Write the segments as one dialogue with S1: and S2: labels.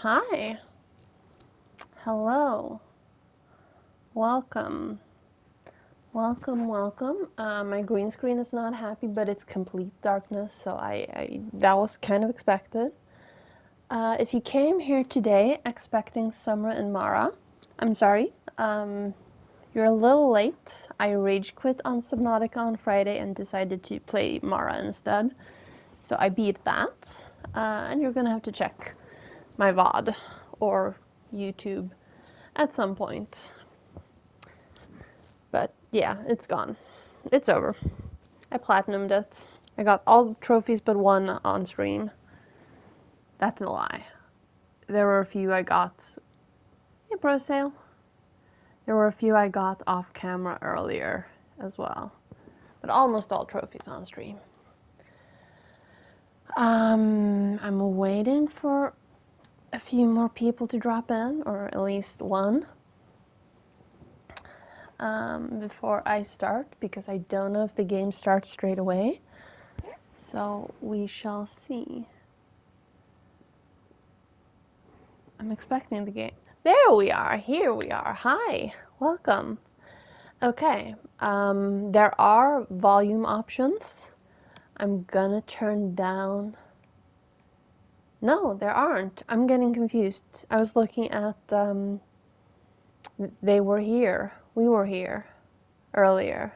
S1: Hi. Hello. Welcome. Welcome. My green screen is not happy, but it's complete darkness, so that was kind of expected. If you came here today expecting Summer and Mara, I'm sorry. You're a little late. I rage quit on Subnautica on Friday and decided to play Mara instead. So I beat that, and you're gonna have to check my VOD or YouTube at some point. But yeah, it's gone. It's over. I platinumed it. I got all the trophies but one on stream. That's a lie. There were a few I got in pro sale. There were a few I got off camera earlier as well. But almost all trophies on stream. I'm waiting for a few more people to drop in, or at least one. Before I start, because I don't know if the game starts straight away. So we shall see. I'm expecting the game. There we are. Here we are. Hi. Welcome. Okay. There are volume options. I'm gonna turn down. No, there aren't. I'm getting confused. I was looking at. They were here. We were here earlier.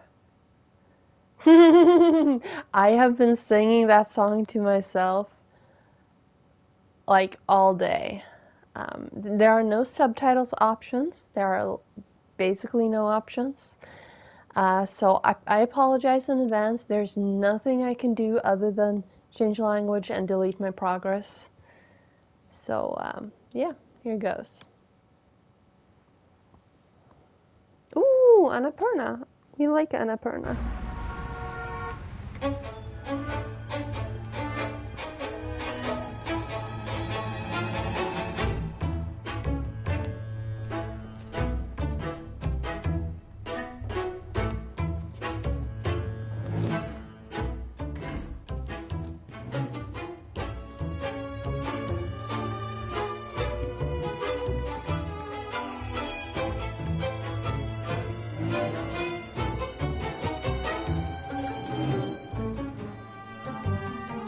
S1: I have been singing that song to myself like all day. There are no subtitles options. There are basically no options. So I apologize in advance. There's nothing I can do other than change language and delete my progress. So yeah, here goes. Ooh, Annapurna. We like Annapurna.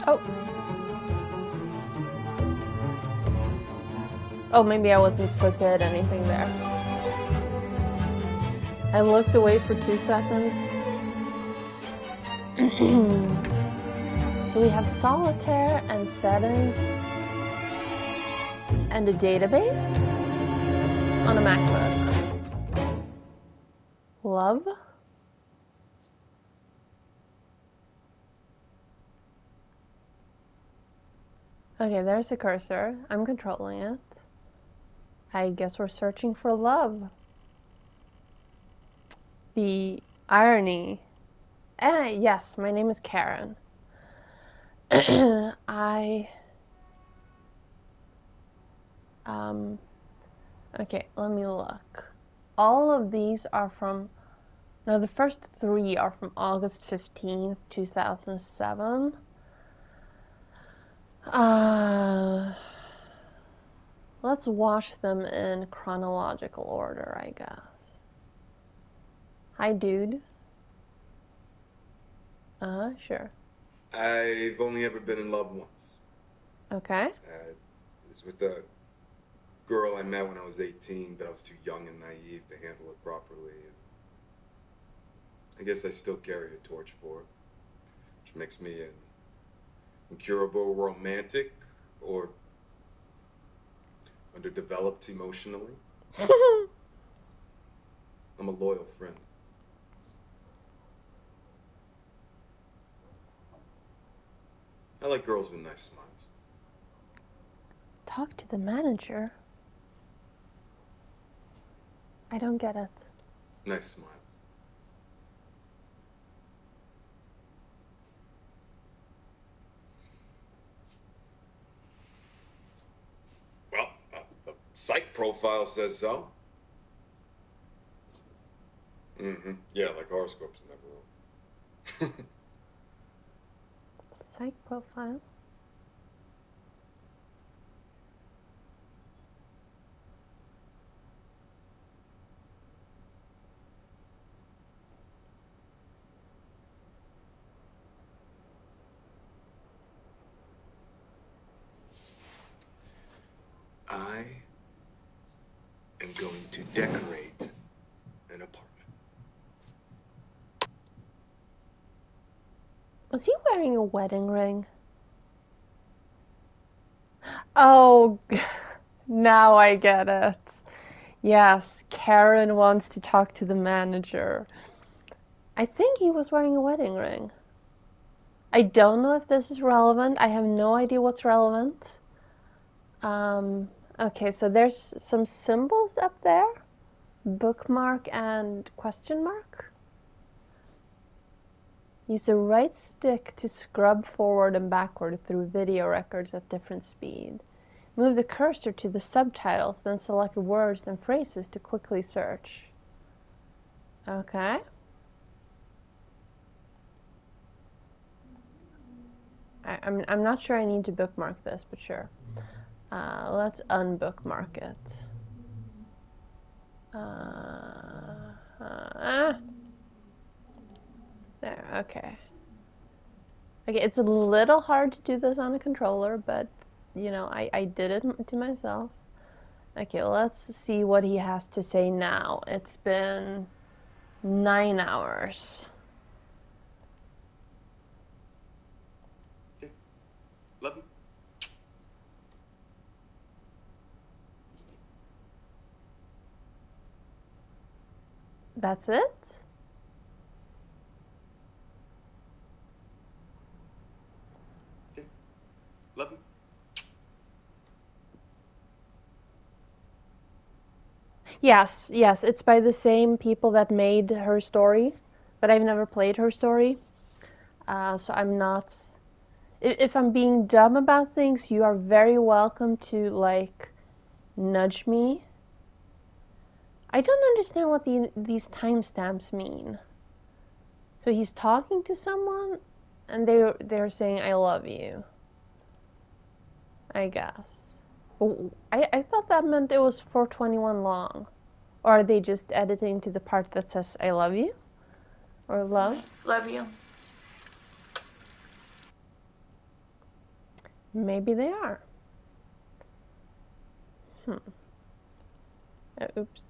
S1: Oh. Oh, maybe I wasn't supposed to hit anything there. I looked away for 2 seconds. So we have solitaire and settings and a database on a MacBook. Love. Okay, there's a cursor. I'm controlling it. I guess we're searching for love. The irony. Yes, my name is Karen. Okay, let me look. All of these are from, no, the first 3 are from August 15th, 2007. Let's watch them in chronological order, I guess. Hi, dude. Sure.
S2: I've only ever been in love once.
S1: Okay.
S2: It was with a girl I met when I was 18, but I was too young and naive to handle it properly. And I guess I still carry a torch for it, which makes me an incurable romantic or underdeveloped emotionally. I'm a loyal friend. I like girls with nice smiles.
S1: Talk to the manager. I don't get it.
S2: Nice smiles. Well, the psych profile says so. Yeah, like horoscopes never wrong.
S1: Psych profile.
S2: decorate an apartment.
S1: Was he wearing a wedding ring? Oh, now I get it. Yes, Karen wants to talk to the manager. I think he was wearing a wedding ring. I don't know if this is relevant. I have no idea what's relevant. Okay, so there's some symbols up there. Bookmark and question mark. Use the right stick to scrub forward and backward through video records at different speed. Move the cursor to the subtitles, then select words and phrases to quickly search. Okay. I'm not sure I need to bookmark this, but sure. Let's unbookmark it. There, okay. Okay, it's a little hard to do this on a controller, but, you know, I did it to myself. Okay, let's see what he has to say now. It's been 9 hours.
S2: Okay. Love you.
S1: That's it?
S2: Okay. Love you.
S1: Yes, yes, it's by the same people that made Her Story, but I've never played Her Story. So I'm not... If I'm being dumb about things, you are very welcome to, like, nudge me. I don't understand what these timestamps mean. So he's talking to someone, and they're saying, I love you. I guess. I thought that meant it was 421 long. Or are they just editing to the part that says, I love you? Or love?
S3: Love you.
S1: Maybe they are. Oops.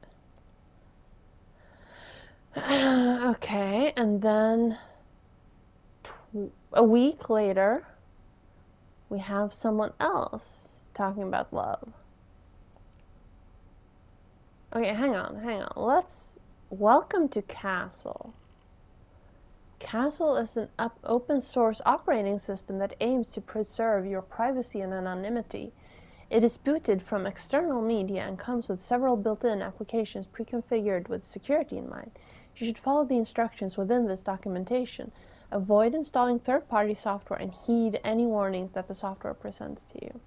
S1: Okay, and then a week later, we have someone else talking about love. Okay, hang on. Let's welcome to Castle. Castle is an open source operating system that aims to preserve your privacy and anonymity. It is booted from external media and comes with several built-in applications pre-configured with security in mind. You should follow the instructions within this documentation. Avoid installing third-party software and heed any warnings that the software presents to you.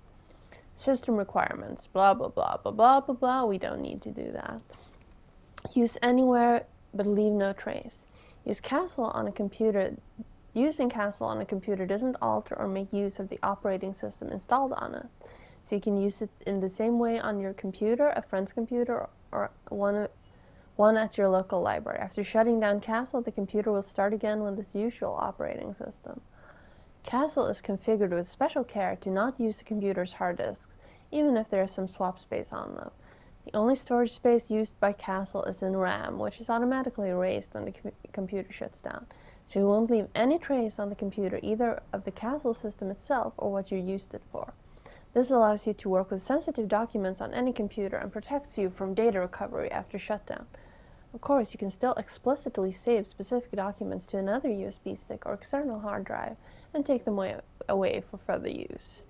S1: System requirements, blah, blah, blah, blah, blah, blah, blah. We don't need to do that. Use anywhere, but leave no trace. Using Castle on a computer doesn't alter or make use of the operating system installed on it. So you can use it in the same way on your computer, a friend's computer, or one at your local library. After shutting down Castle, the computer will start again with its usual operating system. Castle is configured with special care to not use the computer's hard disks, even if there is some swap space on them. The only storage space used by Castle is in RAM, which is automatically erased when the computer shuts down. So you won't leave any trace on the computer, either of the Castle system itself or what you used it for. This allows you to work with sensitive documents on any computer and protects you from data recovery after shutdown. Of course, you can still explicitly save specific documents to another USB stick or external hard drive and take them away for further use.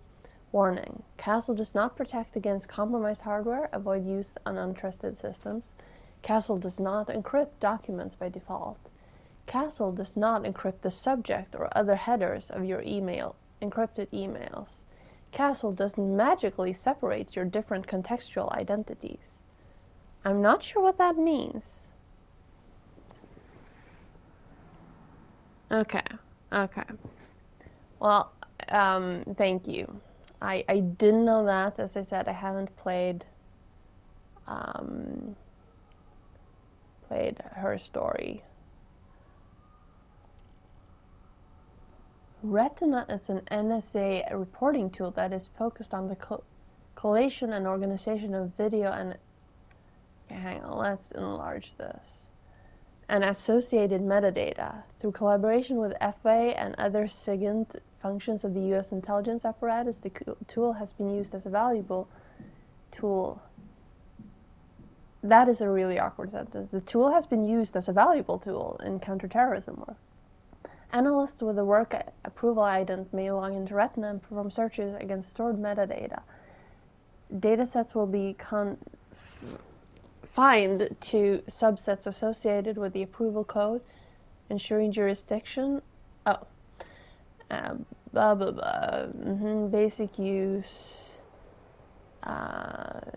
S1: Warning: Castle does not protect against compromised hardware. Avoid use on untrusted systems. Castle does not encrypt documents by default. Castle does not encrypt the subject or other headers of your encrypted emails. Castle doesn't magically separate your different contextual identities. I'm not sure what that means. Okay. Well, thank you. I didn't know that. As I said, I haven't played Her Story. Retina is an NSA reporting tool that is focused on the collation and organization of video and Okay, hang on, let's enlarge this. And associated metadata. Through collaboration with FA and other SIGINT functions of the US intelligence apparatus, the tool has been used as a valuable tool. That is a really awkward sentence. The tool has been used as a valuable tool in counterterrorism work. Analysts with a work approval ident may log into Retina and perform searches against stored metadata. Datasets will be confined to subsets associated with the approval code, ensuring jurisdiction. Oh, blah blah blah. Basic use.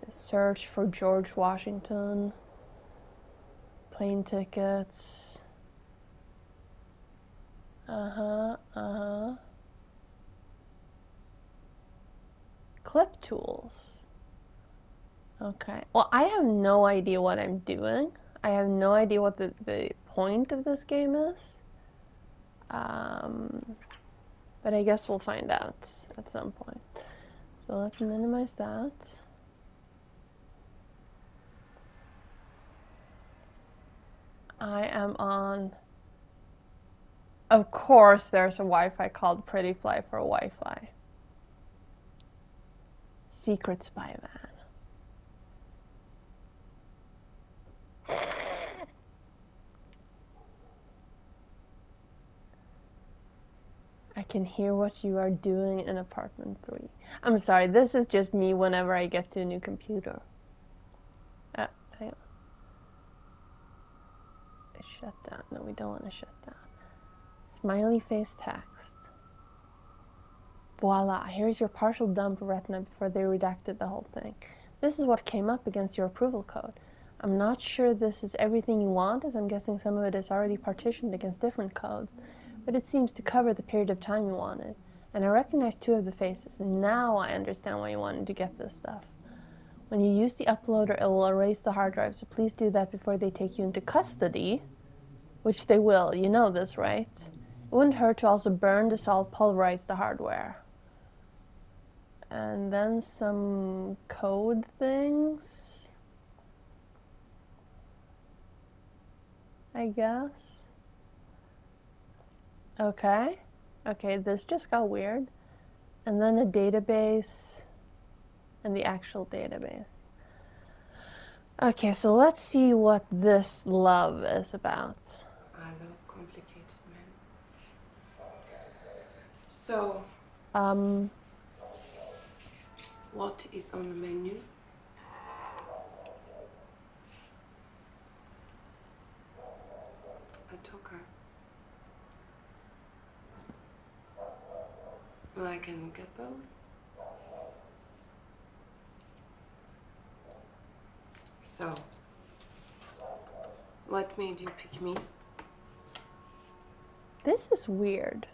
S1: Search for George Washington. Plane tickets. Clip tools. Okay. Well, I have no idea what I'm doing. I have no idea what the point of this game is. But I guess we'll find out at some point. So let's minimize that. I am on... Of course there's a Wi-Fi called Pretty Fly for Wi-Fi. Secret spy van. I can hear what you are doing in apartment 3. I'm sorry, this is just me whenever I get to a new computer. Hang on. Shut down. No, we don't want to shut down. Smiley face text. Voila, here's your partial dump of Retina before they redacted the whole thing. This is what came up against your approval code. I'm not sure this is everything you want, as I'm guessing some of it is already partitioned against different codes, but it seems to cover the period of time you wanted. And I recognize 2 of the faces, and now I understand why you wanted to get this stuff. When you use the uploader, it will erase the hard drive, so please do that before they take you into custody, which they will. You know this, right? It wouldn't hurt to also burn, dissolve, pulverize the hardware. And then some code things, I guess. Okay, this just got weird. And then a database, and the actual database. Okay, so let's see what this love is about.
S3: I love complicated men. So, what is on the menu? A talker. Well, I can look at both. So, what made you pick me?
S1: This is weird.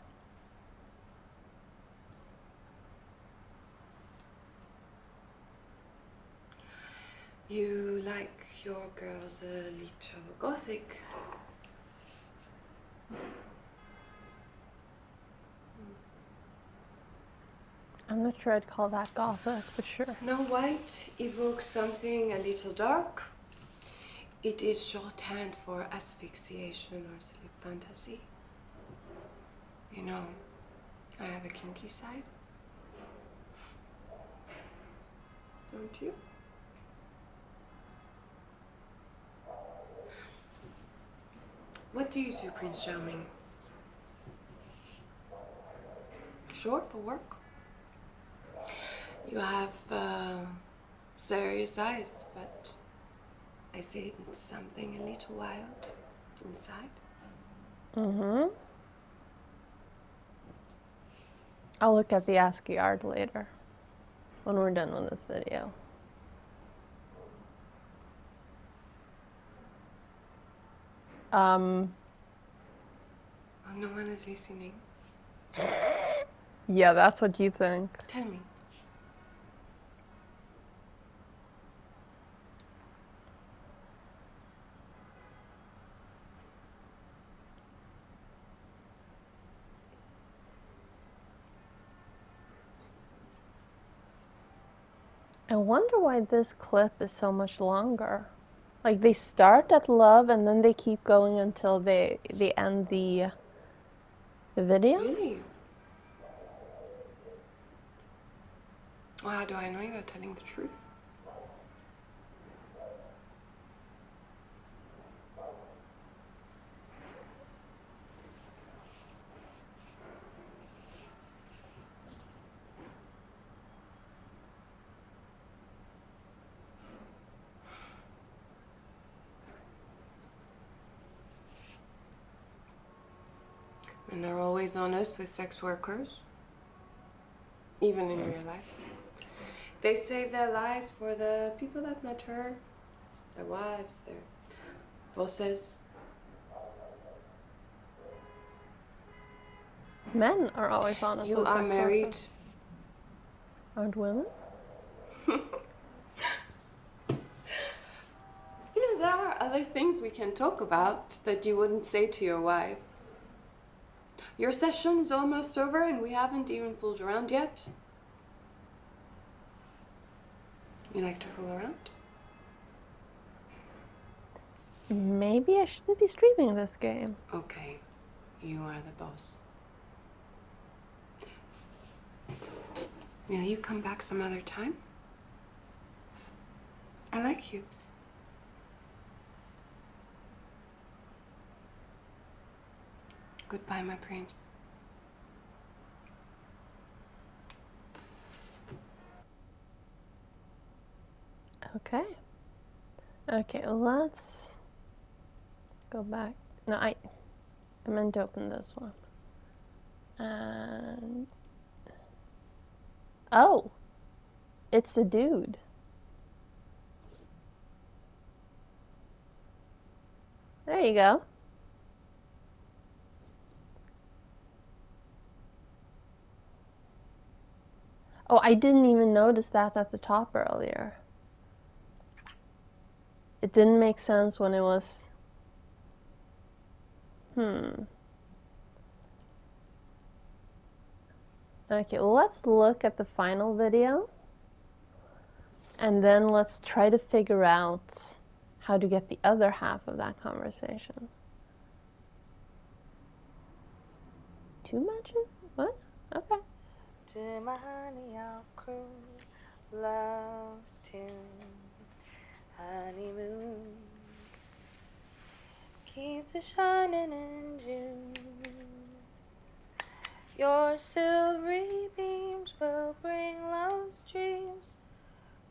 S3: You like your girls a little gothic.
S1: I'm not sure I'd call that gothic, but sure.
S3: Snow White evokes something a little dark. It is shorthand for asphyxiation or sleep fantasy. You know, I have a kinky side. Don't you? What do you do, Prince Charming? Short for work? You have serious eyes, but I see something a little wild inside.
S1: I'll look at the ASCII art later, when we're done with this video.
S3: Oh, no one is listening.
S1: Yeah, that's what you think.
S3: Tell me.
S1: I wonder why this clip is so much longer. Like they start at love and then they keep going until they end the video?
S3: Really? Well, how do I know you are telling the truth? And they're always honest with sex workers, even in real life. They save their lives for the people that matter, their wives, their bosses.
S1: Men are always honest.
S3: You
S1: with
S3: are
S1: sex
S3: married.
S1: workers. Aren't women?
S3: You know, there are other things we can talk about that you wouldn't say to your wife. Your session is almost over and we haven't even fooled around yet. You like to fool around?
S1: Maybe I shouldn't be streaming this game.
S3: Okay, you are the boss. Will you come back some other time? I like you. Goodbye, my prince.
S1: Okay. Okay, let's go back. No, I meant to open this one. And oh, it's a dude. There you go. Oh, I didn't even notice that at the top earlier. It didn't make sense when it was... Okay, well, let's look at the final video. And then let's try to figure out how to get the other half of that conversation. Too much? What? Okay.
S4: To my honey, I'll cruise, love's tune, honeymoon, keeps it shining in June. Your silvery beams will bring love's dreams,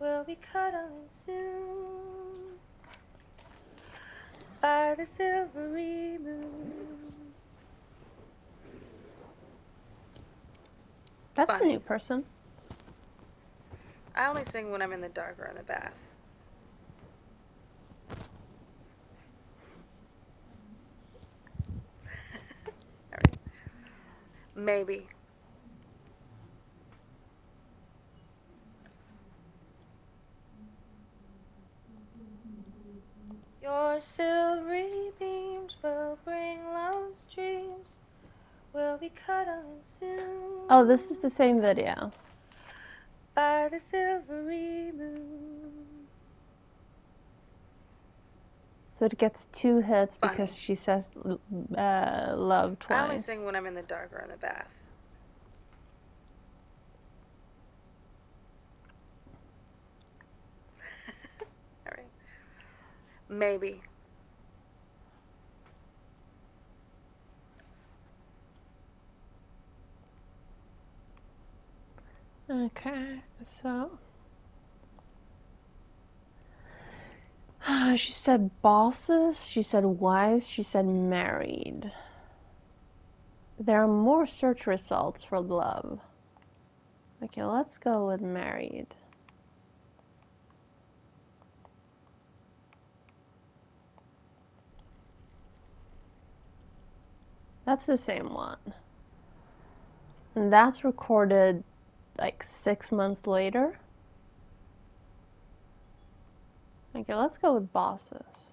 S4: we'll be cuddling soon, by the silvery moon.
S1: That's
S4: Funny.
S1: a new person.
S4: I only sing when I'm in the dark or in the bath. All right. Maybe. Your silvery beams will bring love's dreams, we'll be cuddling soon.
S1: Oh, this is the same video.
S4: By the silvery moon.
S1: So it gets 2 hits
S4: Funny.
S1: because she says love twice.
S4: I only sing when I'm in the dark or in the bath. All right. Maybe.
S1: Okay, so she said bosses, she said wives, she said married. There are more search results for love. Okay, let's go with married. That's the same one. And that's recorded like 6 months later. Okay, let's go with bosses.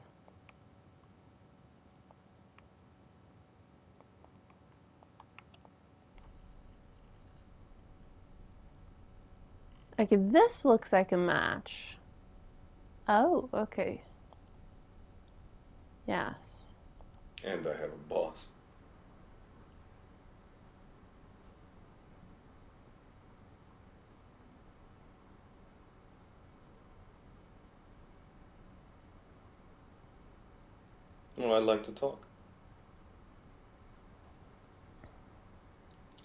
S1: Okay, this looks like a match. Oh, okay. Yes.
S2: And I have a boss. Well, I'd like to talk.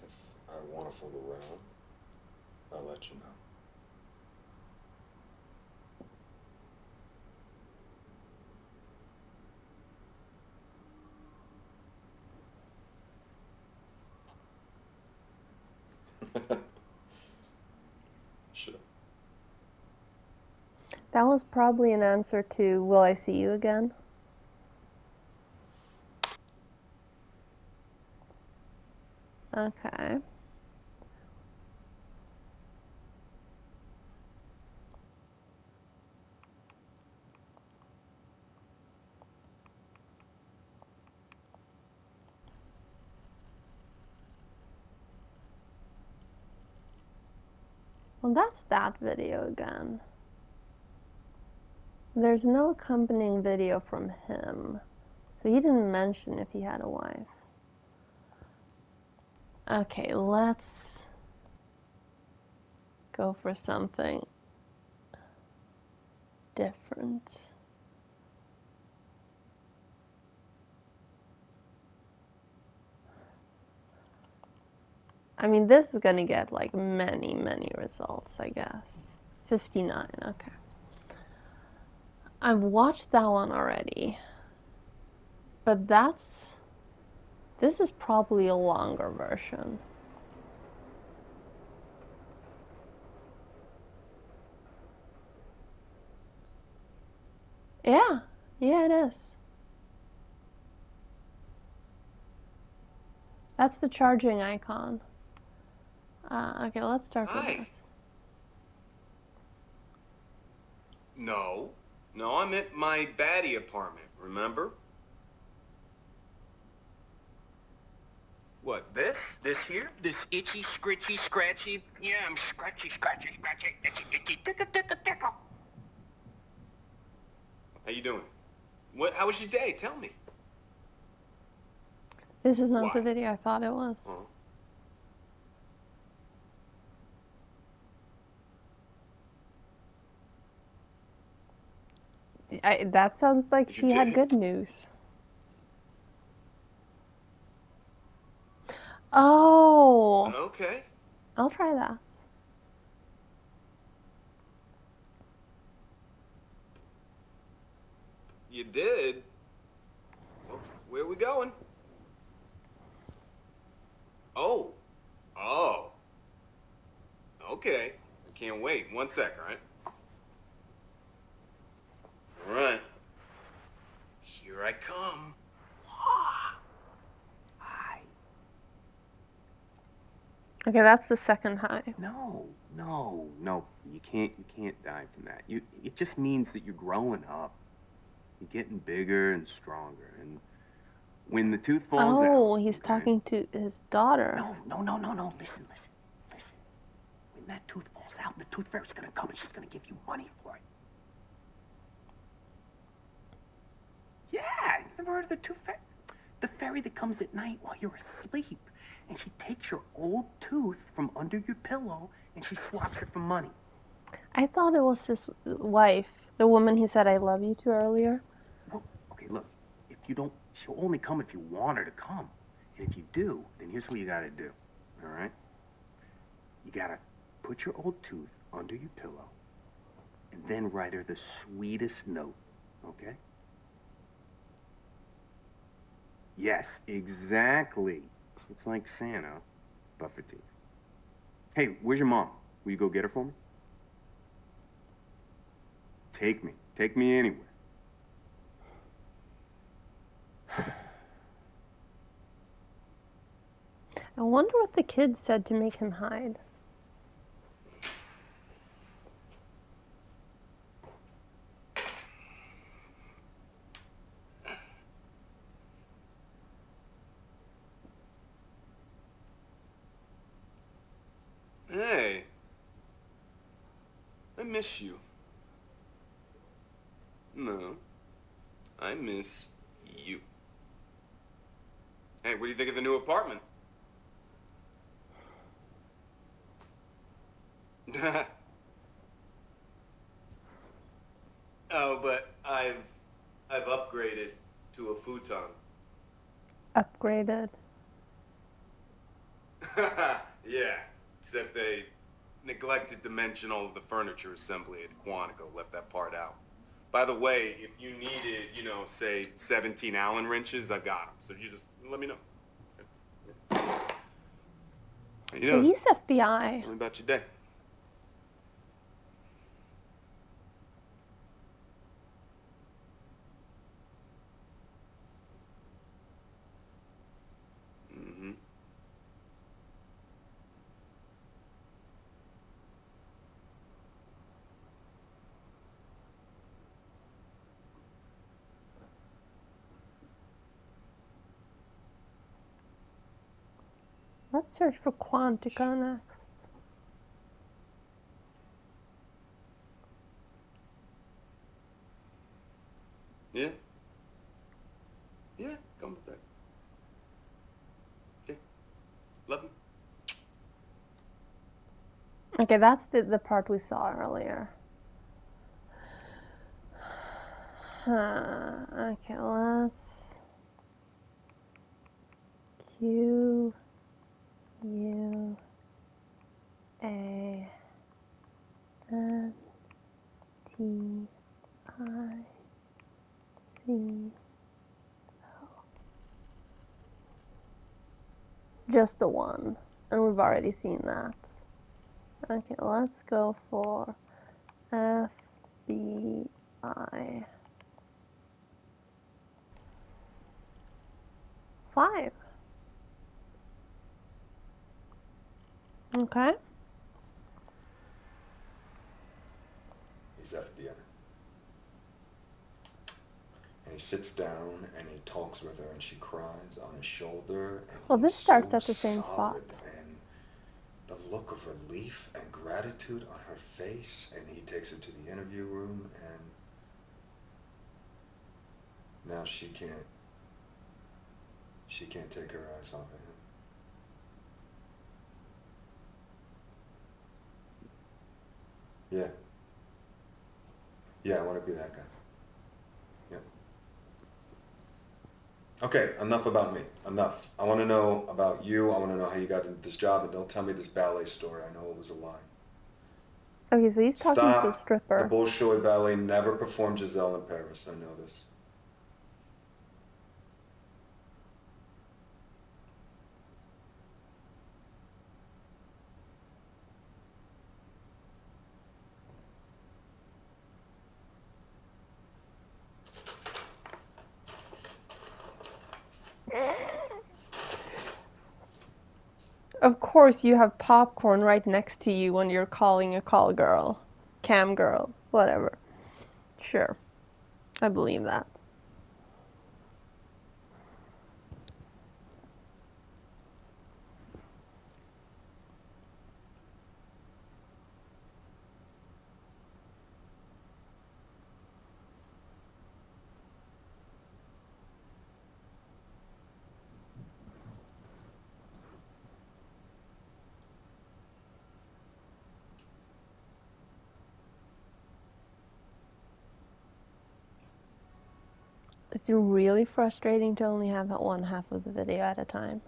S2: If I want to fool around, I'll let you know. Sure.
S1: That was probably an answer to, will I see you again? Okay. Well, that's that video again. There's no accompanying video from him. So he didn't mention if he had a wife. Okay, let's go for something different. I mean, this is gonna get like many results, I guess. 59, okay. I've watched that one already. But this is probably a longer version. Yeah, it is. That's the charging icon. Okay, let's start with this.
S2: No, I'm at my baddie apartment, remember? What, this? This here?
S5: This itchy, scritchy, scratchy. Yeah, I'm scratchy, itchy, tickle.
S2: How you doing? How was your day? Tell me.
S1: This is not
S2: Why?
S1: the video I thought it was.
S2: Oh.
S1: That sounds like
S2: You
S1: she had
S2: did?
S1: good news. Oh,
S2: Okay.
S1: I'll try that.
S2: You did? Well, where are we going? Oh. Okay. I can't wait. 1 sec, all right? All right. Here I come.
S5: Hi.
S1: Okay, that's the second high.
S5: No. You can't die from that. It just means that you're growing up. You're getting bigger and stronger. And when the tooth falls out.
S1: Oh, he's talking to his daughter.
S5: No. Listen. When that tooth falls out, the tooth fairy's gonna come and she's gonna give you money for it. Yeah, you've never heard of the tooth fairy? The fairy that comes at night while you're asleep. And she takes your old tooth from under your pillow and she swaps it for money.
S1: I thought it was his wife, the woman he said I love you to earlier.
S5: Well, okay, look, if you don't, she'll only come if you want her to come. And if you do, then here's what you gotta do, all right? You gotta put your old tooth under your pillow and then write her the sweetest note, okay? Yes, exactly. It's like Santa, but for teeth. Hey, where's your mom? Will you go get her for me? Take me anywhere.
S1: I wonder what the kid said to make him hide.
S2: Hey. I miss you. No. I miss you. Hey, what do you think of the new apartment? Oh, but I've upgraded to a futon.
S1: Upgraded.
S2: Yeah, except they neglected to mention all of the furniture assembly at Quantico, left that part out. By the way, if you needed, you know, say 17 Allen wrenches, I've got them. So you just let me know. How you doing?
S1: He's FBI.
S2: Tell me about your day. Mm-hmm.
S1: Let's search for Quantica next.
S2: Yeah? Yeah, come with that. Okay. Love you.
S1: Okay, that's the part we saw earlier. Okay, let's Q U A N T I C O. Just the one, and we've already seen that. Okay, let's go for FBI 5. Okay.
S2: He's FBI. And he sits down and he talks with her and she cries on his shoulder. And
S1: Well, this
S2: he's
S1: starts
S2: so
S1: at the same spot.
S2: solid, and the look of relief and gratitude on her face. And he takes her to the interview room, and now she can't take her eyes off of him. Yeah. Yeah, I want to be that guy. Yeah. Okay, enough about me. Enough. I want to know about you. I want to know how you got into this job, and don't tell me this ballet story. I know it was a lie.
S1: Okay, so he's talking to the
S2: Stop.
S1: stripper.
S2: The Bolshoi Ballet never performed Giselle in Paris. I know this.
S1: Of course, you have popcorn right next to you when you're calling a call girl, cam girl, whatever. Sure, I believe that. It's really frustrating to only have one half of the video at a time.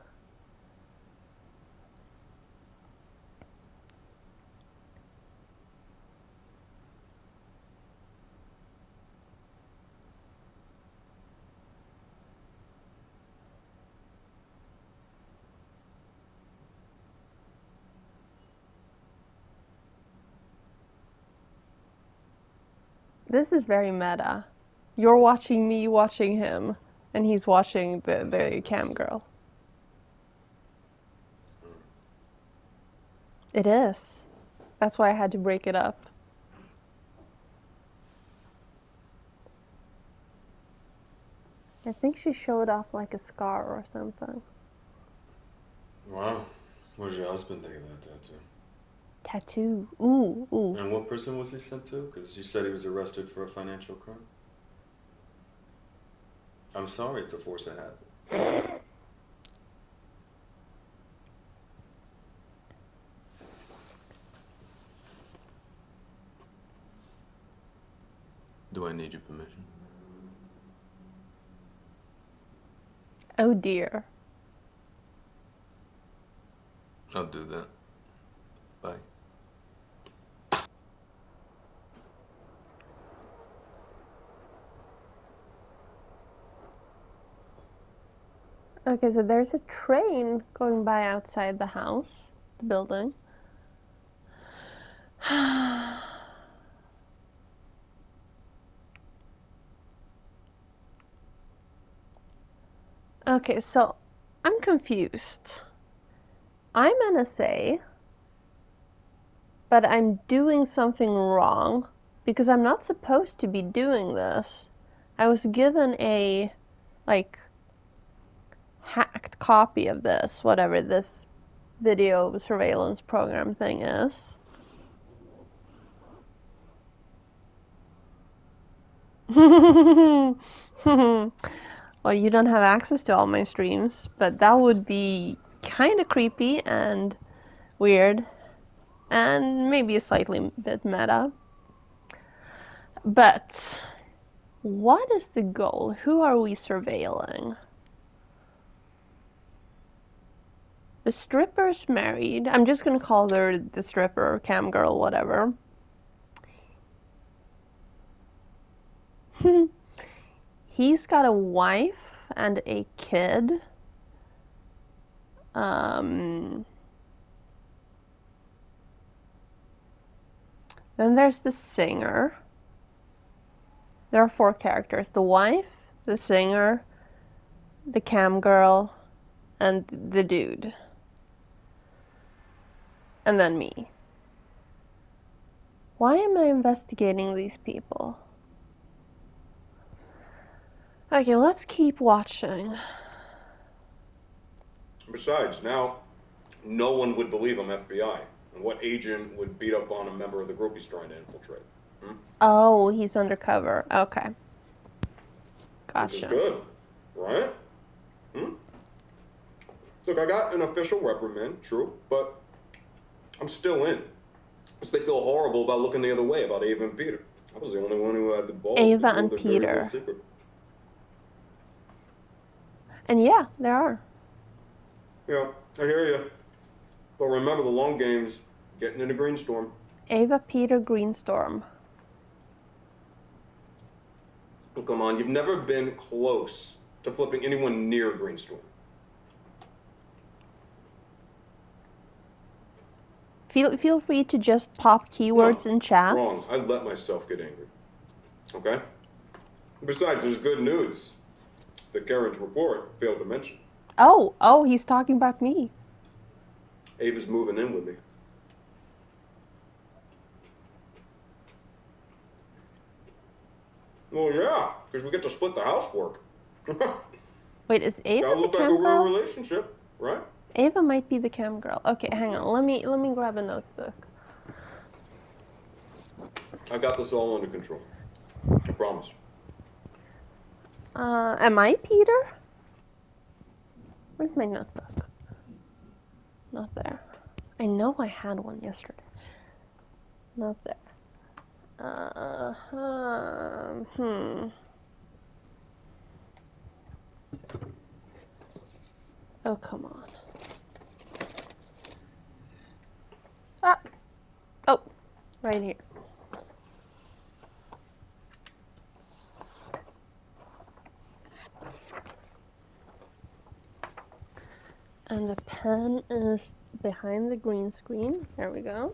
S1: This is very meta. You're watching me watching him, and he's watching the cam girl. It is. That's why I had to break it up. I think she showed off like a scar or something.
S2: Wow. What did your husband think of that tattoo?
S1: Tattoo. Ooh, ooh.
S2: And what prison was he sent to? Because you said he was arrested for a financial crime. I'm sorry, it's a force of habit. Do I need your permission?
S1: Oh dear.
S2: I'll do that. Bye.
S1: Okay, so there's a train going by outside the house, the building. Okay, so I'm confused. I'm NSA, but I'm doing something wrong because I'm not supposed to be doing this. I was given a, like, hacked copy of this, whatever this video surveillance program thing is. Well, you don't have access to all my streams, but that would be kind of creepy and weird, and maybe a slightly bit meta. But what is the goal? Who are we surveilling? The stripper's married. I'm just gonna call her the stripper, cam girl, whatever. He's got a wife and a kid. Then there's the singer. There are 4 characters. The wife, the singer, the cam girl, and the dude. And then me. Why am I investigating these people? Okay, let's keep watching.
S2: Besides, now no one would believe I'm FBI. And what agent would beat up on a member of the group he's trying to infiltrate?
S1: Oh, he's undercover. Okay. Gotcha.
S2: Which is good, right? Look, I got an official reprimand, true, but I'm still in. Because they feel horrible about looking the other way about Ava and Peter. I was the only one who had the balls
S1: Ava
S2: to
S1: and
S2: build their very
S1: Peter.
S2: little secret.
S1: And yeah, there are.
S2: Yeah, I hear you. But remember, the long game's getting into Greenstorm.
S1: Ava, Peter, Greenstorm.
S2: Oh, come on, you've never been close to flipping anyone near Greenstorm.
S1: Feel free to just pop keywords in chat.
S2: Wrong. I'd let myself get angry. Okay? Besides, there's good news that Karen's report failed to mention.
S1: Oh, he's talking about me.
S2: Ava's moving in with me. Well, yeah, because we get to split the housework.
S1: Wait, is Ava
S2: Gotta
S1: the
S2: look like a
S1: cam
S2: real
S1: girl?
S2: relationship, right?
S1: Ava might be the cam girl. Okay, hang on. Let me grab a notebook.
S2: I got this all under control. I promise.
S1: Am I Peter? Where's my notebook? Not there. I know I had one yesterday. Not there. Oh, come on. Ah! Oh, right here. And the pen is behind the green screen. There we go.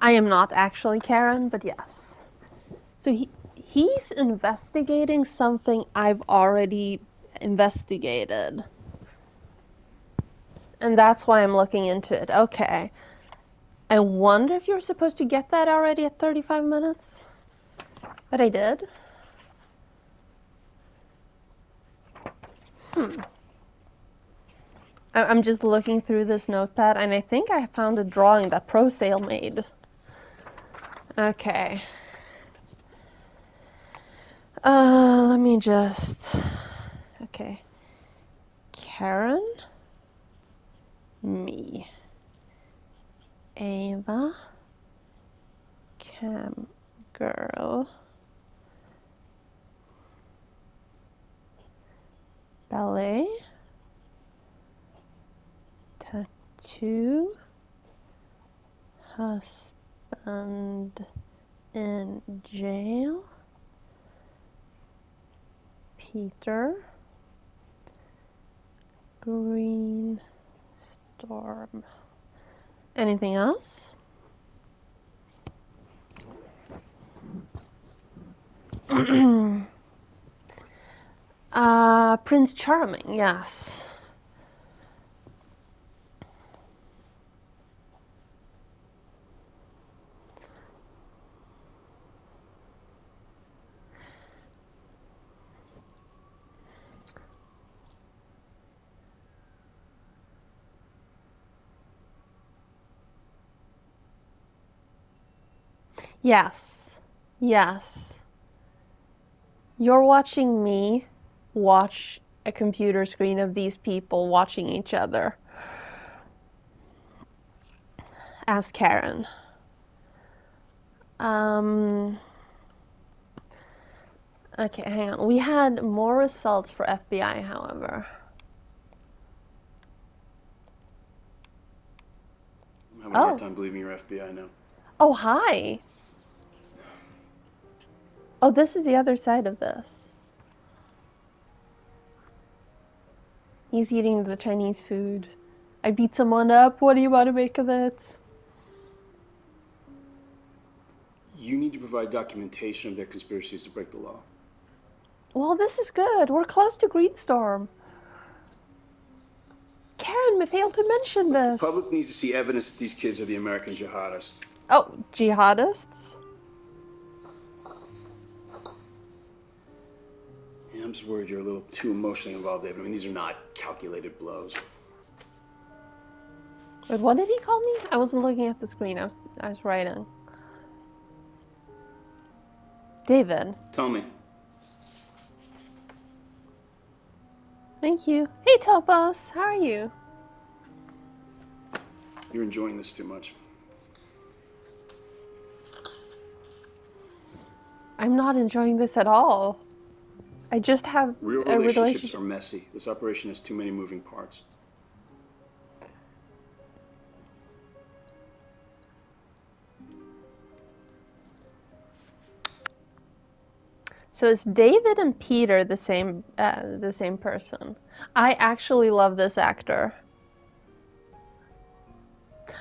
S1: I am not actually Karen, but yes. So he's investigating something I've already investigated. And that's why I'm looking into it. Okay. I wonder if you're supposed to get that already at 35 minutes? But I did. I'm just looking through this notepad, and I think I found a drawing that ProSale made. Okay. Let me just... Okay. Karen. Me. Ava. Cam girl. Ballet. Tattoo. Husband in jail. Peter. Green storm. Anything else? Prince Charming, yes. Yes. Yes. You're watching me watch a computer screen of these people watching each other as Karen. Okay, hang on. We had more results for FBI, however.
S6: I'm having a hard time believing you're FBI now.
S1: Oh, hi. Oh, this is the other side of this. He's eating the Chinese food. I beat someone up. What do you want to make of it?
S6: You need to provide documentation of their conspiracies to break the law.
S1: Well, this is good. We're close to Greenstorm. Karen failed to mention this.
S6: The public needs to see evidence that these kids are the American jihadists.
S1: Oh, jihadists?
S6: Yeah, I'm just worried you're a little too emotionally involved, David. I mean, these are not calculated blows.
S1: Wait, what did he call me? I wasn't looking at the screen. I was writing. David.
S6: Tell me.
S1: Thank you. Hey, Topos. How are you?
S6: You're enjoying this too much.
S1: I'm not enjoying this at all. I just have
S6: Real
S1: a
S6: relationships
S1: relationship.
S6: are messy. This operation has too many moving parts.
S1: So is David and Peter the same person? I actually love this actor.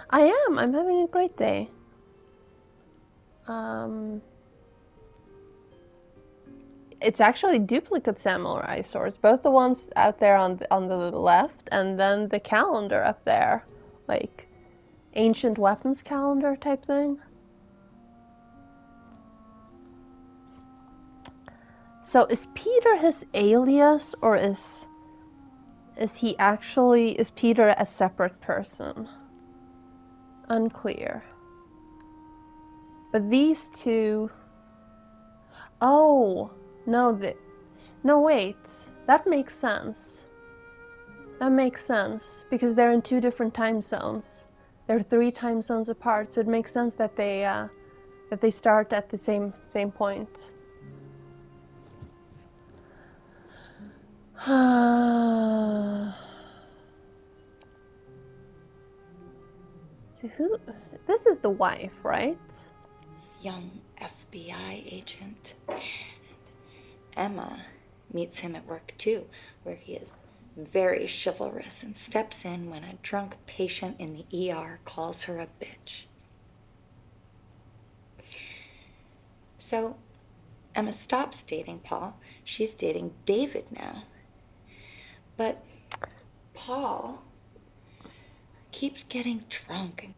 S1: I am. I'm having a great day. It's actually duplicate samurai swords, both the ones out there on the left, and then the calendar up there, like ancient weapons calendar type thing. So is Peter his alias, or is Peter a separate person? Unclear. But these two... Oh, no, wait. That makes sense. That makes sense, because they're in 2 different time zones. They're 3 time zones apart, so it makes sense that they start at the same point. So this is the wife, right?
S7: This young FBI agent. Emma meets him at work too, where he is very chivalrous and steps in when a drunk patient in the ER calls her a bitch. So Emma stops dating Paul. She's dating David now. But Paul keeps getting drunk.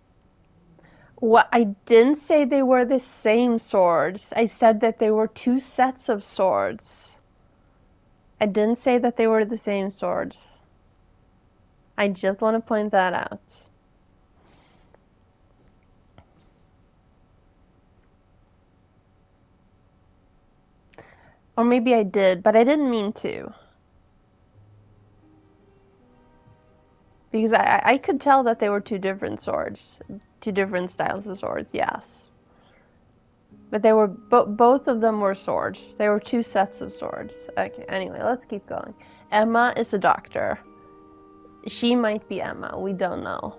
S1: Well, I didn't say they were the same swords. I said that they were 2 sets of swords. I didn't say that they were the same swords. I just want to point that out. Or maybe I did, but I didn't mean to. Because I could tell that they were two different swords. Two different styles of swords, yes. But they were both of them were swords. They were two sets of swords. Okay, anyway, let's keep going. Emma is a doctor. She might be Emma. We don't know.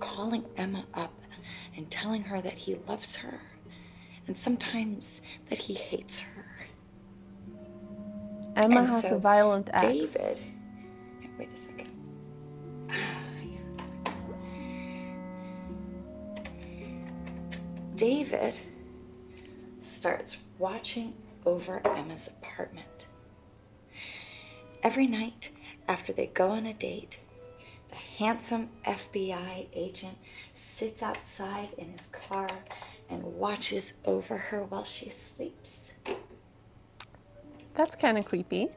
S7: Calling Emma up and telling her that he loves her, and sometimes that he hates her.
S1: Emma
S7: And
S1: has
S7: so
S1: a violent ex.
S7: David, wait a second. David starts watching over Emma's apartment. Every night after they go on a date, the handsome FBI agent sits outside in his car and watches over her while she sleeps.
S1: That's kind of creepy.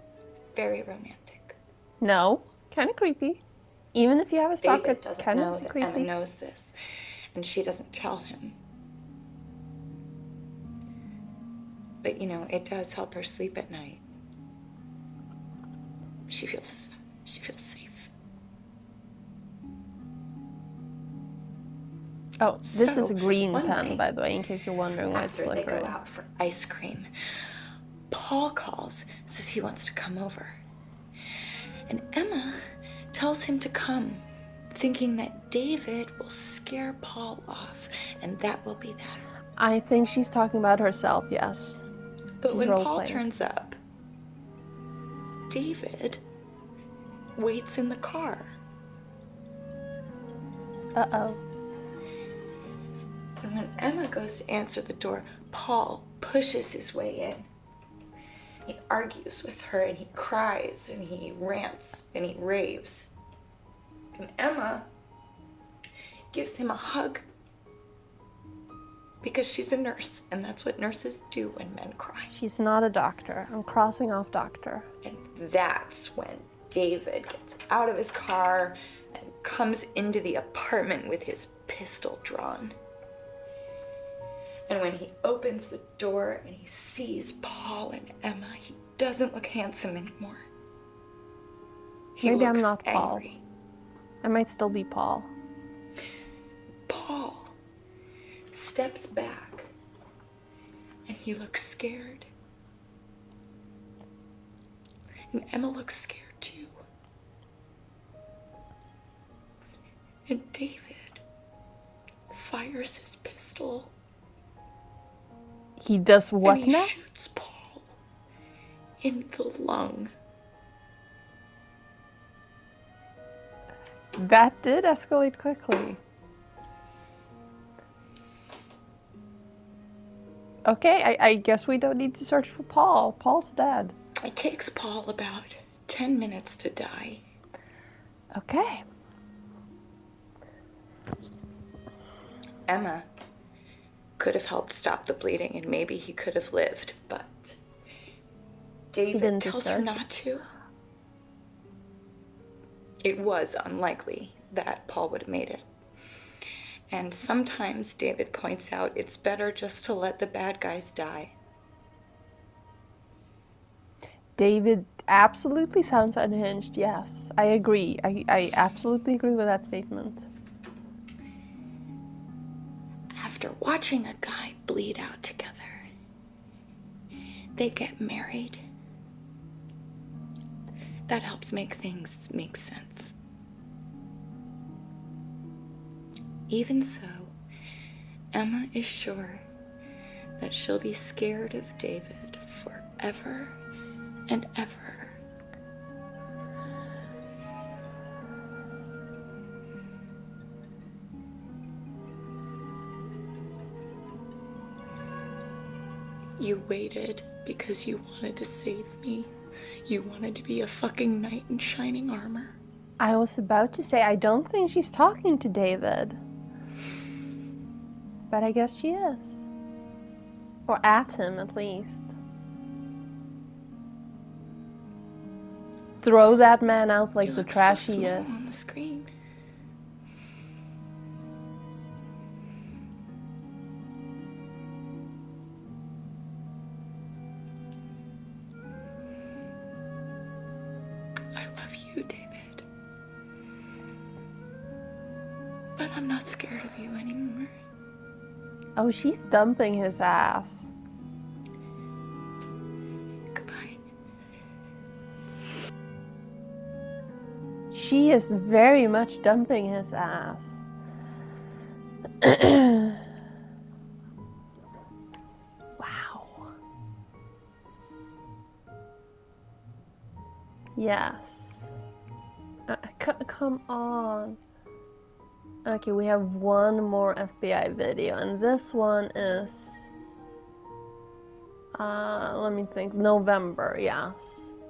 S7: Very romantic.
S1: No, kind of creepy. Even if you have a stalker,
S7: David
S1: it's
S7: doesn't
S1: kind
S7: know
S1: of
S7: that
S1: creepy.
S7: Emma knows this, and she doesn't tell him. But, you know, it does help her sleep at night. She feels safe.
S1: Oh, this
S7: So,
S1: is a green
S7: one
S1: pen,
S7: night,
S1: by the way, in case you're wondering why it's
S7: after they
S1: flickering.
S7: go out for ice cream, Paul calls, says he wants to come over. And Emma tells him to come, thinking that David will scare Paul off, and that will be that.
S1: I think she's talking about herself, yes.
S7: But
S1: She's
S7: when Paul
S1: role-playing.
S7: turns up, David waits in the car.
S1: Uh-oh.
S7: And when Emma goes to answer the door, Paul pushes his way in. He argues with her and he cries and he rants and he raves. And Emma gives him a hug because she's a nurse, and that's what nurses do when men cry.
S1: She's not a doctor. I'm crossing off doctor.
S7: And that's when David gets out of his car and comes into the apartment with his pistol drawn. And when he opens the door and he sees Paul and Emma, he doesn't look handsome anymore. He
S1: Maybe I'm
S7: looks
S1: not Paul.
S7: angry.
S1: I might still be Paul.
S7: Paul steps back and he looks scared. And Emma looks scared too. And David fires his pistol.
S1: He does what
S7: and he
S1: now?
S7: shoots Paul in the lung.
S1: That did escalate quickly. Okay, I guess we don't need to search for Paul. Paul's dead.
S7: It takes Paul about 10 minutes to die.
S1: Okay.
S7: Emma could have helped stop the bleeding and maybe he could have lived, but David
S1: didn't
S7: tells her
S1: deserve.
S7: not to. It was unlikely that Paul would have made it. And sometimes David points out it's better just to let the bad guys die.
S1: David absolutely sounds unhinged, yes. I agree. I absolutely agree with that statement.
S7: After watching a guy bleed out together, they get married. That helps make things make sense. Even so, Emma is sure that she'll be scared of David forever and ever. You waited because you wanted to save me. You wanted to be a fucking knight in shining armor.
S1: I was about to say, I don't think she's talking to David. But I guess she is. Or at him, at least. throw that man out like
S7: You
S1: the
S7: look
S1: trash
S7: so
S1: he
S7: small
S1: is.
S7: on the screen. I love you, David. But I'm not scared of you anymore.
S1: Oh, she's dumping his ass.
S7: Goodbye.
S1: She is very much dumping his ass. Wow. Yes. Come on. Okay, we have one more FBI video, and this one is, let me think, November, yes.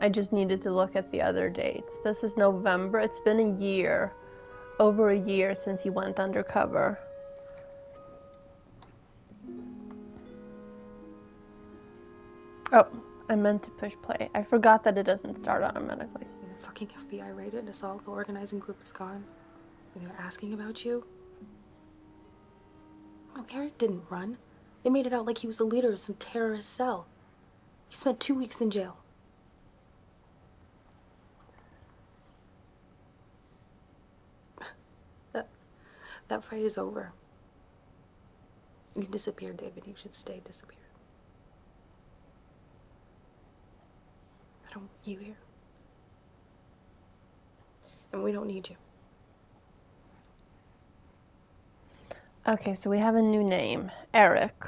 S1: I just needed to look at the other dates. This is November. It's been a year, over a year since he went undercover. Oh, I meant to push play. I forgot that it doesn't start automatically.
S4: And the fucking FBI raided us all. The organizing group is gone. And they were asking about you. No, Eric didn't run. They made it out like he was the leader of some terrorist cell. He spent 2 weeks in jail. That fight is over. You disappeared, David. You should stay disappeared. I don't want you here. And we don't need you.
S1: Okay, so we have a new name, Eric.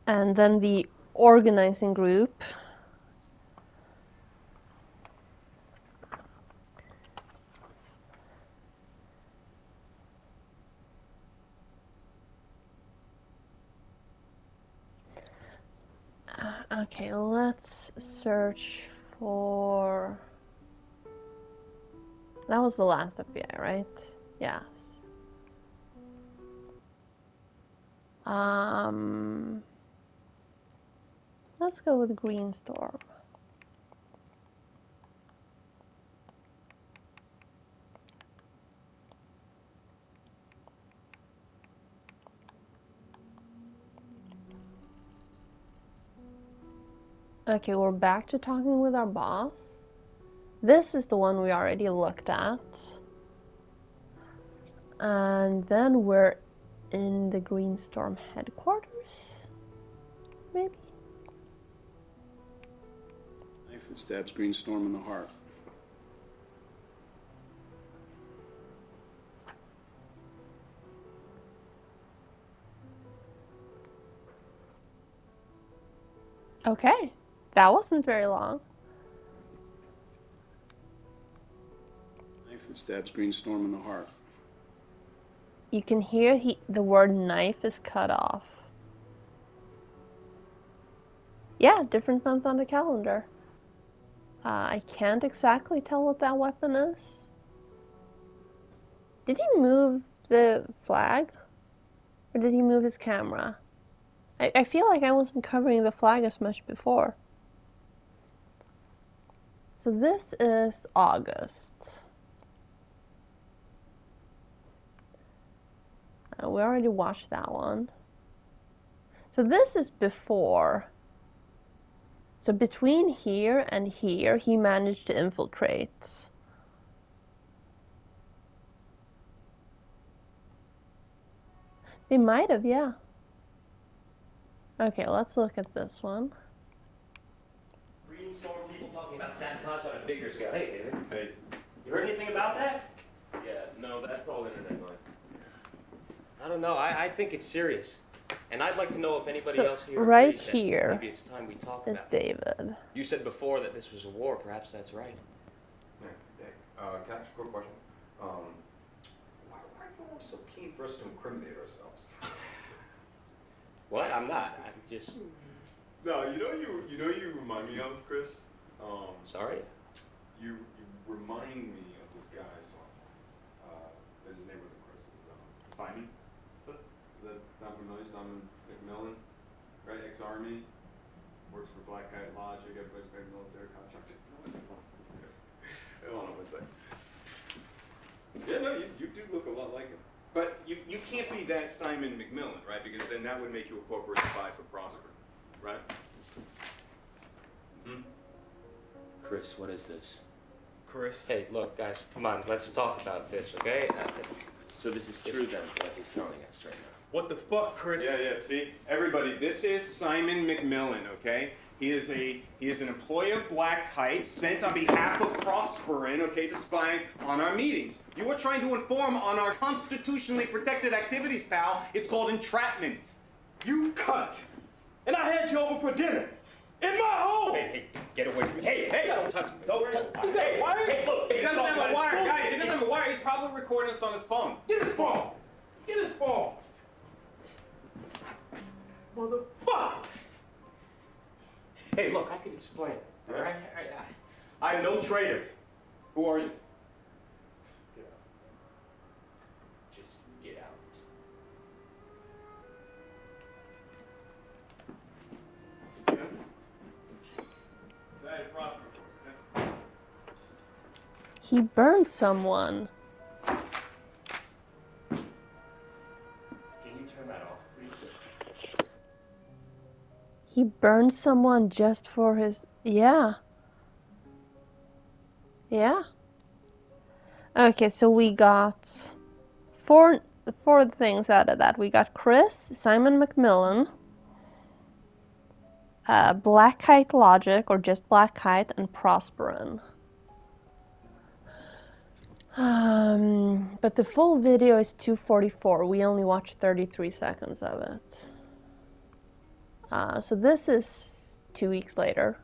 S1: And then the organizing group. Okay, let's search for... That was the last FBI, right? Yes. Let's go with Green Storm. Okay, we're back to talking with our boss. This is the one we already looked at. And then we're in the Green Storm headquarters? Maybe?
S6: Knife that stabs Green Storm in the heart.
S1: Okay, that wasn't very long.
S6: Knife that stabs Green Storm in the heart.
S1: You can hear the word knife is cut off. Yeah, different month on the calendar. I can't exactly tell what that weapon is. Did he move the flag? Or did he move his camera? I feel like I wasn't covering the flag as much before. So this is August. We already watched that one. So this is before. So between here and here, he managed to infiltrate. They might have, yeah. Okay, let's look at this one.
S8: Green Storm people talking about sabotage on a bigger scale. Hey, David.
S2: Hey.
S8: You heard anything about that?
S9: Yeah, no, that's all internet noise.
S8: I don't know. I think it's serious. And I'd like to know if anybody
S1: So
S8: else here
S1: right
S8: agrees that
S1: here
S8: maybe it's time we talk
S1: is
S8: about it.
S1: David.
S8: You said before that this was a war. Perhaps that's right.
S2: Hey, can I ask a quick question? Why are you always so keen for us to incriminate ourselves?
S8: What? I'm not. I'm just...
S2: No, you remind me of, Chris.
S8: Sorry?
S2: You remind me of this guy I saw once. His name wasn't Chris. It was Simon. Does that sound familiar? Simon McMillan, right? Ex-army. works for Black Kite Logic, everybody's very military contractor. Hold on one second. Yeah, no, you do look a lot like him. But you can't be that Simon McMillan, right? Because then that would make you a corporate spy for Prosper, right? Hmm?
S8: Chris, what is this?
S2: Chris?
S8: Hey, look, guys, come on, let's talk about this, okay?
S9: So this is true then, what he's telling us right now.
S2: What the fuck, Chris? Yeah, see? Everybody, this is Simon McMillan, okay? He is an employee of Black Kite, sent on behalf of Prosperin, okay, to spy on our meetings. You are trying to inform on our constitutionally protected activities, pal. It's called entrapment.
S10: You cunt! And I had you over for dinner! In my home!
S8: Hey, get away from me. Hey, don't touch me. Don't touch me.
S10: Hey,
S2: Hey, look, he doesn't have a wire, guys. He doesn't have a wire. He's probably recording us on his phone.
S10: Get his phone! Get his phone! Motherfucker!
S8: Hey, look, I can explain. All right? I'm no traitor. Who are you? Get out. Just get out.
S1: He burned someone.
S8: Can you turn that off, please?
S1: He burned someone just for his... Yeah. Yeah. Okay, so we got four things out of that. We got Chris, Simon McMillan, Black Kite Logic, or just Black Kite, and Prosperin. But the full video is 2:44. We only watched 33 seconds of it. So this is 2 weeks later.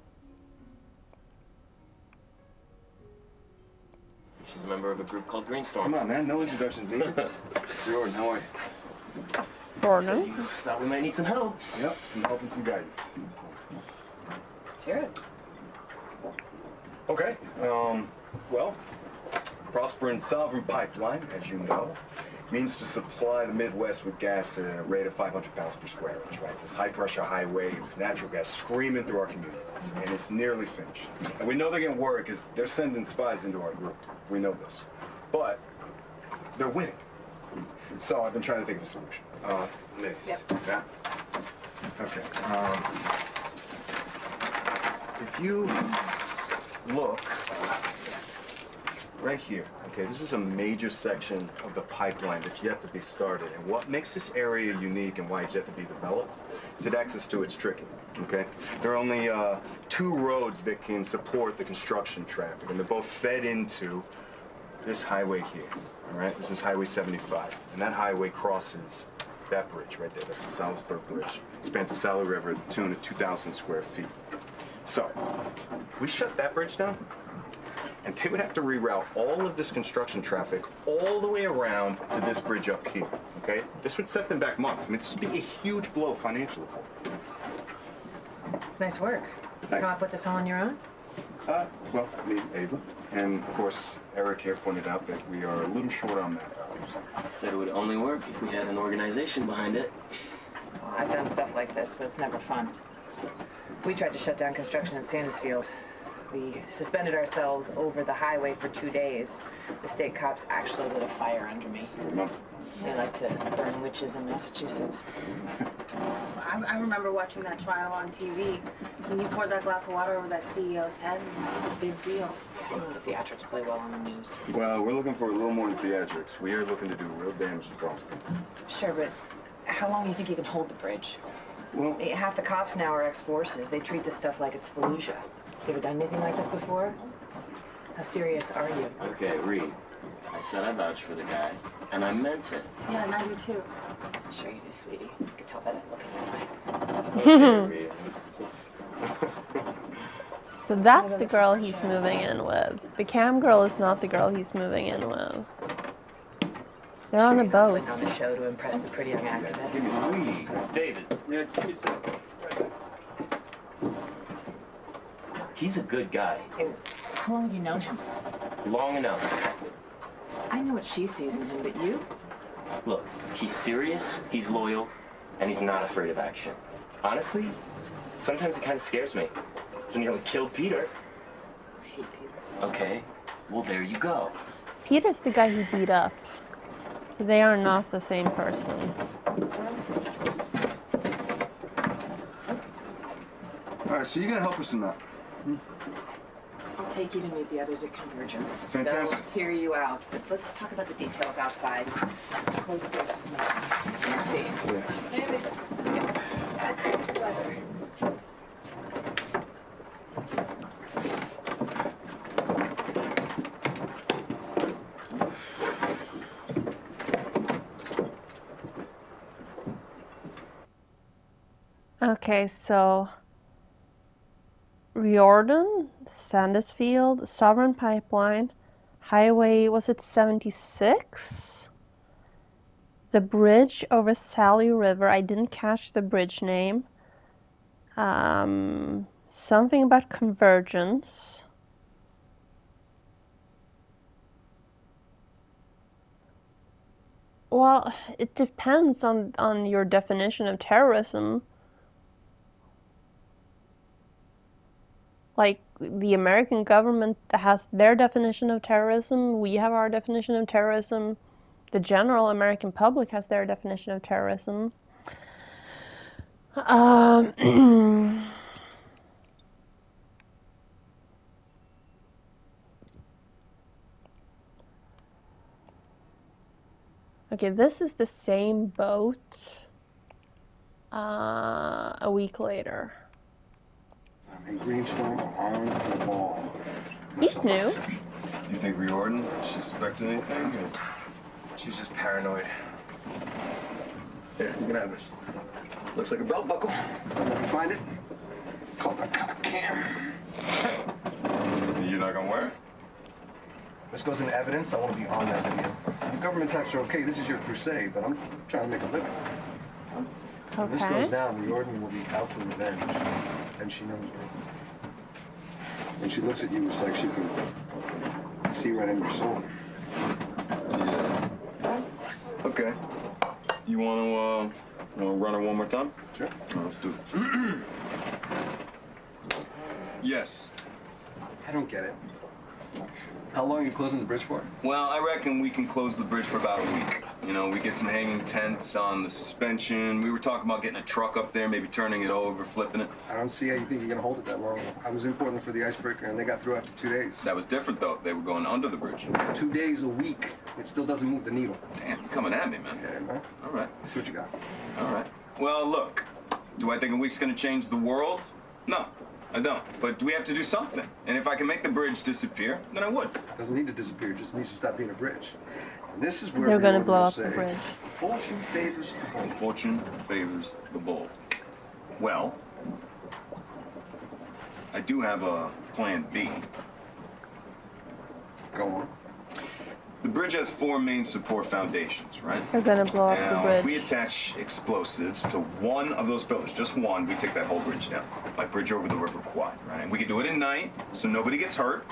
S9: She's a member of a group called Greenstorm.
S5: Come on, man. No introductions needed. Jordan, how are you?
S1: Gordon.
S9: You thought we might need some help.
S5: Yep, some help and some guidance.
S11: Let's hear it.
S5: Okay, well, Prosperin Sovereign Pipeline, as you know, means to supply the Midwest with gas at a rate of 500 pounds per square inch, right? It's this high-pressure, high-wave natural gas screaming through our communities, and it's nearly finished. And we know they're getting worried because they're sending spies into our group. We know this. But they're winning. So I've been trying to think of a solution. Liz.
S11: Yep.
S5: Yeah? Okay. If you look right here, okay, this is a major section of the pipeline that's yet to be started. And what makes this area unique and why it's yet to be developed is that access to it's tricky, okay? There are only 2 roads that can support the construction traffic, and they're both fed into this highway here, all right? This is Highway 75, and that highway crosses that bridge right there. That's the Salisbury Bridge. It spans the Sally River to the tune of 2,000 square feet. So, we shut that bridge down, and they would have to reroute all of this construction traffic all the way around to this bridge up here, okay? This would set them back months. I mean, this would be a huge blow financially for them.
S11: It's nice work. You
S5: Thanks.
S11: come up with this all on your own?
S5: Well, me, Ava, and of course, Eric here pointed out that we are a little short on manpower.
S9: Said it would only work if we had an organization behind it.
S11: Well, I've done stuff like this, but it's never fun. We tried to shut down construction in Sandusfield. We suspended ourselves over the highway for 2 days. The state cops actually lit a fire under me.
S5: I remember.
S11: They like to burn witches in Massachusetts.
S4: I remember watching that trial on TV. When you poured that glass of water over that CEO's head, it was a big deal.
S11: The theatrics play well on the news.
S5: Well, we're looking for a little more than theatrics. We are looking to do real damage to Boston.
S11: Sure, but how long do you think you can hold the bridge?
S5: Well,
S11: Half the cops now are ex-forces. They treat this stuff like it's Fallujah. You ever done anything like this before? How serious are you?
S9: Okay, Reed. I said I vouched for the guy, and I meant it.
S4: Yeah, and I do too.
S11: Sure you do, sweetie. I could tell by that look in your eye.
S9: Okay, Reed. It's just...
S1: So that's the girl he's moving in with. The cam girl is not the girl he's moving in with. They're on a boat.
S11: Putting on the show to impress the pretty young activist.
S9: David.
S2: Yeah, just give me a sec.
S9: He's a good guy.
S11: Hey, how long have you known him?
S9: Long enough.
S11: I know what she sees in him, but you?
S9: Look, he's serious, he's loyal, and he's not afraid of action. Honestly, Sometimes it kind of scares me. He nearly killed Peter.
S11: I hate Peter.
S9: Okay, well there you go.
S1: Peter's the guy he beat up. So they are not the same person.
S2: Alright, so you're gonna help us or not?
S11: I'll take you to meet the others at Convergence.
S2: Fantastic.
S11: They'll hear you out. But let's talk about the details outside. Close spaces, man. Fancy.
S2: Yeah.
S11: And it's such weather.
S1: Okay, so Riordan, Sandusfield, Sovereign Pipeline, Highway, was it 76? The bridge over Sally River, I didn't catch the bridge name. Something about Convergence. Well, it depends on your definition of terrorism. Like, the American government has their definition of terrorism, we have our definition of terrorism, the general American public has their definition of terrorism. Okay, this is the same boat a week later.
S12: I'm in Greenstone on the ball.
S1: He's new.
S2: You think Riordan? She's suspecting anything? Or?
S12: She's just paranoid. Here, you can have this. Looks like a belt buckle. If you find it, call the cock cam.
S2: You're not gonna wear it?
S12: This goes into evidence. I want to be on that video. The government types are okay. This is your crusade, but I'm trying to make a living. When this goes down, Riordan will be out for revenge, and she knows it. When she looks at you, it's like she can see right in your soul.
S2: Yeah. Okay. You wanna run her one more time?
S12: Sure.
S2: Let's do it. Yes.
S12: I don't get it. How long are you closing the bridge for?
S2: Well, I reckon we can close the bridge for about a week. You know, we get some hanging tents on the suspension. We were talking about getting a truck up there, maybe turning it over, flipping it.
S12: I don't see how you think you're gonna hold it that long. I was in Portland for the icebreaker, and they got through after 2 days.
S2: That was different, though. They were going under the bridge.
S12: 2 days a week. It still doesn't move the needle.
S2: Damn, you're coming at me, man.
S12: Yeah, man.
S2: All right.
S12: Let's see what you got.
S2: All right. Well, look, do I think a week's gonna change the world? No, I don't. But we have to do something. And if I can make the bridge disappear, then I would.
S12: It doesn't need to disappear. It just needs to stop being a bridge. And this is where
S1: they're going to
S12: Riordan
S1: blow
S12: will
S1: up the
S12: say,
S1: bridge.
S12: Fortune favors the bold.
S2: Fortune favors the bold. Well, I do have a plan B.
S12: Go on.
S2: The bridge has 4 main support foundations, right?
S1: They're going to blow up the
S2: Now,
S1: bridge.
S2: if we attach explosives to one of those pillars, just one, we take that whole bridge down. Like bridge over the River Kwai, right? And we can do it at night, so nobody gets hurt,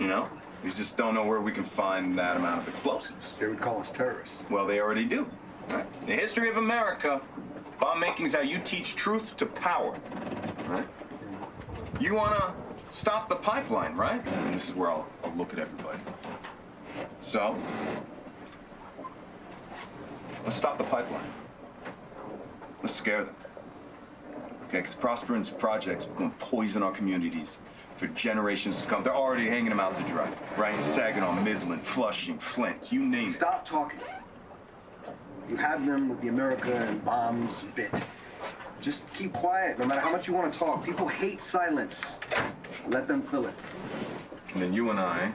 S2: you know? We just don't know where we can find that amount of explosives.
S12: They would call us terrorists.
S2: Well, they already do. Right? The history of America, bomb making is how you teach truth to power, right? You want to stop the pipeline, right? And this is where I'll look at everybody. So, let's stop the pipeline. Let's scare them. Okay, because Prosperon's project's going to poison our communities for generations to come. They're already hanging them out to dry, right? Saginaw, Midland, Flushing, Flint, you name it.
S12: Stop talking. You have them with the America and bombs bit. Just keep quiet, no matter how much you want to talk. People hate silence. Let them fill it.
S2: And then you and I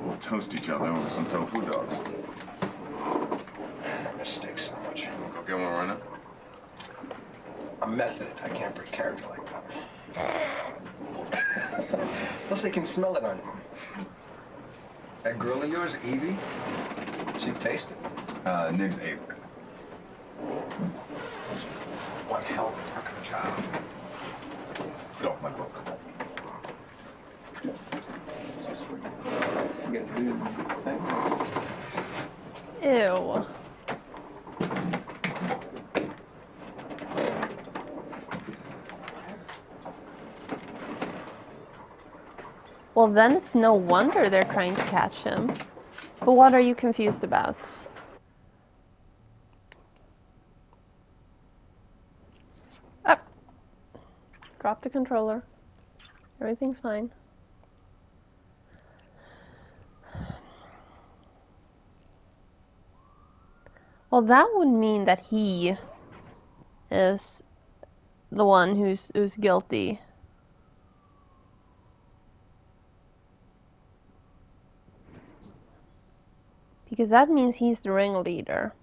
S2: will toast each other over some tofu dogs.
S12: I miss steaks so much.
S2: Go get one right now.
S12: I'm method. I can't break character like that. Plus, they can smell it on you. That girl of yours, Evie, she tasted.
S2: Nig's Avery.
S12: One hell of a work of the job.
S2: Get off my book.
S12: This is what you guys do the thing.
S1: Ew. Well, then it's no wonder they're trying to catch him. But what are you confused about? Up. Drop the controller. Everything's fine. Well, that would mean that he is the one who's guilty. Because that means he's the ringleader.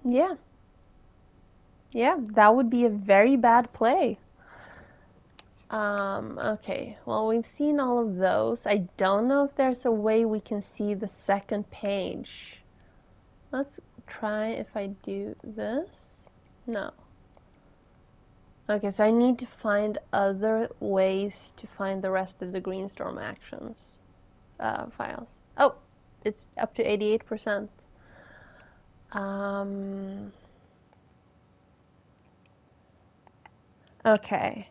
S1: Yeah. Yeah, that would be a very bad play. Okay, well, we've seen all of those. I don't know if there's a way we can see the second page. Let's try if I do this. No. Okay, so I need to find other ways to find the rest of the Greenstorm actions files. Oh, it's up to 88%. Okay.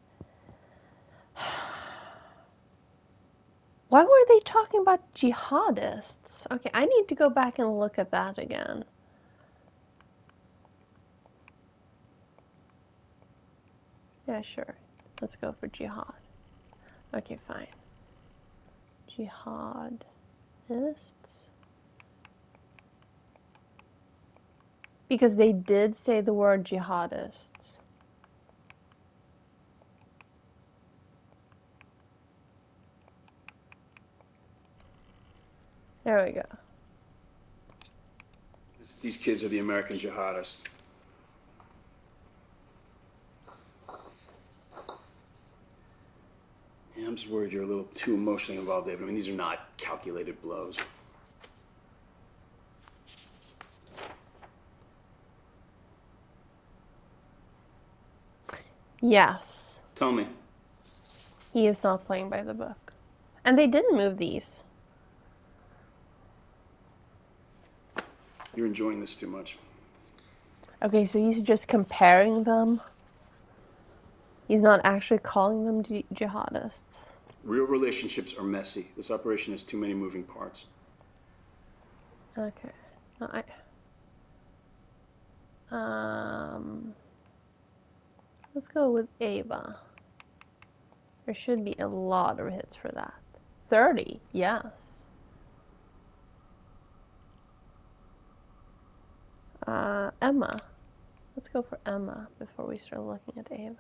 S1: Why were they talking about jihadists? Okay, I need to go back and look at that again. Yeah, sure. Let's go for jihad. Okay, fine. Jihadists. Because they did say the word jihadists. There we go.
S6: These kids are the American jihadists. Yeah, I'm just worried you're a little too emotionally involved, David. I mean, these are not calculated blows.
S1: Yes.
S6: Tell me.
S1: He is not playing by the book. And they didn't move these.
S6: You're enjoying this too much.
S1: Okay, so he's just comparing them. He's not actually calling them jihadists.
S6: Real relationships are messy. This operation has too many moving parts.
S1: Okay. No, let's go with Ava. There should be a lot of hits for that. 30, yes. Emma. Let's go for Emma before we start looking at Ava.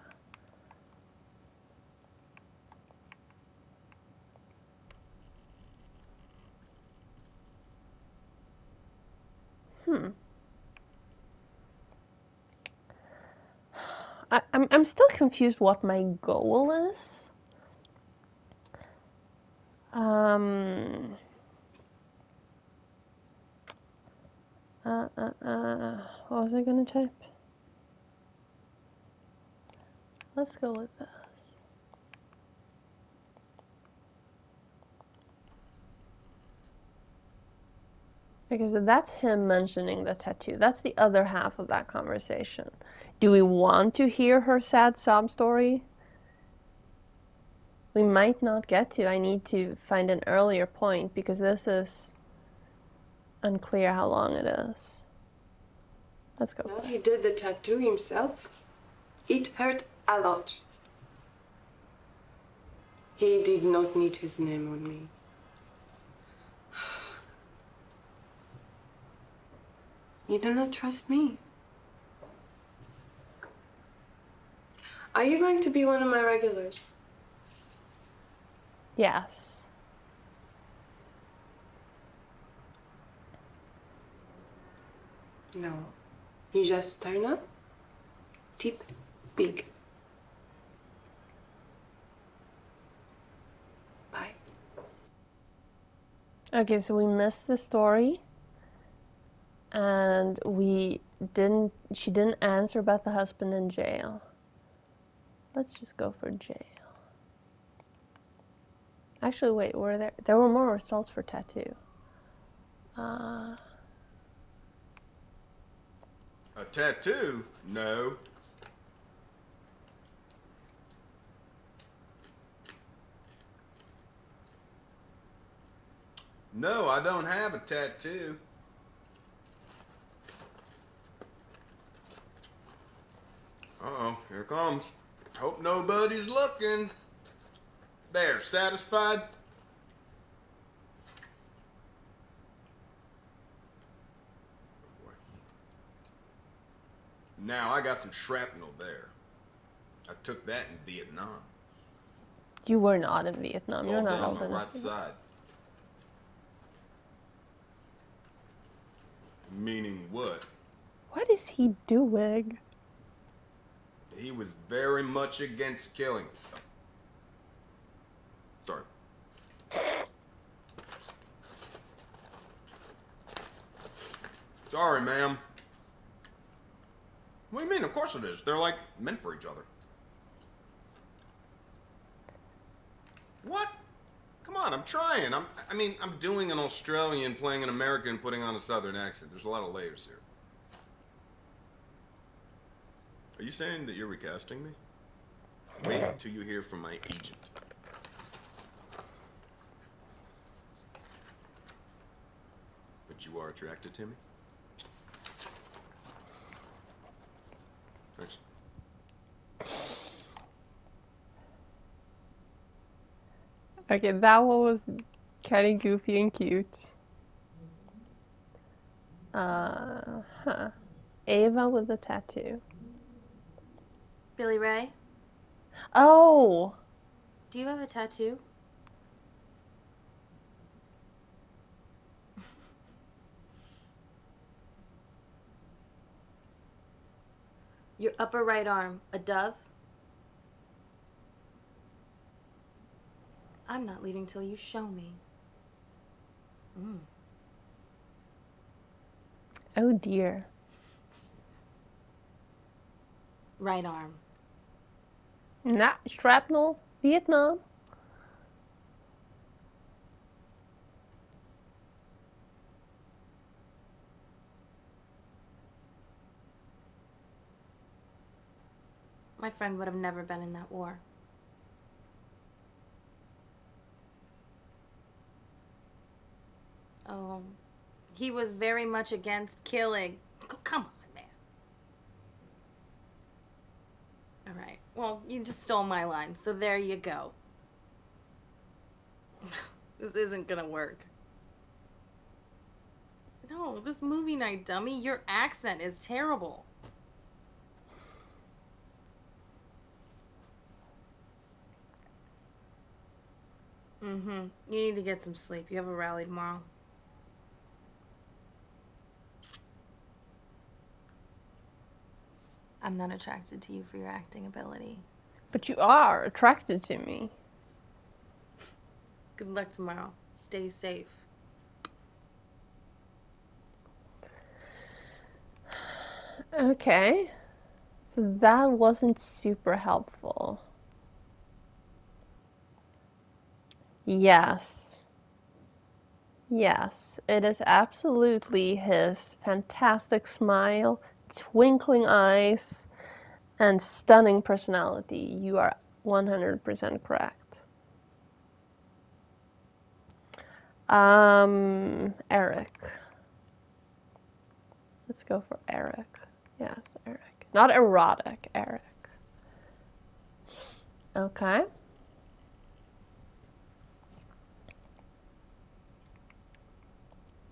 S1: I'm still confused what my goal is. What was I gonna type? Let's go with this. Because that's him mentioning the tattoo. That's the other half of that conversation. Do we want to hear her sad sob story? We might not get to. I need to find an earlier point because this is unclear how long it is. Let's go.
S3: No, he did the tattoo himself. It hurt a lot. He did not need his name on me. You do not trust me. Are you going to be one of my regulars?
S1: Yes.
S3: No. You just turn up, tip big. Bye.
S1: Okay, so we missed the story. And she didn't answer about the husband in jail. Let's just go for jail. Actually, wait, there were more results for tattoo.
S13: A tattoo? No. No, I don't have a tattoo. Uh-oh, here it comes. Hope nobody's looking. There, satisfied? Now, I got some shrapnel there. I took that in Vietnam.
S1: You were not in Vietnam.
S13: It's
S1: You're
S13: all
S1: not
S13: down
S1: old
S13: my
S1: enough.
S13: right side. Meaning what?
S1: What is he doing?
S13: He was very much against killing. Sorry. Sorry, ma'am. What do you mean? Of course it is. They're like meant for each other. What? Come on, I'm trying. I'm doing an Australian, playing an American, putting on a Southern accent. There's a lot of layers here. Are you saying that you're recasting me? Wait till you hear from my agent. But you are attracted to me? Thanks.
S1: Okay, that one was kind of goofy and cute. Ava with a tattoo.
S4: Billy Ray,
S1: Oh!
S4: do you have a tattoo? Your upper right arm, a dove? I'm not leaving till you show me.
S1: Oh dear.
S4: Right arm.
S1: Nah, shrapnel, Vietnam.
S4: My friend would have never been in that war. Oh, he was very much against killing. Come on, man. All right. Well, you just stole my line, so there you go. This isn't gonna work. No, this movie night, dummy. Your accent is terrible. You need to get some sleep. You have a rally tomorrow. I'm not attracted to you for your acting ability.
S1: But you are attracted to me.
S4: Good luck tomorrow. Stay safe.
S1: Okay. So that wasn't super helpful. Yes. Yes, it is absolutely his fantastic smile, twinkling eyes, and stunning personality. You are 100% correct. Eric. Let's go for Eric. Yes, Eric. Not erotic, Eric. Okay.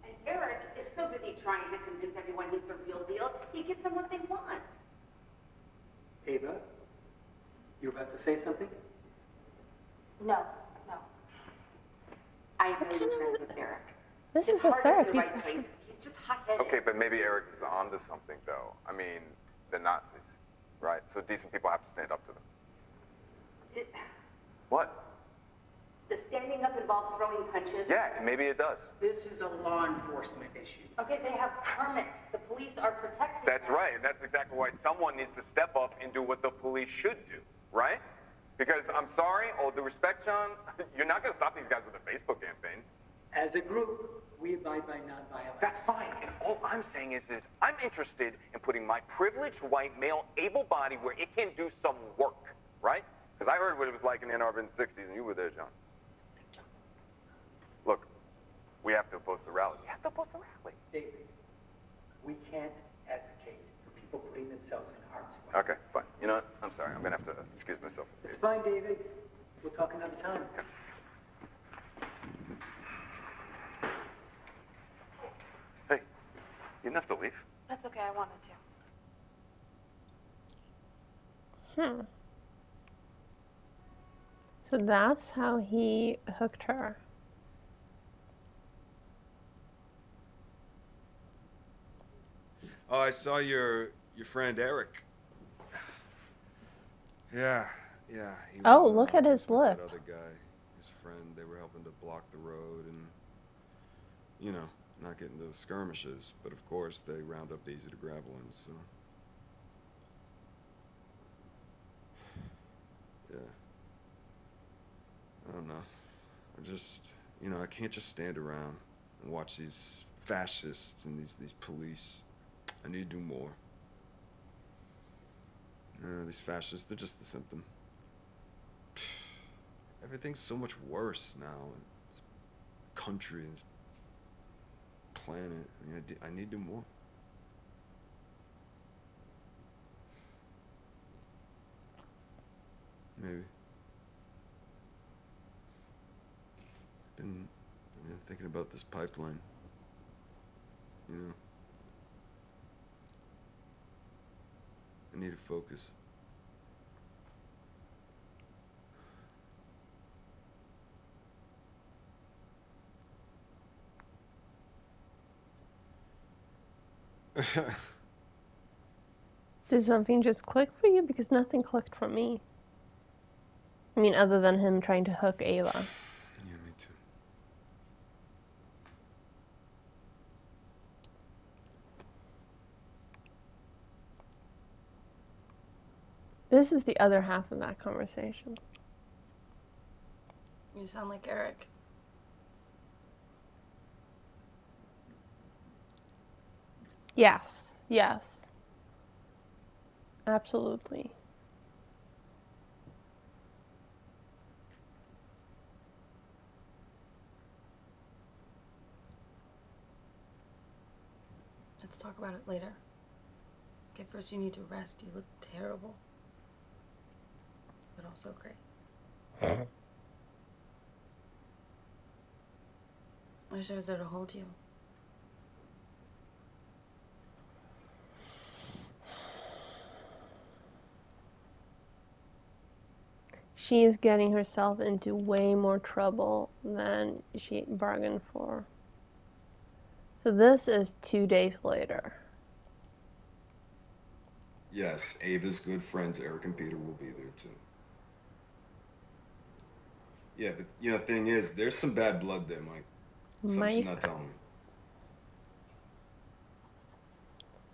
S14: And Eric is so busy trying to convince everyone he's the real deal, he gives them what they want.
S15: Ava, you're about to say something?
S14: No. I know you're friends with Eric.
S1: This
S14: His
S1: is a
S14: heart
S1: therapy
S14: in the right
S1: session.
S14: place. He's just hot-headed.
S16: Okay, but maybe Eric is onto something, though. I mean, the Nazis, right? So decent people have to stand up to them. What?
S14: Does standing up involve throwing punches?
S16: Yeah, maybe it does.
S15: This is a law enforcement issue.
S14: Okay, they have permits. The police are protecting
S16: That's
S14: them.
S16: right. That's exactly why someone needs to step up and do what the police should do, right? Because I'm sorry, all due respect, John, you're not going to stop these guys with a Facebook campaign.
S15: As a group, we abide by nonviolence.
S16: That's fine. And all I'm saying is I'm interested in putting my privileged white male able body where it can do some work, right? Because I heard what it was like in Ann Arbor in the 60s, and you were there, John. Look, we have to oppose the rally. We have to oppose the rally.
S15: David, we can't advocate for people putting themselves in harm's way.
S16: Okay, fine. You know what? I'm sorry. I'm going to have to excuse myself.
S15: It's fine, David. We'll talk another time.
S16: Hey, you didn't have to leave.
S4: That's okay, I wanted to.
S1: So that's how he hooked her.
S13: Oh, I saw your friend Eric. Yeah. He was,
S1: Look at his
S13: with that
S1: lip.
S13: other guy, his friend. They were helping to block the road and, you know, not get into skirmishes. But of course, they round up the easy to grab ones. So. Yeah. I don't know. I just, I can't just stand around and watch these fascists and these police. I need to do more. These fascists, they're just the symptom. Everything's so much worse now. This country, this planet. I mean, I need to do more. Maybe. I've been thinking about this pipeline. I need to focus.
S1: Did something just click for you? Because nothing clicked for me. I mean, other than him trying to hook Ava.
S13: Yeah, me too.
S1: This is the other half of that conversation.
S4: You sound like Eric.
S1: Yes. Absolutely.
S4: Let's talk about it later. Okay, first you need to rest. You look terrible. But also great. I wish I was there to hold you.
S1: She is getting herself into way more trouble than she bargained for. So this is 2 days later.
S2: Yes, Ava's good friends, Eric and Peter, will be there too. Yeah, but the thing is, there's some bad blood there, Mike. Something she's not telling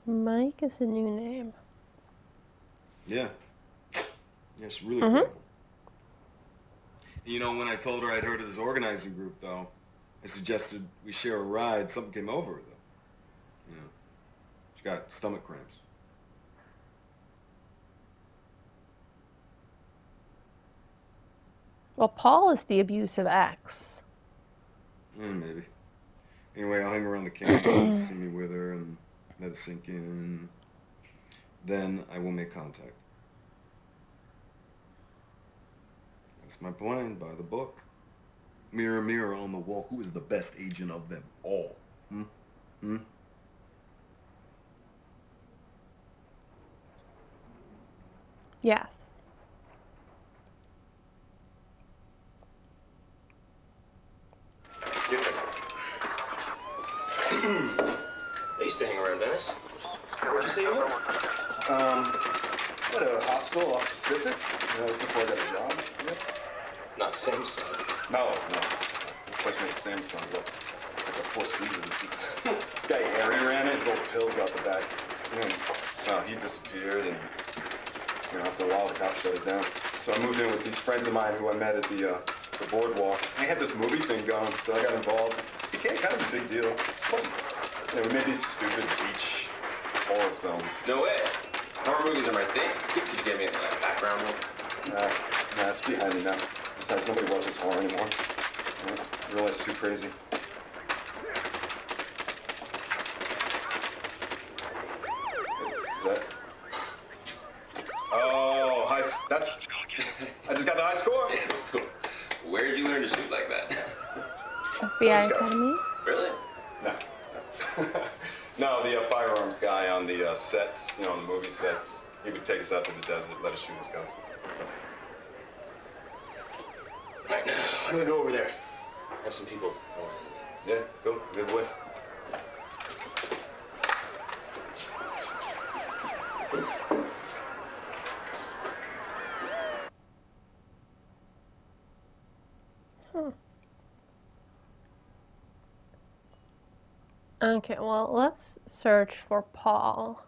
S2: me.
S1: Mike is a new name.
S2: Yeah. Yeah, she's really cool. When I told her I'd heard of this organizing group, though, I suggested we share a ride. Something came over her, though. She got stomach cramps.
S1: Well, Paul is the abusive ex.
S2: Maybe. Anyway, I'll hang around the campus, see me with her, and let it sink in. Then I will make contact. That's my plan, by the book. Mirror, mirror on the wall, who is the best agent of them all?
S1: Yes.
S10: I used to hang around Venice. Where'd you say you were?
S12: At a hospital off Pacific. That was before I got a job. Yeah.
S10: Not Samsung.
S12: No. This place made Samsung, but like a Four Seasons. This guy Harry ran it, his old pills out the back. And he disappeared, and after a while the cops shut it down. So I moved in with these friends of mine who I met at the the boardwalk. They had this movie thing going, so I got involved. It became kind of a big deal. It's fun. You know, we made these stupid beach horror films.
S17: No way. Horror movies are my thing. Could you give me a background one?
S12: Nah, it's behind me now. Besides, nobody watches horror anymore. Real life's too crazy. Is that? Oh, that's. I just got the high score.
S17: Where did you learn to shoot like that?
S1: FBI Academy?
S17: Really?
S12: No. No, the firearms guy on the sets, you know, on the movie sets, he would take us out to the desert, let us shoot his guns.
S17: Right now, I'm gonna go over there. I have some people.
S12: Yeah, go. Good way.
S1: Okay, well, let's search for Paul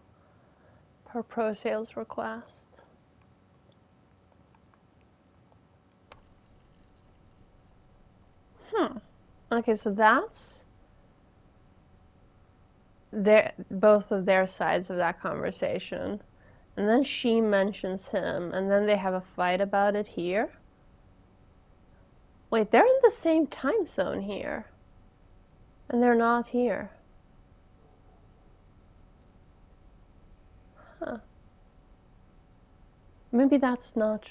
S1: per pro sales request. Okay, so that's both of their sides of that conversation. And then she mentions him, and then they have a fight about it here. Wait, they're in the same time zone here. And they're not here. Huh. Maybe that's not...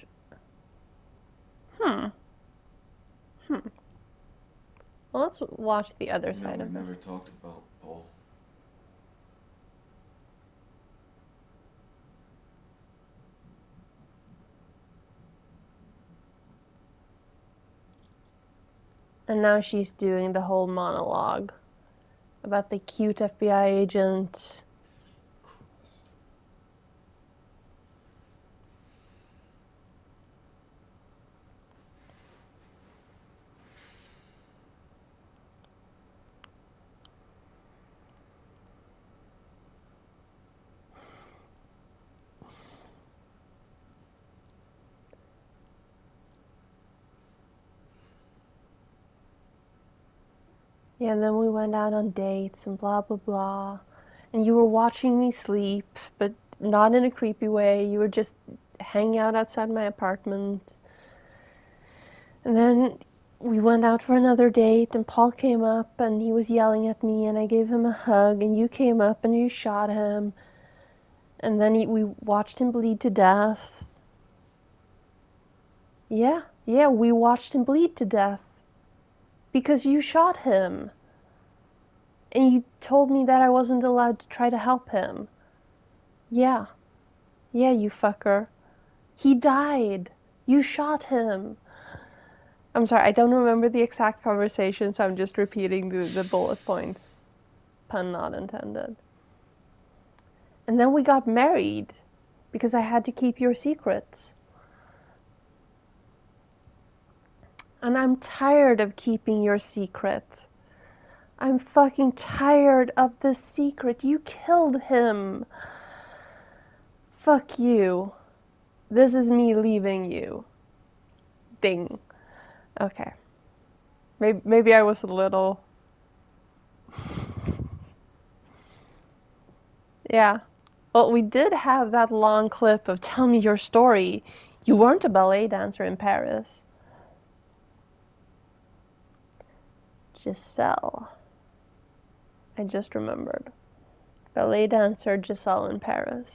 S1: Well, let's watch the other side of it.
S2: We never talked about Paul.
S1: And now she's doing the whole monologue about the cute FBI agent. Yeah, and then we went out on dates and blah, blah, blah. And you were watching me sleep, but not in a creepy way. You were just hanging out outside my apartment. And then we went out for another date, and Paul came up, and he was yelling at me, and I gave him a hug, and you came up, and you shot him. And then we watched him bleed to death. Yeah, we watched him bleed to death. Because you shot him. And you told me that I wasn't allowed to try to help him. Yeah, you fucker. He died. You shot him. I'm sorry, I don't remember the exact conversation, so I'm just repeating the bullet points. Pun not intended. And then we got married, because I had to keep your secrets. And I'm tired of keeping your secret. I'm fucking tired of this secret. You killed him. Fuck you. This is me leaving you. Ding. Okay. Maybe I was a little... Yeah. Well, we did have that long clip of tell me your story. You weren't a ballet dancer in Paris. Giselle. I just remembered. Ballet dancer Giselle in Paris.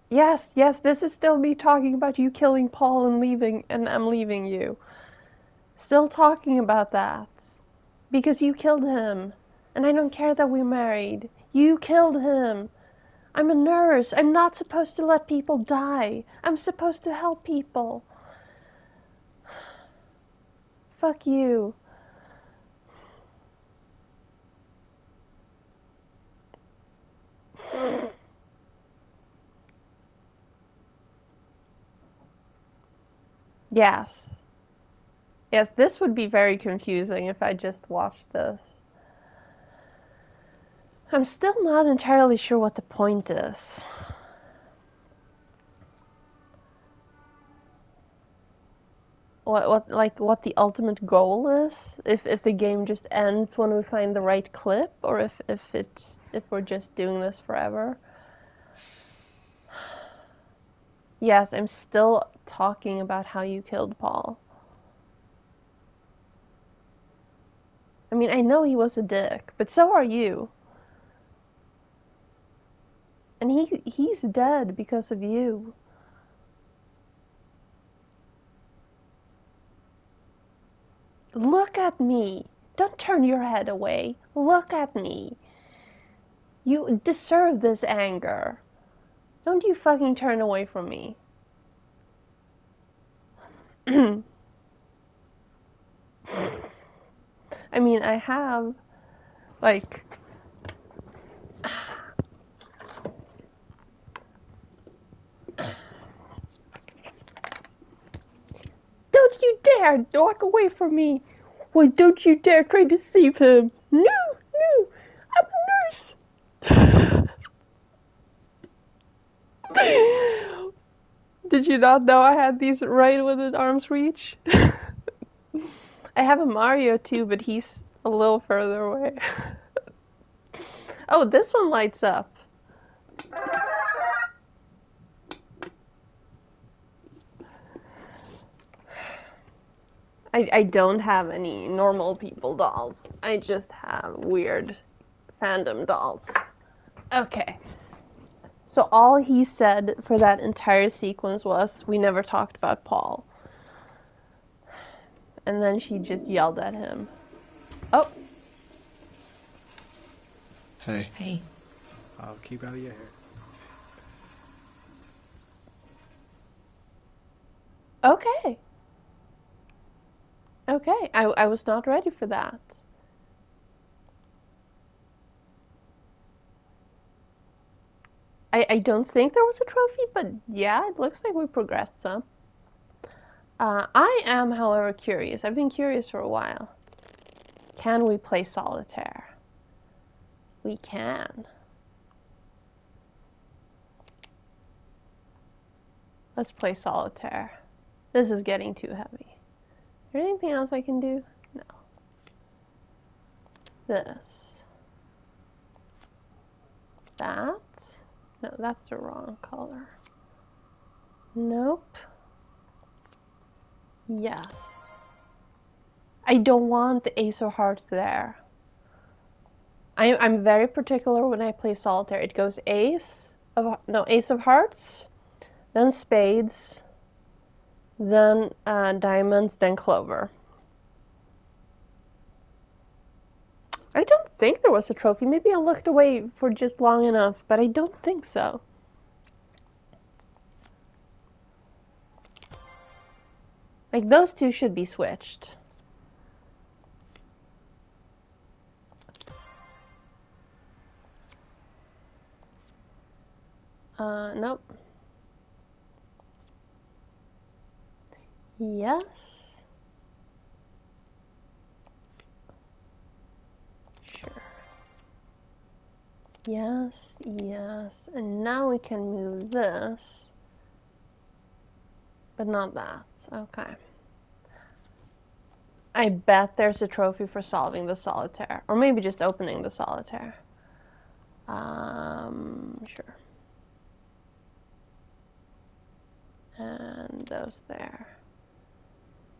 S1: Yes, this is still me talking about you killing Paul and leaving, and I'm leaving you. Still talking about that. Because you killed him. And I don't care that we're married. You killed him. I'm a nurse. I'm not supposed to let people die. I'm supposed to help people. Fuck you. Yes. Yes, this would be very confusing if I just watched this. I'm still not entirely sure what the point is. what the ultimate goal is? If the game just ends when we find the right clip, or if we're just doing this forever. Yes, I'm still talking about how you killed Paul. I mean, I know he was a dick, but so are you. And he's dead because of you. Look at me. Don't turn your head away. Look at me. You deserve this anger. Don't you fucking turn away from me. I mean, I have, like... Don't you dare walk away from me. Why don't you dare try to save him. No, no, I'm a nurse. Did you not know I had these right within arm's reach? I have a Mario too, but he's a little further away. Oh, this one lights up. I don't have any normal people dolls. I just have weird fandom dolls. Okay. So all he said for that entire sequence was, we never talked about Paul. And then she just yelled at him. Oh.
S18: Hey.
S7: Hey.
S18: I'll keep out of your hair.
S1: Okay. Okay, I was not ready for that. I don't think there was a trophy, but yeah, it looks like we progressed some. I am, however, curious. I've been curious for a while. Can we play solitaire? We can. Let's play solitaire. This is getting too heavy. Is there anything else I can do? No. This. That. No, that's the wrong color. Nope. Yes. I don't want the Ace of Hearts there. I'm very particular when I play solitaire. It goes Ace of Hearts, then Spades, then Diamonds, then Clover. I don't think there was a trophy. Maybe I looked away for just long enough, but I don't think so. Like, those two should be switched. Nope. Yes. Sure. Yes, yes. And now we can move this. But not that. Okay. I bet there's a trophy for solving the solitaire. Or maybe just opening the solitaire. Sure. And those there.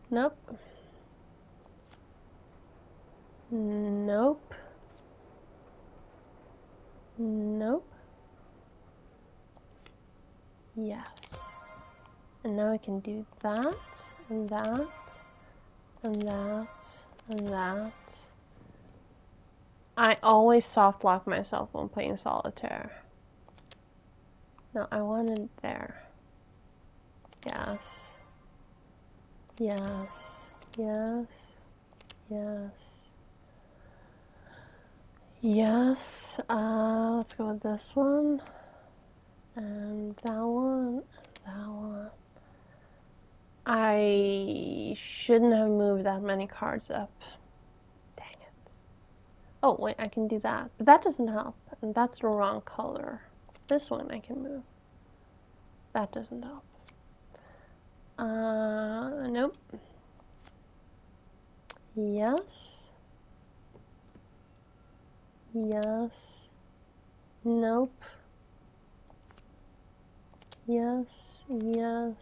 S1: Nope. Nope. Nope. Yes. And now I can do that, and that, and that, and that. I always soft lock myself when playing solitaire. No, I want it there. Yes. Yes. Yes. Yes. Yes. Let's go with this one. And that one. And that one. I shouldn't have moved that many cards up. Dang it. Oh, wait, I can do that. But that doesn't help. And that's the wrong color. This one I can move. That doesn't help. Nope. Yes. Yes. Nope. Yes. Yes.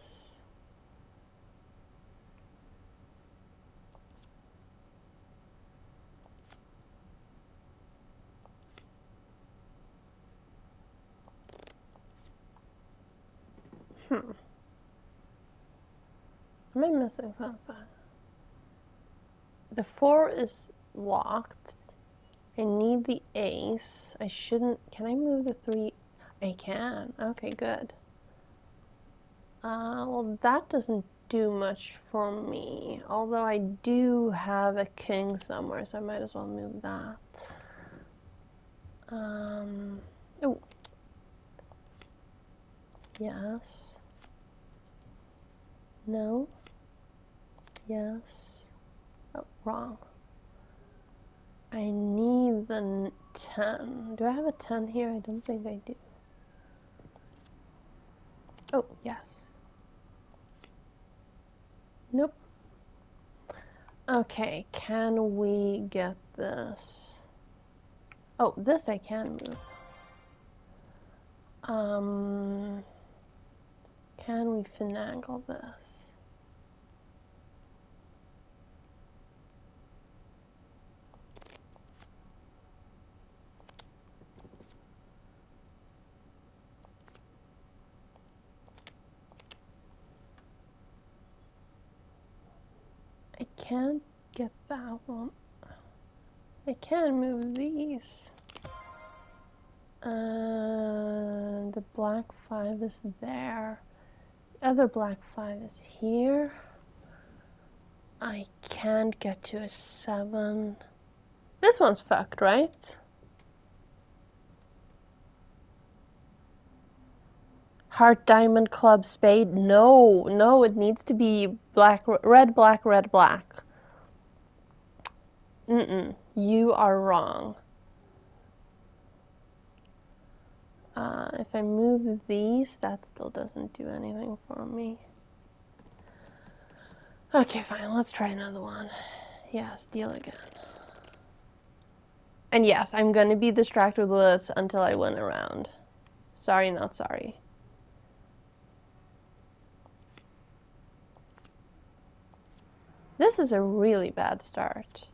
S1: Am I missing something? The 4 is locked. I need the ace. I shouldn't. Can I move the 3? I can. Okay, good. Well, that doesn't do much for me. Although I do have a king somewhere, so I might as well move that. Oh. Yes. No. Yes. Oh, wrong. I need the 10. Do I have a 10 here? I don't think I do. Oh, yes. Nope. Okay, can we get this? Oh, this I can move. Can we finagle this? I can't get that one. I can move these. The black 5 is there. The other black 5 is here. I can't get to a 7. This one's fucked, right? Heart, diamond, club, spade. No, no, it needs to be black, red, black, red, black. You are wrong. If I move these, that still doesn't do anything for me. Okay, fine, let's try another one. Yes, deal again. And yes, I'm gonna be distracted with this until I win a round. Sorry, not sorry. This is a really bad start.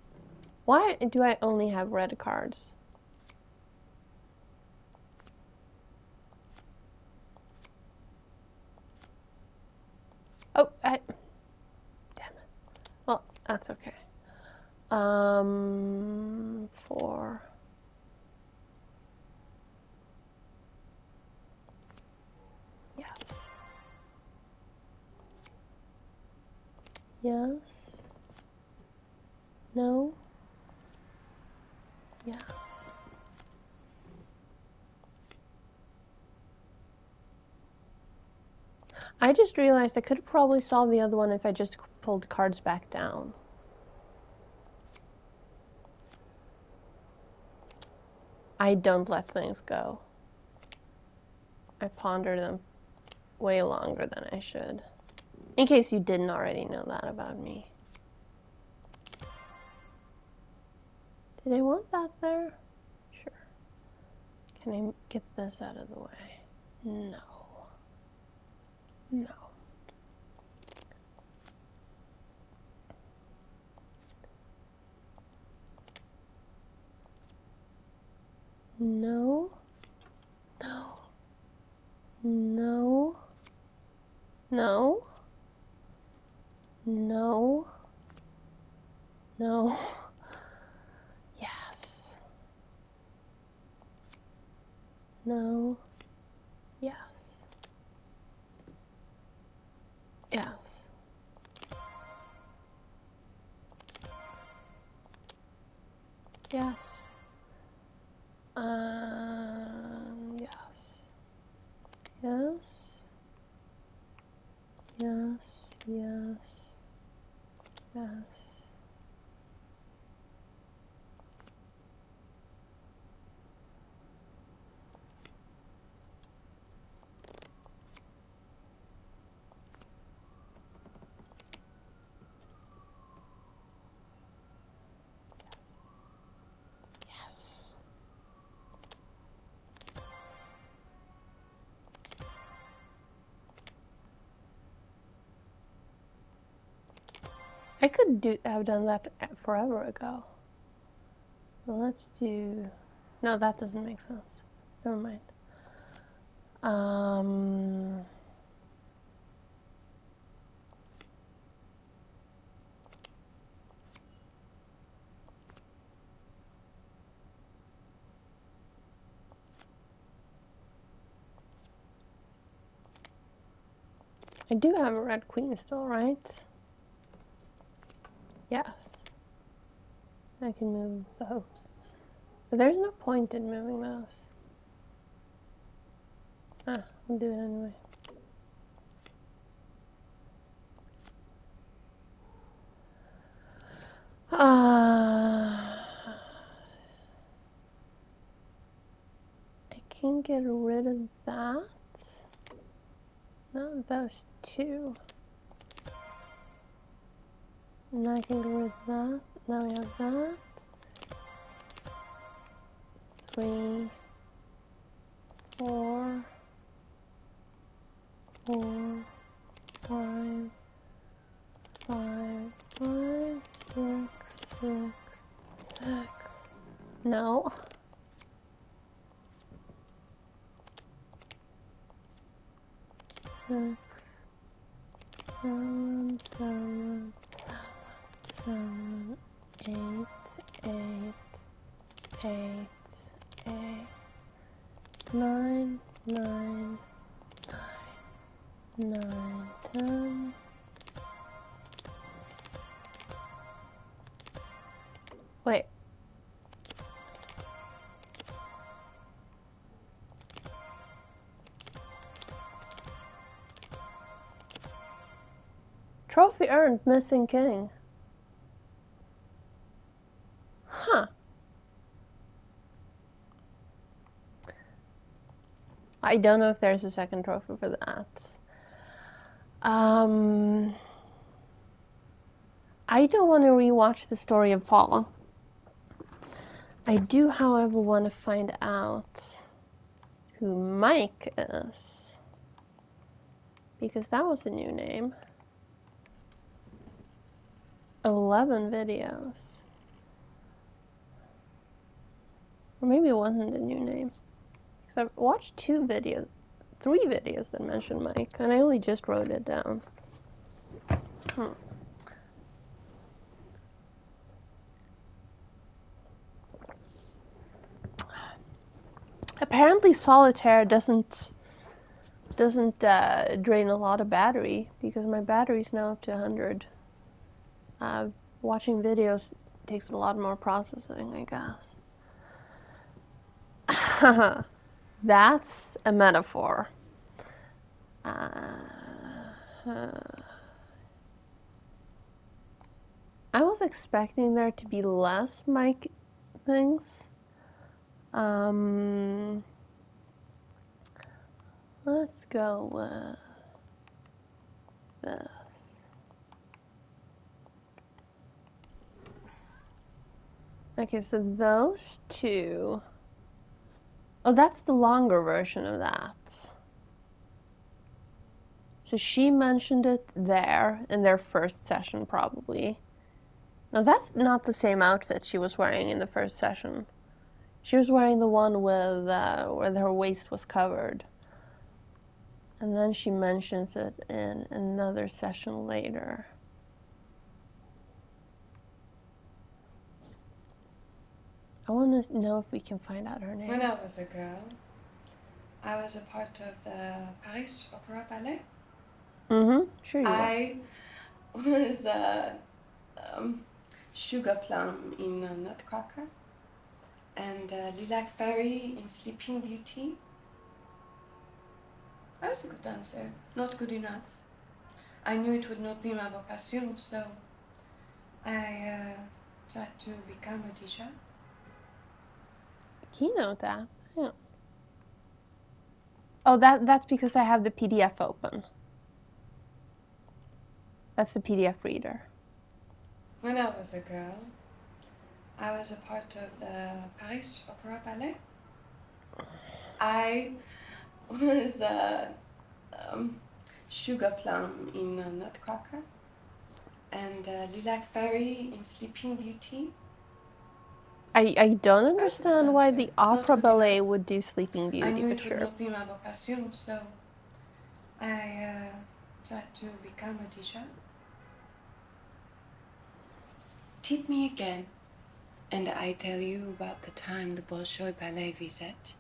S1: Why do I only have red cards? Oh, damn it. Well, that's okay. 4. Yes. Yes. No. Yeah. I just realized I could have probably solved the other one if I just pulled cards back down. I don't let things go. I ponder them way longer than I should. In case you didn't already know that about me. Did I want that there? Sure. Can I get this out of the way? No. No. No. No. No. No. No. No. Yes. No. Yes. Yes. Yes. Yes. Yes. Yes. Yes. Yes. I could have done that forever ago. Well, let's do... No, that doesn't make sense. Never mind. I do have a red queen still, right? Yes. I can move those. But there's no point in moving those. I'll do it anyway. I can get rid of that. No, those two. And I can get rid of that. Now we have that. 3, 4, 4, 5, 5, 5, 6, 6, 6. No. 6, 7, 7, 7, 8, 8, 8, 8, 9, 9, 9, 10. Wait. Trophy earned, missing king. Huh. I don't know if there's a second trophy for that. I don't want to rewatch the story of Paul. I do, however, want to find out who Mike is. Because that was a new name. 11 videos. Or maybe it wasn't a new name. Because I've watched 3 videos that mention Mike, and I only just wrote it down. Apparently solitaire doesn't drain a lot of battery, because my battery's now up to 100. Watching videos takes a lot more processing, I guess. That's a metaphor. I was expecting there to be less mic things. Let's go with this. Okay, so those two. Oh, that's the longer version of that. So she mentioned it there in their first session, probably. Now that's not the same outfit she was wearing in the first session. She was wearing the one with where her waist was covered. And then she mentions it in another session later. I want to know if we can find out her name.
S3: When I was a girl, I was a part of the Paris Opera Ballet.
S1: Sure you were.
S3: I was a Sugar Plum in Nutcracker and Lilac Fairy in Sleeping Beauty. I was a good dancer, not good enough. I knew it would not be my vocation, so I tried to become a teacher.
S1: Keynote that. Yeah. Oh, that's because I have the PDF open. That's the PDF reader.
S3: When I was a girl, I was a part of the Paris Opera Ballet. I was a Sugar Plum in Nutcracker and and Lilac Fairy in Sleeping Beauty.
S1: I don't understand why the opera ballet would do Sleeping
S3: I
S1: Beauty,
S3: knew
S1: but
S3: it would
S1: sure.
S3: not be my vocation, so I tried to become a teacher. Tip me again, and I tell you about the time the Bolshoi Ballet visit,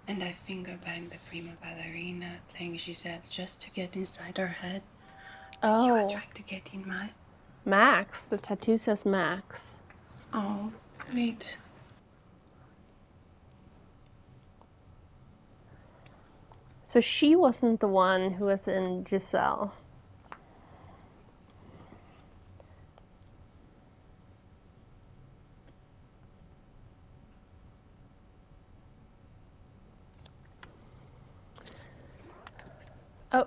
S3: and I finger banged the prima ballerina playing Giselle just to get inside her head. And you
S1: Oh.
S3: tried to get in mine.
S1: Max. The tattoo says Max.
S3: Oh, great.
S1: So she wasn't the one who was in Giselle. Oh.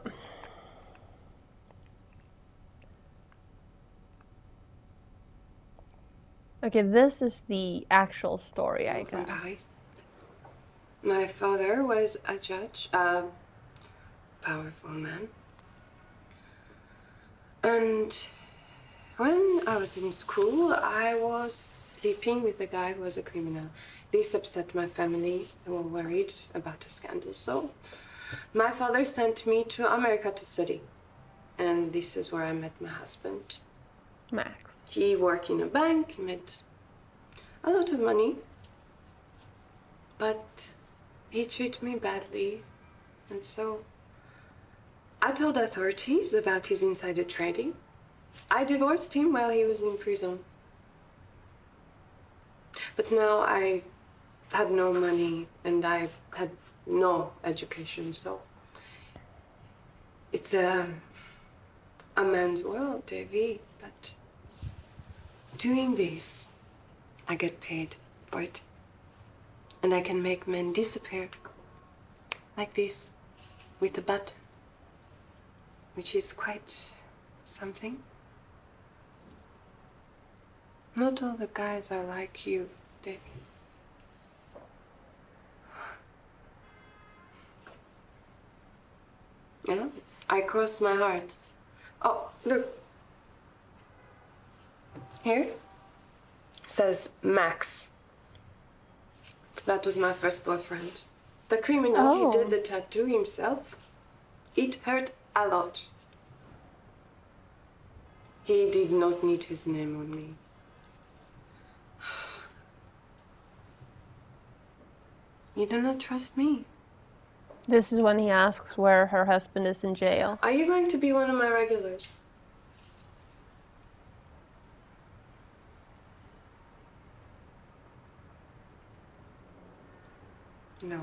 S1: Okay, this is the actual story, I guess.
S3: My father was a judge, a powerful man. And when I was in school, I was sleeping with a guy who was a criminal. This upset my family. They were worried about a scandal. So my father sent me to America to study. And this is where I met my husband.
S1: Max.
S3: He worked in a bank, he made a lot of money. But he treated me badly. And so I told authorities about his insider trading. I divorced him while he was in prison. But now I had no money and I had no education, so it's a man's world, Davy. But doing this, I get paid for it. And I can make men disappear like this with a button, which is quite something. Not all the guys are like you, Davy. Yeah, I cross my heart. Oh, look. Here says Max. That was my first boyfriend. The criminal, he did the tattoo himself. It hurt a lot. He did not need his name on me. You do not trust me.
S1: This is when he asks where her husband is in jail.
S3: Are you going to be one of my regulars? No.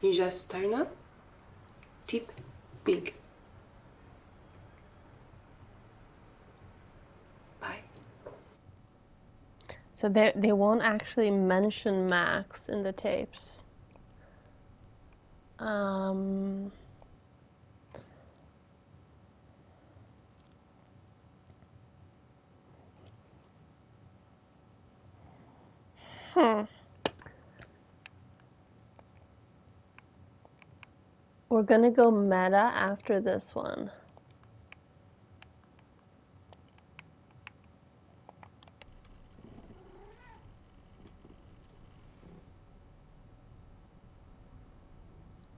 S3: You just turn up, tip big. Bye.
S1: So they won't actually mention Max in the tapes. We're gonna go meta after this one.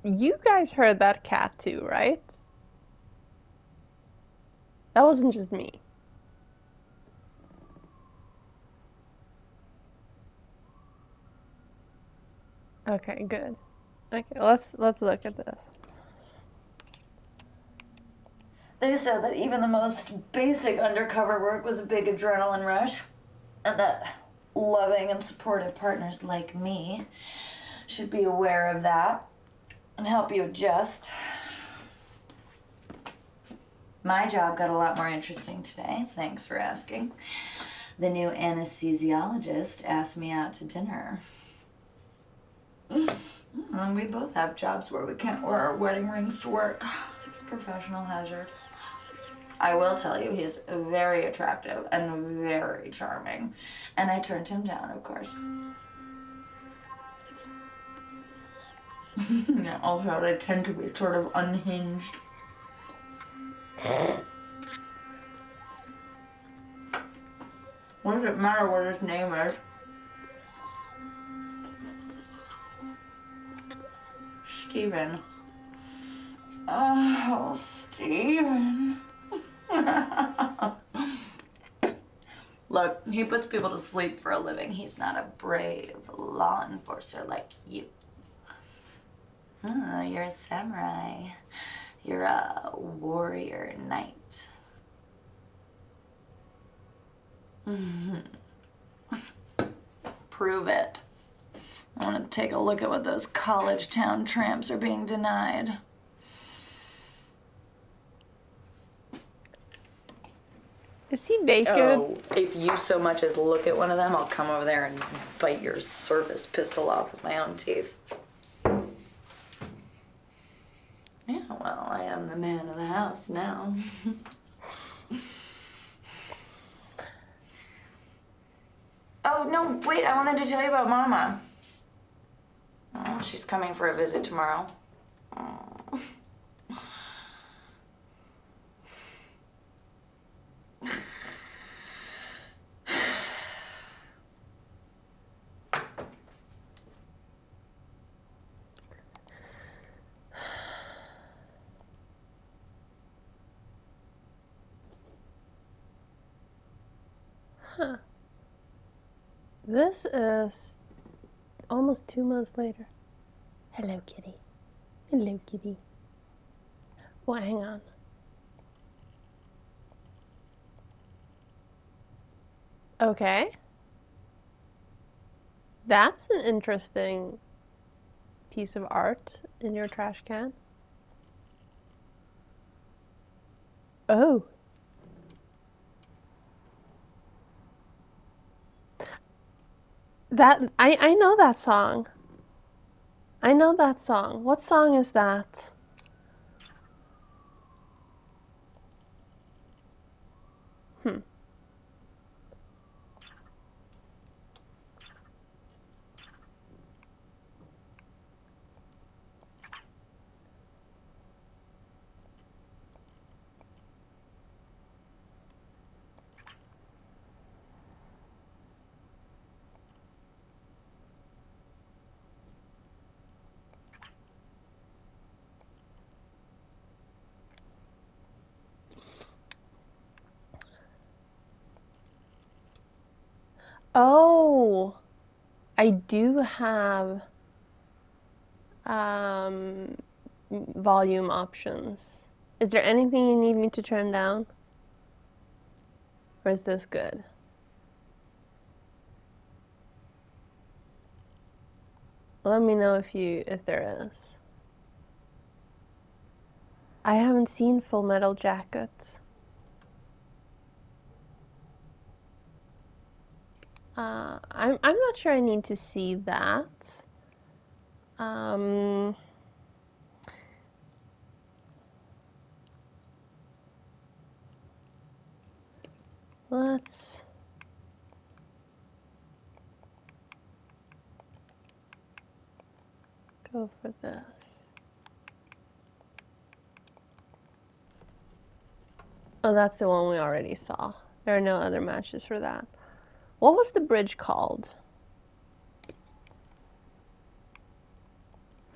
S1: You guys heard that cat too, right? That wasn't just me. Okay, good. Okay, let's look at this.
S19: They said that even the most basic undercover work was a big adrenaline rush, and that loving and supportive partners like me should be aware of that and help you adjust. My job got a lot more interesting today, thanks for asking. The new anesthesiologist asked me out to dinner. And we both have jobs where we can't wear our wedding rings to work. Professional hazard. I will tell you, he's very attractive and very charming. And I turned him down, of course. Yeah, also, they tend to be sort of unhinged. What does it matter what his name is? Steven. Oh, Steven. Look, he puts people to sleep for a living. He's not a brave law enforcer like you. Oh, you're a samurai. You're a warrior knight. Prove it. I want to take a look at what those college town tramps are being denied.
S1: Is he naked?
S19: Oh, if you so much as look at one of them, I'll come over there and bite your service pistol off with my own teeth. Yeah, well, I am the man of the house now. Oh, no, wait, I wanted to tell you about Mama. Oh, she's coming for a visit tomorrow. Oh.
S1: Huh. This is almost 2 months later. Hello, kitty. Hello, kitty. Well, hang on. Okay. That's an interesting piece of art in your trash can. Oh. That I know that song. I know that song. What song is that? Hmm. Oh, I do have volume options. Is there anything you need me to turn down? Or is this good? Let me know if there is. I haven't seen Full Metal Jacket. I'm not sure I need to see that. Let's go for this. Oh, that's the one we already saw. There are no other matches for that. What was the bridge called?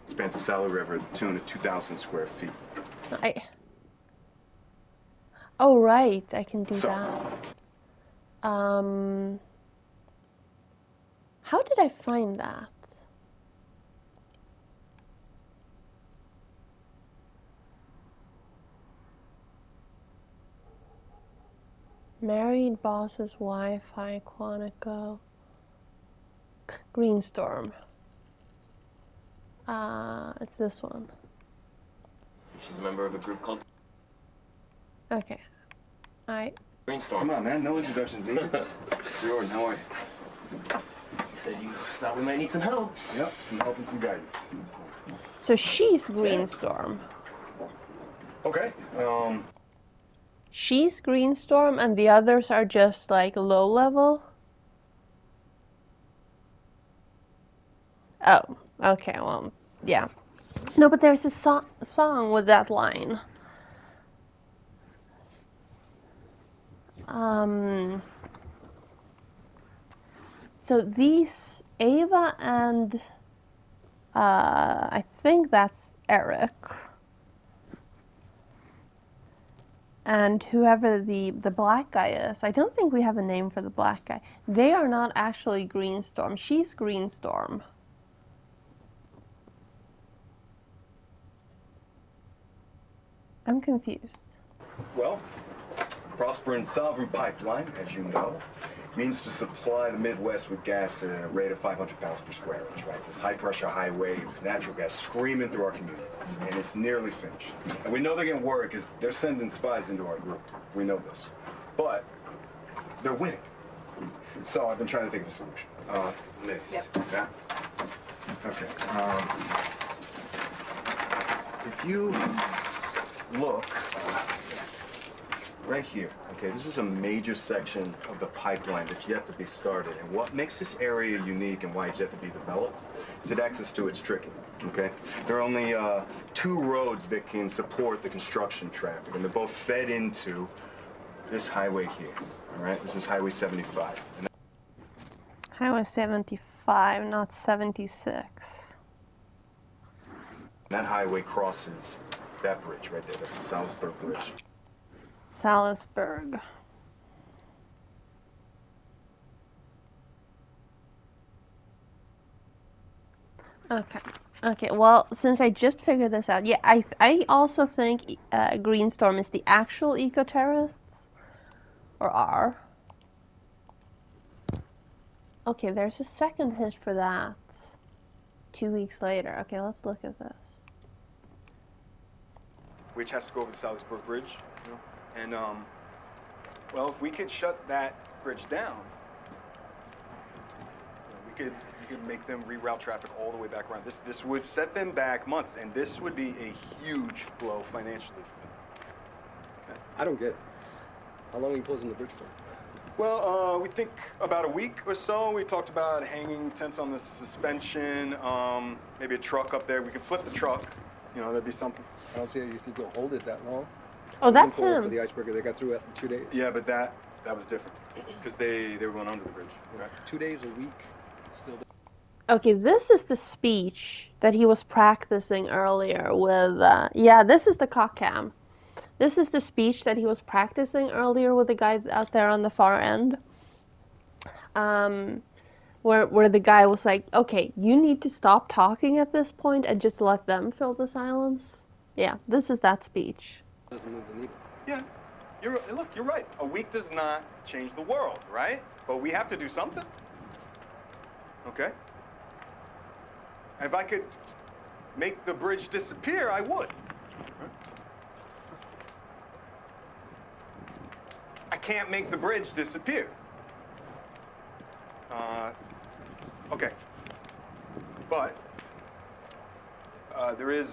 S5: Spans the Saddle River at the tune of 2,000 square feet.
S1: Oh, right, I can do that. How did I find that? Married Boss's Wi-Fi, Quantico, Greenstorm. It's this one.
S17: She's a member of a group called
S1: Okay.
S17: Brainstorm.
S12: Come on, man. No introduction, B. Jordan, how are you?
S17: You said you thought we might need some help.
S12: Yep, some help and some guidance.
S1: So she's Greenstorm.
S12: Okay.
S1: She's Greenstorm and the others are just like low level? Oh, okay, well, yeah. No, but there's a song with that line. So these, Ava and I think that's Eric. And whoever the black guy is, I don't think we have a name for the black guy. They are not actually Greenstorm. She's Greenstorm. I'm confused.
S12: Well, Prosper and Sovereign Pipeline, as you know, means to supply the Midwest with gas at a rate of 500 pounds per square inch, right? It's this high-pressure, high-wave natural gas screaming through our communities, and it's nearly finished. And we know they're getting worried because they're sending spies into our group. We know this. But they're winning. So I've been trying to think of a solution. Liz. Yep. Yeah? Okay. If you look right here, okay, this is a major section of the pipeline that's yet to be started. And what makes this area unique and why it's yet to be developed is that access to it's tricky, okay? There are only 2 roads that can support the construction traffic, and they're both fed into this highway here, all right? This is Highway 75. And
S1: Highway 75, not 76.
S12: that highway crosses that bridge right there. That's the Salisbury Bridge.
S1: Salisbury. Okay. Okay, well, since I just figured this out, yeah, I also think Greenstorm is the actual eco-terrorists. Or are. Okay, there's a second hit for that. 2 weeks later. Okay, let's look at this.
S20: Which has to go over the Salisbury Bridge, you know? And, well, if we could shut that bridge down, you know, we could make them reroute traffic all the way back around. This would set them back months, and this would be a huge blow financially for them. Okay?
S21: I don't get it. How long are you closing the bridge for?
S20: Well, we think about a week or so. We talked about hanging tents on the suspension, maybe a truck up there. We could flip the truck. You know, that'd be something.
S21: I don't see how you think you'll hold it that long.
S1: Oh, that's him.
S21: For the icebreaker, they got through it in 2 days.
S20: Yeah, but that was different because they were going under the bridge. Right?
S21: 2 days a week, still.
S1: Okay, this is the speech that he was practicing earlier with. Yeah, this is the cock cam. This is the speech that he was practicing earlier with the guy out there on the far end. Where the guy was like, okay, you need to stop talking at this point and just let them fill the silence. Yeah, this is that speech.
S21: Doesn't move the needle.
S20: Yeah, look, you're right. A week does not change the world, right? But we have to do something. Okay? If I could make the bridge disappear, I would. I can't make the bridge disappear. Okay. But there is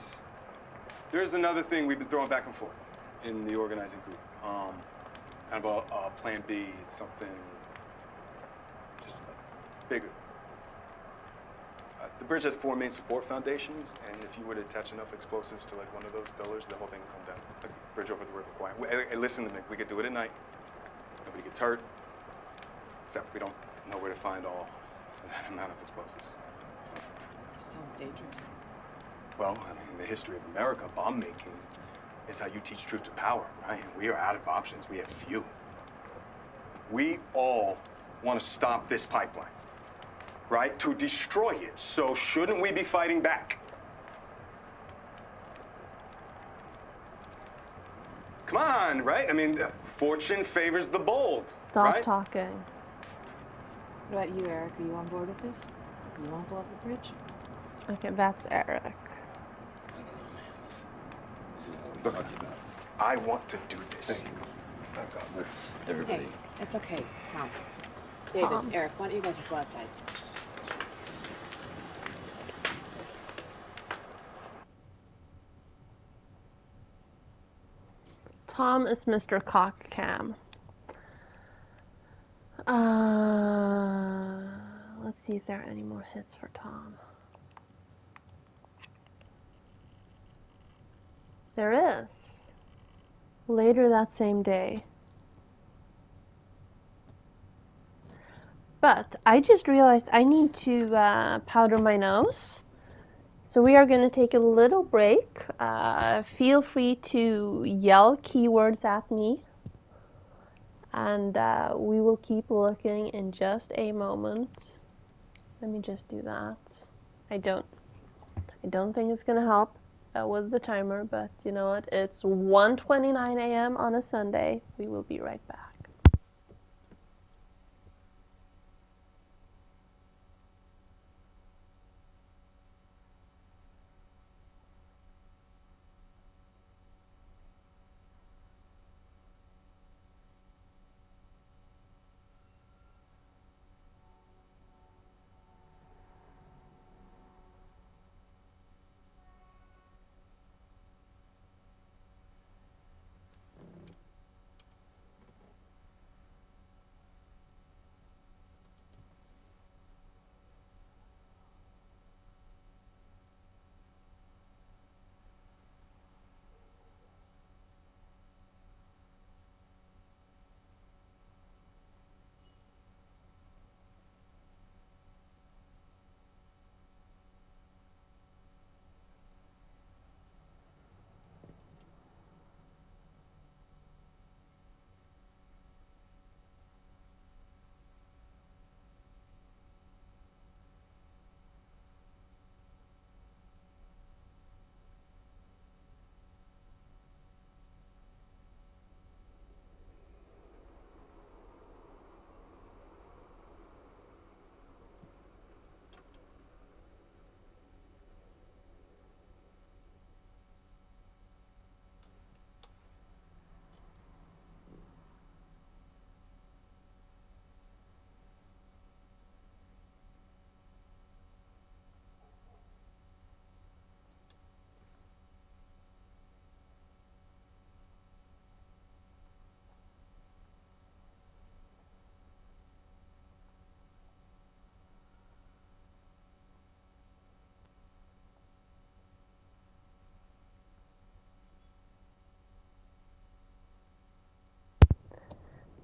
S20: another thing we've been throwing back and forth in the organizing group. Kind of a plan B. It's something just bigger. The bridge has 4 main support foundations, and if you were to attach enough explosives to like one of those pillars, the whole thing would come down. Like the bridge over the river Kwai. Hey, listen to me. We could do it at night. Nobody gets hurt. Except we don't know where to find all that amount of explosives.
S11: Sounds dangerous.
S20: Well, I mean, in the history of America, bomb making is how you teach truth to power, right? And we are out of options. We have few. We all want to stop this pipeline, right? To destroy it. So shouldn't we be fighting back? Come on, right? I mean, fortune favors the bold.
S1: Stop
S20: right?
S1: talking.
S11: What about you, Eric? Are you on board with this? You want to blow up the bridge?
S1: Okay, that's Eric.
S20: Look, I want to do this.
S9: Let's everybody.
S11: Hey, it's okay, Tom. David, Eric, why don't you guys go outside?
S1: Tom is Mr. Cockcam. Let's see if there are any more hits for Tom. There is. Later that same day. But I just realized I need to powder my nose. So we are going to take a little break. Feel free to yell keywords at me. And we will keep looking in just a moment. Let me just do that. I don't think it's going to help with the timer, but you know what? It's 1:29 a.m. on a Sunday. We will be right back.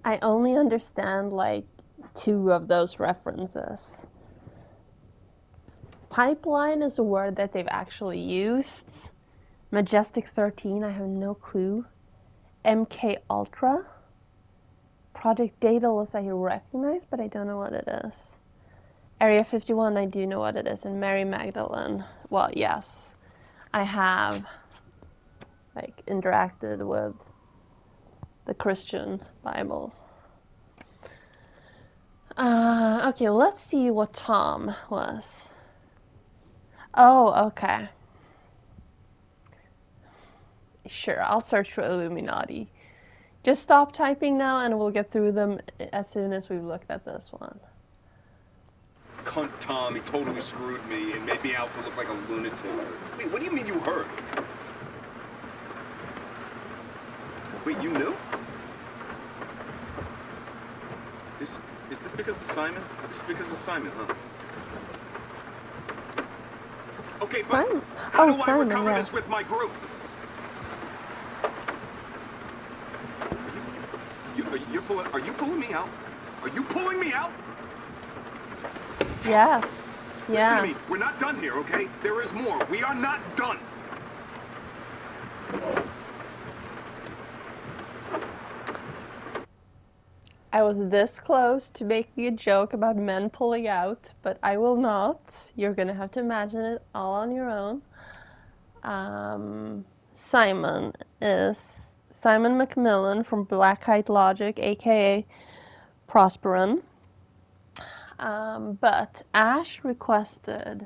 S1: I only understand like 2 of those references. Pipeline is a word that they've actually used. Majestic 13, I have no clue. MK Ultra. Project Daedalus I recognize, but I don't know what it is. Area 51, I do know what it is. And Mary Magdalene. Well, yes. I have like interacted with the Christian Bible. Okay, let's see what Tom was. Oh, okay. Sure, I'll search for Illuminati. Just stop typing now and we'll get through them as soon as we've looked at this one.
S20: Cunt Tom, he totally screwed me and made me out to look like a lunatic. Wait, what do you mean you heard? Wait, you knew? Is this because of Simon? This is because of Simon, huh? Okay, but
S1: Simon.
S20: How do I
S1: Simon,
S20: recover
S1: yeah.
S20: this with my group? Are you pulling me out? Are you pulling me out?
S1: Yes.
S20: Listen
S1: Yes.
S20: to me. We're not done here, okay? There is more. We are not done.
S1: I was this close to making a joke about men pulling out, but I will not. You're gonna have to imagine it all on your own. Simon is Simon Macmillan from Black Kite Logic, aka Prosperin. But Ash requested,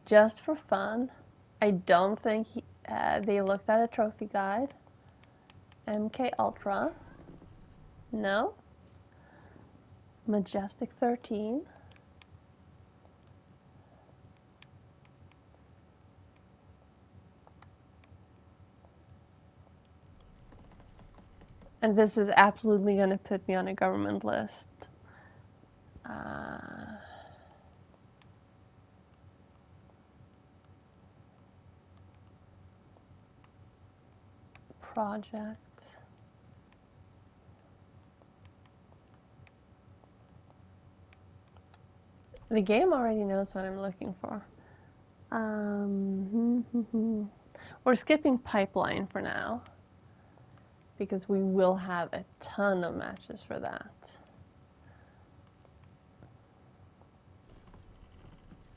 S1: just for fun, I don't think they looked at a trophy guide. MK Ultra. No. Majestic 13. And this is absolutely going to put me on a government list. Project. The game already knows what I'm looking for. We're skipping pipeline for now because we will have a ton of matches for that.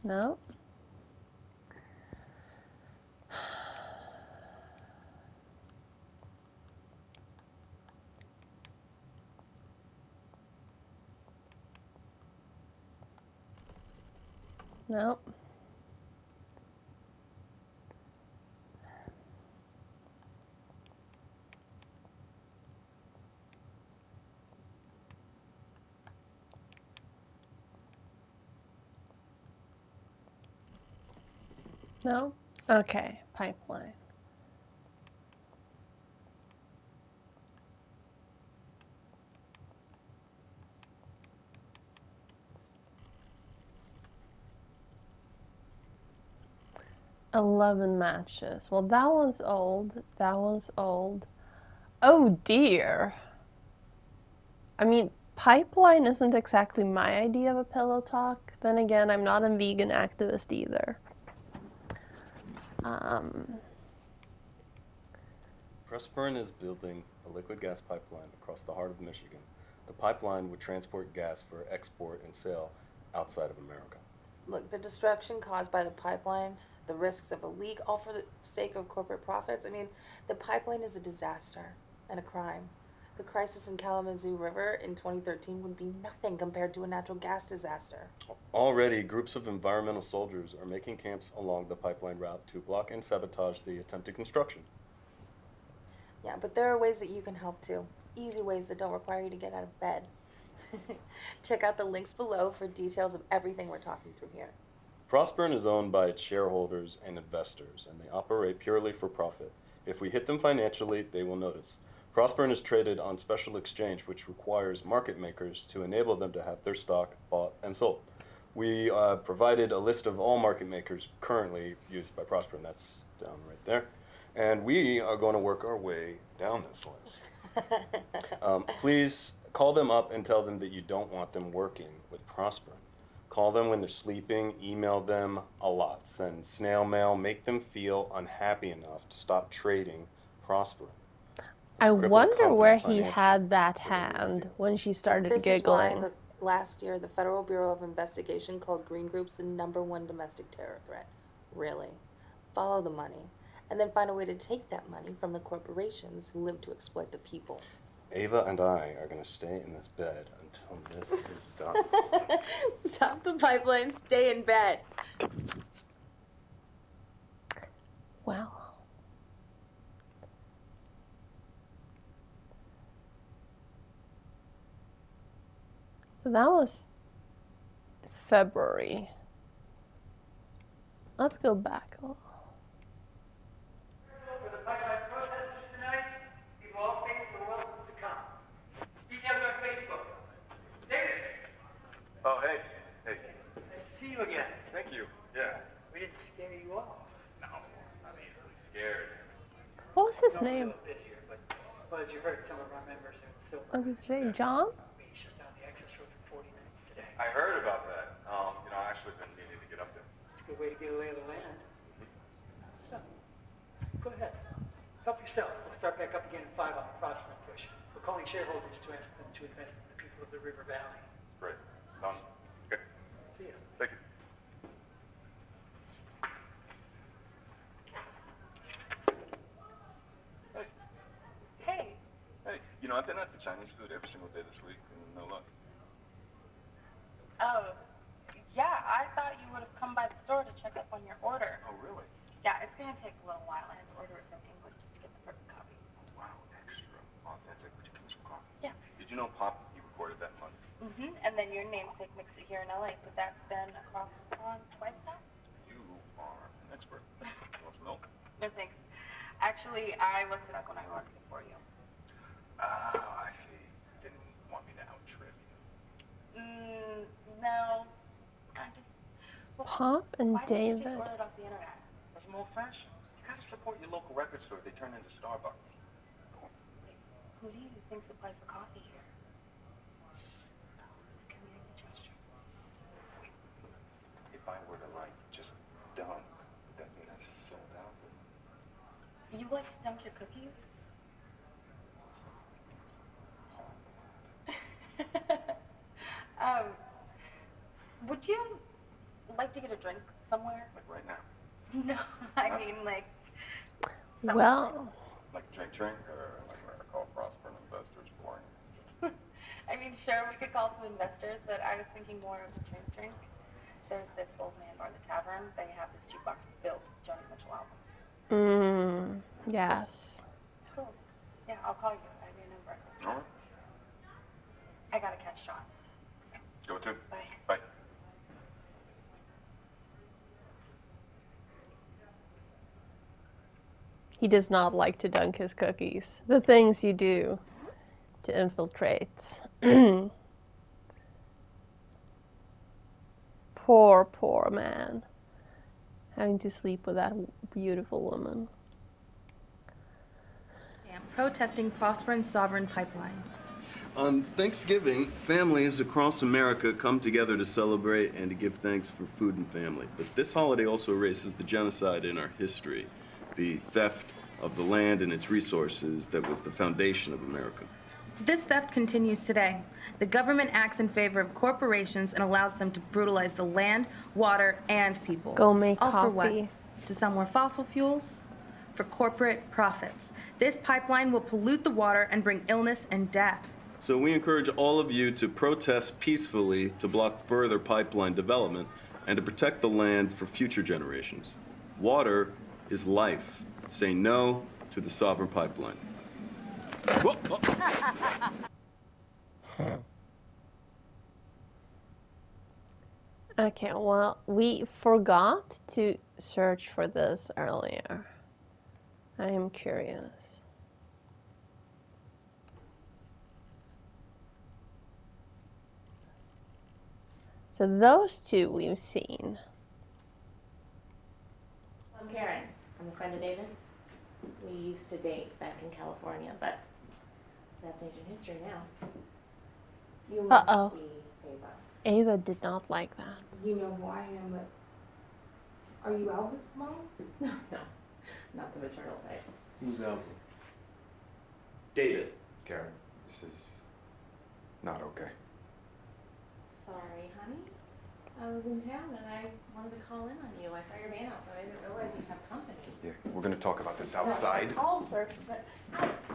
S1: No. No. No? Okay, pipeline. $11 matches. Well, that one's old. That one's old. Oh dear. I mean, pipeline isn't exactly my idea of a pillow talk. Then again, I'm not a vegan activist either.
S8: Pressburn is building a liquid gas pipeline across the heart of Michigan. The pipeline would transport gas for export and sale outside of America.
S4: Look, the destruction caused by the pipeline, the risks of a leak, all for the sake of corporate profits. I mean, the pipeline is a disaster and a crime. The crisis in Kalamazoo River in 2013 would be nothing compared to a natural gas disaster.
S8: Already, groups of environmental soldiers are making camps along the pipeline route to block and sabotage the attempted construction.
S4: Yeah, but there are ways that you can help too. Easy ways that don't require you to get out of bed. Check out the links below for details of everything we're talking through here.
S8: Prospern is owned by its shareholders and investors, and they operate purely for profit. If we hit them financially, they will notice. Prospern is traded on special exchange, which requires market makers to enable them to have their stock bought and sold. We provided a list of all market makers currently used by Prospern. That's down right there. And we are going to work our way down this list. Please call them up and tell them that you don't want them working with Prospern. Call them when they're sleeping, email them a lot, send snail mail, make them feel unhappy enough to stop trading Prospern.
S1: I wonder where he had that hand when she started giggling.
S4: This is why last year the Federal Bureau of Investigation called green groups the #1 domestic terror threat. Really. Follow the money, and then find a way to take that money from the corporations who live to exploit the people.
S8: Ava and I are going to stay in this bed until this is done.
S4: Stop the pipeline, stay in bed.
S1: Well. So that was February. Let's go back a little.
S15: For the pipeline protesters tonight, people all faces are welcome to come. Details on Facebook. David!
S20: Oh, hey. Hey.
S15: Nice to see you again.
S20: Thank you. Yeah.
S15: We didn't scare you off.
S20: No, I'm easily scared.
S1: What was his name?
S15: A little busier, but well, as you heard, some of our members are in silver.
S1: What was his name? John?
S15: We shut down the access road for 40 minutes today.
S20: I heard about that. I actually been meaning to get up there.
S15: It's a good way to get a lay of the land. So, go ahead. Help yourself. We'll start back up again at 5 on the Prosper push. We're calling shareholders to ask them to invest in the people of the River Valley.
S20: Great. Sounds good.
S15: See ya.
S20: Thank you.
S22: Hey.
S20: Hey, I've been out for Chinese food every single day this week, and no luck.
S22: Oh, yeah, I thought you would have come by the store to check up on your order.
S20: Oh, really?
S22: Yeah, it's going to take a little while. I had to order it from England just to get the perfect copy.
S20: Oh, wow, extra authentic. Would you give me some coffee?
S22: Yeah.
S20: Did you know Pop, he recorded that one?
S22: And then your namesake mixed it here in LA, so that's been across the pond twice now?
S20: You are an expert. You want some milk?
S22: No, thanks. Actually, I looked it up when I ordered it for you.
S20: Oh, I see. Didn't want me to out-trip you.
S22: No. I just... Well,
S1: Pop and
S22: why didn't you
S1: David.
S22: just order it off the internet?
S20: That's more fashion. You gotta support your local record store if they turn into Starbucks.
S22: Who do you think supplies the coffee here? It's a community gesture.
S20: Wait,
S22: like to dunk your cookies? um, would you like to get a drink somewhere?
S20: Like right now?
S22: No, I mean like
S1: Well,
S20: Like a drink drink? Or like we're gonna call Prosper and investors boring?
S22: I mean, sure, we could call some investors, but I was thinking more of a drink. There's this old man bar, the tavern. They have this jukebox filled with Joni Mitchell albums.
S1: yes.
S22: Cool. Yeah, I'll call you. I have your number.
S20: All right.
S22: I gotta catch Sean.
S20: Go to.
S22: Bye.
S20: Bye.
S1: He does not like to dunk his cookies. The things you do to infiltrate. Poor, poor man. Having to sleep with that beautiful woman.
S6: Protesting Prosper and Sovereign Pipeline.
S8: On Thanksgiving, families across America come together to celebrate and to give thanks for food and family. But this holiday also erases the genocide in our history, the theft of the land and its resources that was the foundation of America.
S6: This theft continues today. The government acts in favor of corporations and allows them to brutalize the land, water, and people.
S1: Go make
S6: All for what?
S1: coffee.
S6: To sell more fossil fuels? For corporate profits. This pipeline will pollute the water and bring illness and death.
S8: So we encourage all of you to protest peacefully to block further pipeline development and to protect the land for future generations. Water is life. Say no to the sovereign pipeline. Whoa, whoa.
S1: Okay, well, we forgot to search for this earlier. I am curious. So those two we've seen.
S14: I'm Karen. I'm a friend of David's. We used to date back in California, but that's ancient history now. You must
S1: Uh-oh.
S14: be Ava.
S1: Ava did not like that.
S22: You know who I am, but are you Alva's mom?
S14: No, not the maternal type.
S17: Who's Alvin? David.
S20: Karen, this is not okay.
S14: Sorry, honey. I was in town and I wanted to call in on you. I saw your van out, but I didn't realize you have company.
S20: Yeah, we're gonna talk about this outside.
S14: I called first, but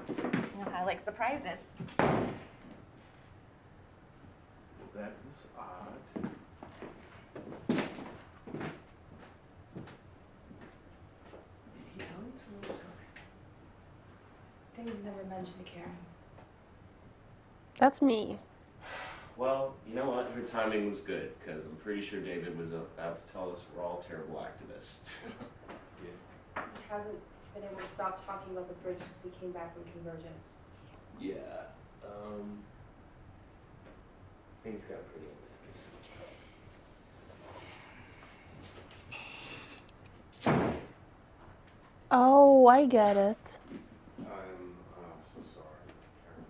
S14: you know how I like surprises.
S17: That was odd. He always knows something.
S22: David's never mentioned Karen.
S1: That's me.
S17: Well, you know what? Your timing was good, because I'm pretty sure David was about to tell us we're all terrible activists.
S22: He hasn't been able to stop talking about the bridge since he came back from Convergence.
S17: Yeah, things got pretty intense.
S1: Oh, I get it.
S20: I'm so sorry, Karen.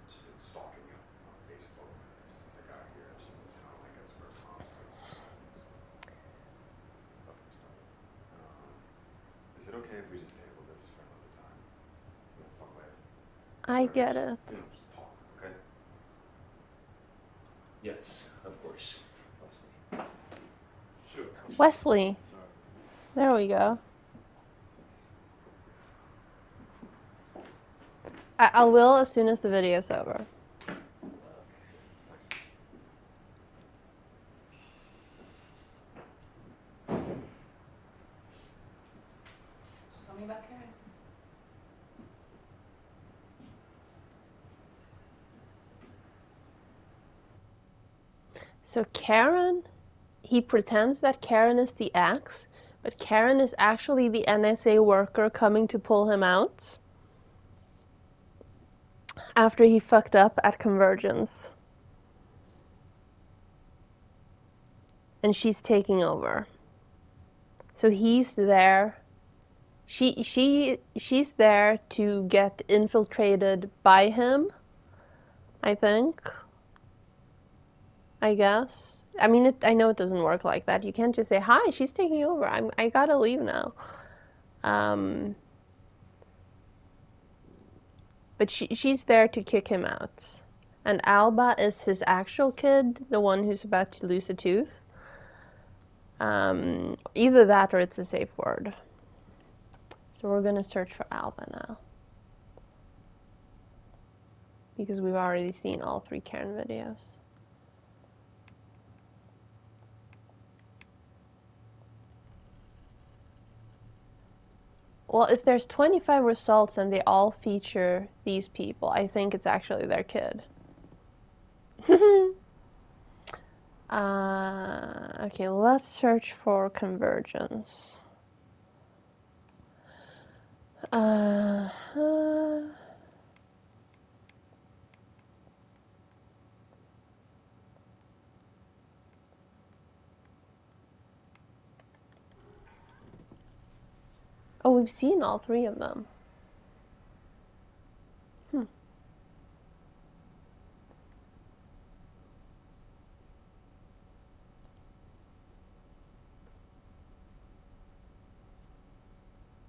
S20: She's been stalking me on Facebook since I got here. She's not like us for a month. Is it okay if we just table this for another time? We'll talk later.
S1: I get it.
S20: You know, just talk, okay?
S17: Yes, of course. Leslie. Sure.
S1: Wesley. There we go. I will as soon as the video's over.
S22: So tell me about Karen.
S1: So Karen, he pretends that Karen is the ex, but Karen is actually the NSA worker coming to pull him out after he fucked up at Convergence. And she's taking over. So he's there. She's there to get infiltrated by him, I think. I guess. I mean, I know it doesn't work like that. You can't just say, "Hi, she's taking over. I gotta leave now." But she's there to kick him out. And Alba is his actual kid, the one who's about to lose a tooth. Either that or it's a safe word. So we're gonna search for Alba now. Because we've already seen all 3 Karen videos. Well, if there's 25 results and they all feature these people, I think it's actually their kid. Okay, let's search for convergence. Oh, we've seen all 3 of them.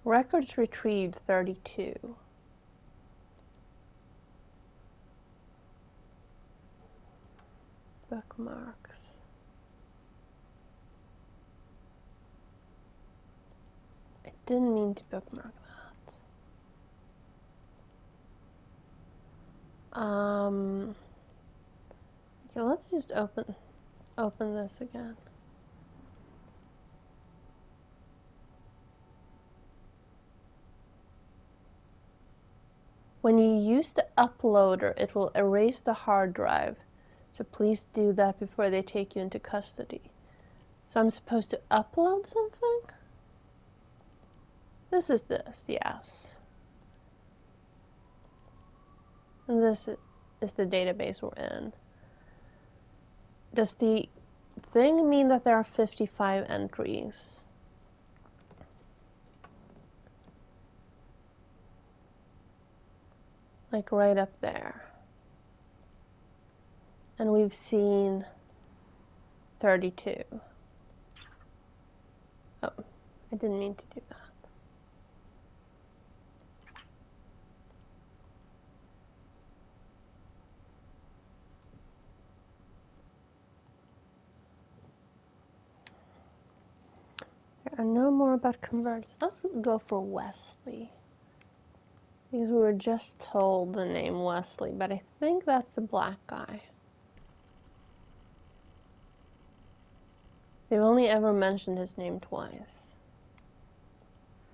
S1: Records retrieved 32. Bookmarks. I didn't mean to bookmark that. Okay, let's just open this again. When you use the uploader, it will erase the hard drive. So please do that before they take you into custody. So I'm supposed to upload something? This is this, yes. And this is the database we're in. Does the thing mean that there are 55 entries? Like right up there. And we've seen 32. Oh, I didn't mean to do that. There are no more about convergence. Let's go for Wesley. Because we were just told the name Wesley, but I think that's the black guy. They've only ever mentioned his name twice.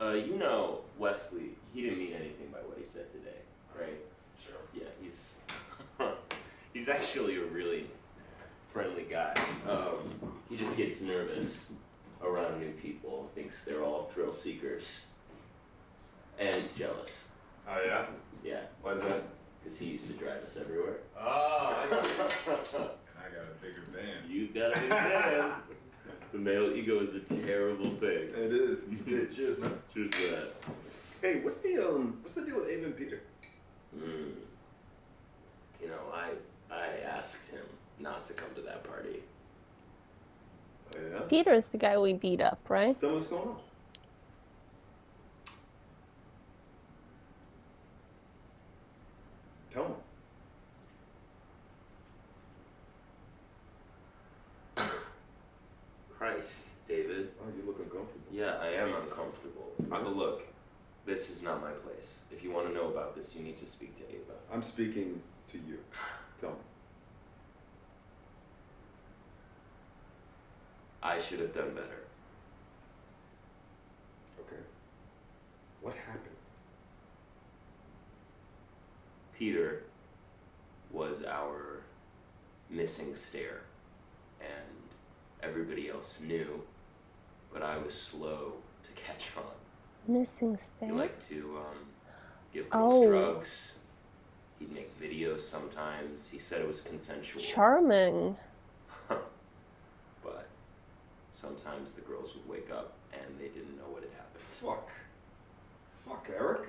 S17: You know, Wesley, he didn't mean anything by what he said today, right?
S2: Sure.
S17: Yeah, he's actually a really friendly guy. He just gets nervous around new people, thinks they're all thrill seekers, and he's jealous.
S2: Oh, yeah?
S17: Yeah.
S2: Why is that?
S17: Because he used to drive us everywhere.
S2: Oh, I see. And I got a bigger van.
S17: You got a big van. The male ego is a terrible thing.
S2: It is. Yeah, cheers, man.
S17: Cheers to that.
S2: Hey, what's the deal with Abe and Peter?
S17: You know, I asked him not to come to that party.
S2: Oh, yeah?
S1: Peter is the guy we beat up, right?
S2: Tell me what's going on. Tell me.
S17: Christ, David.
S2: Oh, you look uncomfortable.
S17: Yeah, I am uncomfortable. Look, this is not my place. If you want to know about this, you need to speak to Ava.
S2: I'm speaking to you. Tell me.
S17: I should have done better.
S2: Okay. What happened?
S17: Peter was our missing stair, and everybody else knew, but I was slow to catch on.
S1: Missing stair?
S17: He liked to give girls drugs. He'd make videos sometimes. He said it was consensual.
S1: Charming.
S17: But sometimes the girls would wake up and they didn't know what had happened.
S2: Fuck, Eric.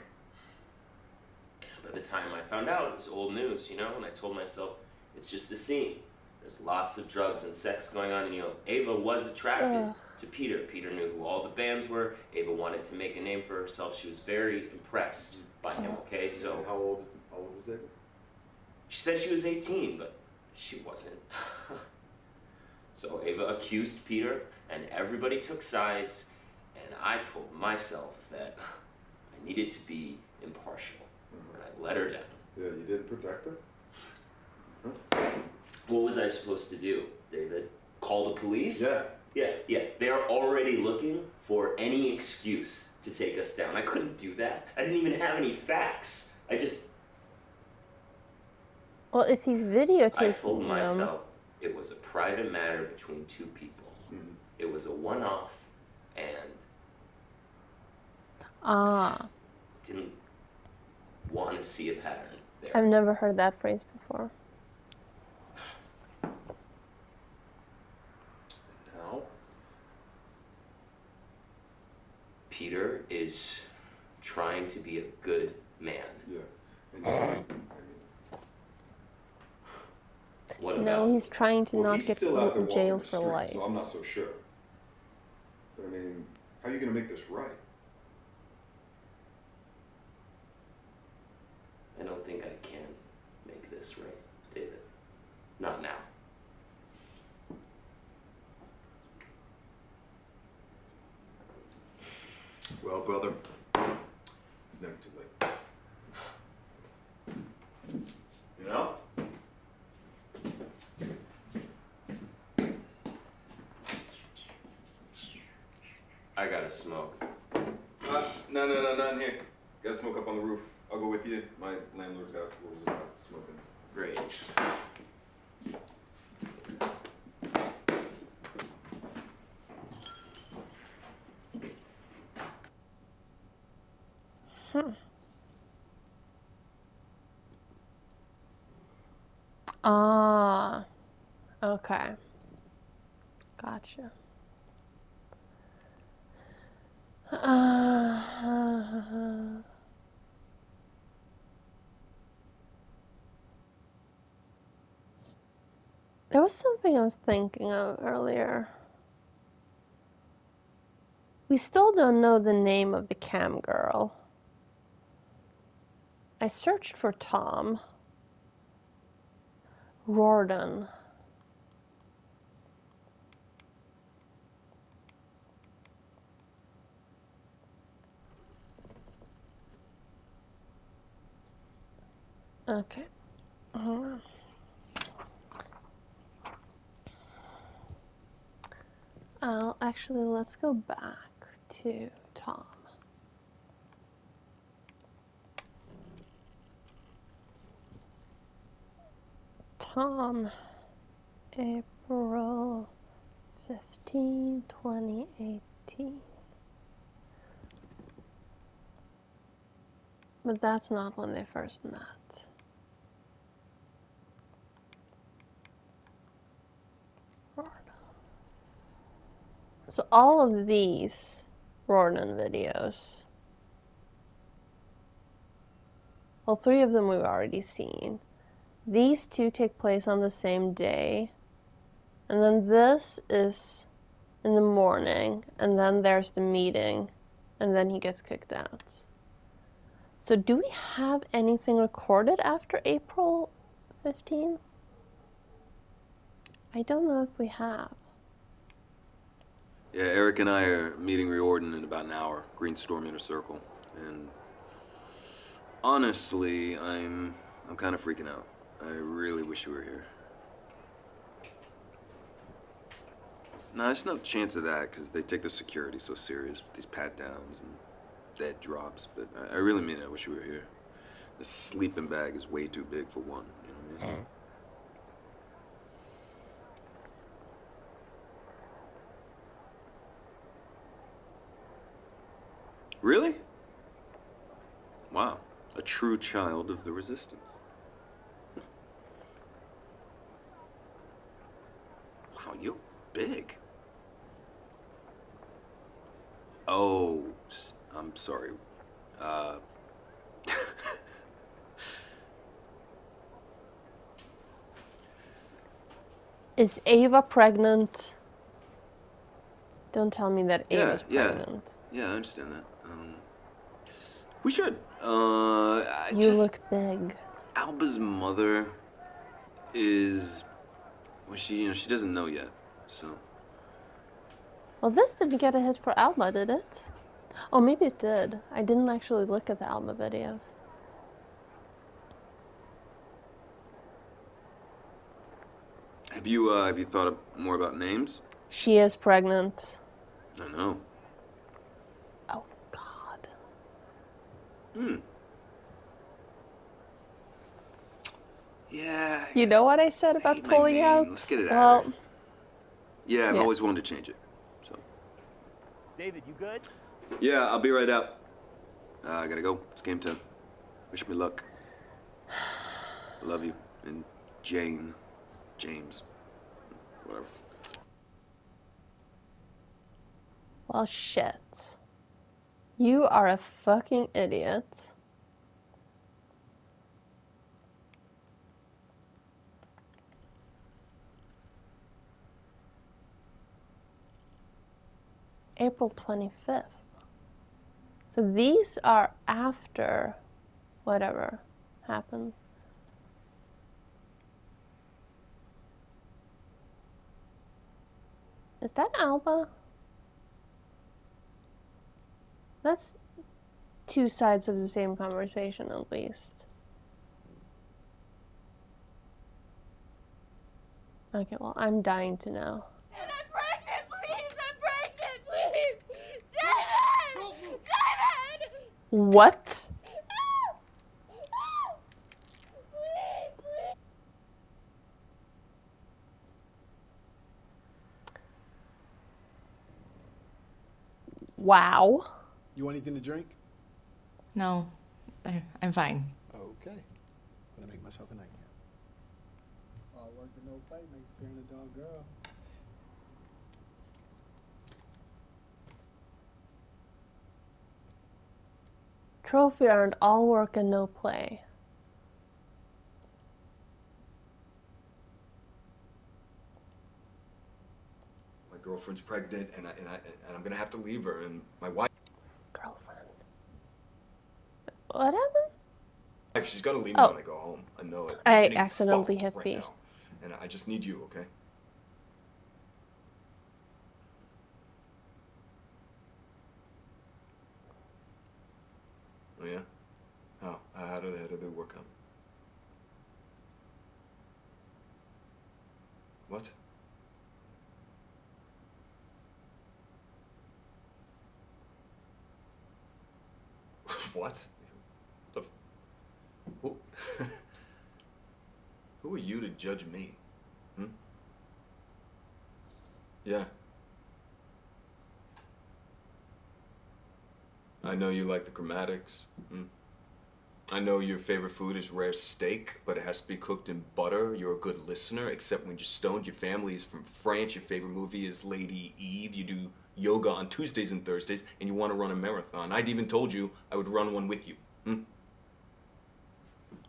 S17: By the time I found out, it was old news, you know, and I told myself, it's just the scene. There's lots of drugs and sex going on, and Ava was attracted to Peter. Peter knew who all the bands were. Ava wanted to make a name for herself. She was very impressed by him, okay? So
S2: How old was Ava?
S17: she said she was 18, but she wasn't. So Ava accused Peter, and everybody took sides, and I told myself that I needed to be impartial, and I let her down.
S2: Yeah, you didn't protect her?
S17: What was I supposed to do, David? Call the police?
S2: Yeah.
S17: Yeah. They're already looking for any excuse to take us down. I couldn't do that. I didn't even have any facts.
S1: Well, if he's videotaping
S17: I told myself it was a private matter between two people. It was a one-off, and didn't want to see a pattern there.
S1: I've never heard that phrase before.
S2: Now?
S17: Peter is trying to be a good man.
S2: Yeah.
S17: What
S1: No, he's trying to not
S2: he's
S1: get
S2: still
S1: put
S2: out there
S1: in
S2: walking
S1: jail
S2: the
S1: for
S2: street,
S1: life.
S2: so I'm not so sure. But I mean, how are you going to make this right?
S17: I don't think I can make this right, David. Not now.
S2: Well, brother, it's never too late. You know?
S17: I gotta smoke.
S2: No, not in here. Gotta smoke up on the roof. I'll go with you. My landlord's got rules about smoking.
S17: Great.
S1: Okay. Gotcha. There was something I was thinking of earlier. We still don't know the name of the cam girl. I searched for Tom. Rorden. Okay. Actually, let's go back to Tom. Tom, April 15, 2018. But that's not when they first met. So all of these Rorden videos, well, 3 of them we've already seen. These 2 take place on the same day. And then this is in the morning, and then there's the meeting, and then he gets kicked out. So do we have anything recorded after April 15th? I don't know if we have.
S2: Yeah, Eric and I are meeting Riordan in about an hour. Greenstorm Inner Circle. And honestly, I'm kind of freaking out. I really wish you were here. No, there's no chance of that, because they take the security so serious with these pat-downs and dead drops. But I really mean it. I wish you were here. The sleeping bag is way too big for one, you know what I mean? Really? Wow. A true child of the resistance. Wow, you're big. Oh, I'm sorry.
S1: Is Ava pregnant? Don't tell me that Ava's pregnant.
S8: Yeah, I understand that. We should.
S1: You look big.
S8: Alba's mother is, well, she doesn't know yet, so.
S1: Well, this didn't get a hit for Alba, did it? Oh, maybe it did. I didn't actually look at the Alba videos.
S8: Have you thought more about names?
S1: She is pregnant.
S8: I know.
S1: Oh, God.
S8: Yeah.
S1: You know what I said about pulling out?
S8: Let's get it
S1: well,
S8: out of here. Yeah, I've always wanted to change it. So.
S10: David, you good?
S8: Yeah, I'll be right out. I gotta go. It's game time. Wish me luck. I love you. And James. Whatever.
S1: well, shit. You are a fucking idiot. April 25th. So these are after whatever happened. Is that Alba? That's two sides of the same conversation, at least. Okay, well, I'm dying to know.
S13: And I'm pregnant, please! I'm pregnant, please! David! David!
S1: What? Wow.
S18: You want anything to drink?
S16: No, I'm fine.
S18: Okay. Gonna make myself a nightcap. All work and no play makes a dog girl.
S1: Trophy earned, all work and no play.
S2: My girlfriend's pregnant, and I'm gonna have to leave her, and my wife.
S1: Girlfriend. What happened?
S2: She's gonna leave me when I go home. I know it. I'm
S1: I
S2: getting
S1: accidentally
S2: fucked
S1: hit
S2: right
S1: B.
S2: now, and I just need you, okay? Oh yeah? How do they work out? What? What? Who? Who are you to judge me? Hmm? Yeah. I know you like the chromatics. Hmm? I know your favorite food is rare steak, but it has to be cooked in butter. You're a good listener, except when you're stoned. Your family is from France. Your favorite movie is Lady Eve. You do yoga on Tuesdays and Thursdays, and you want to run a marathon. I'd even told you I would run one with you. Hmm?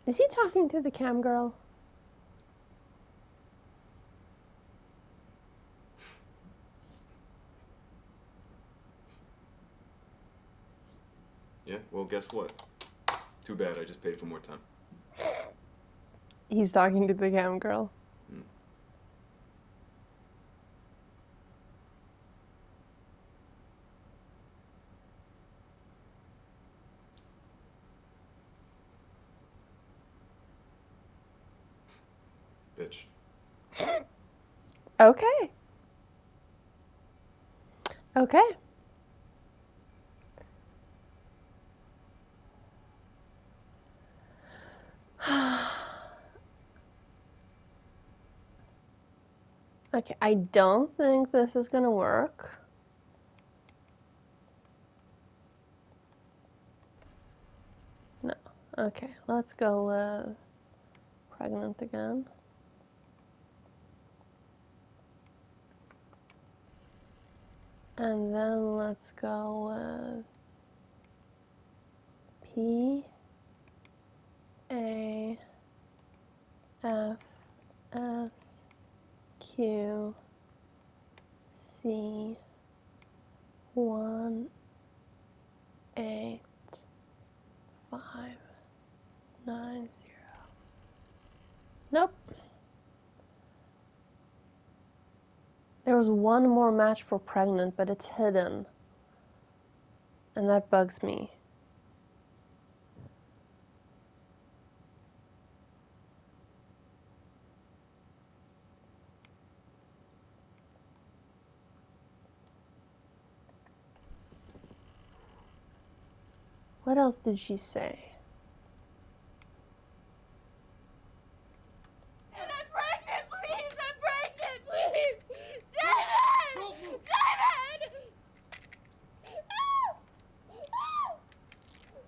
S1: Is he talking to the cam girl?
S2: Yeah, well, guess what? Too bad, I just paid for more time.
S1: He's talking to the cam girl.
S2: Bitch.
S1: Okay. Okay. Okay, I don't think this is gonna work. No. Okay, let's go with pregnant again. And then let's go with P A F S Q C 18590. Nope. There was one more match for pregnant, but it's hidden. And that bugs me. What else did she say?
S13: I'm pregnant, please! I'm pregnant, please! David! David!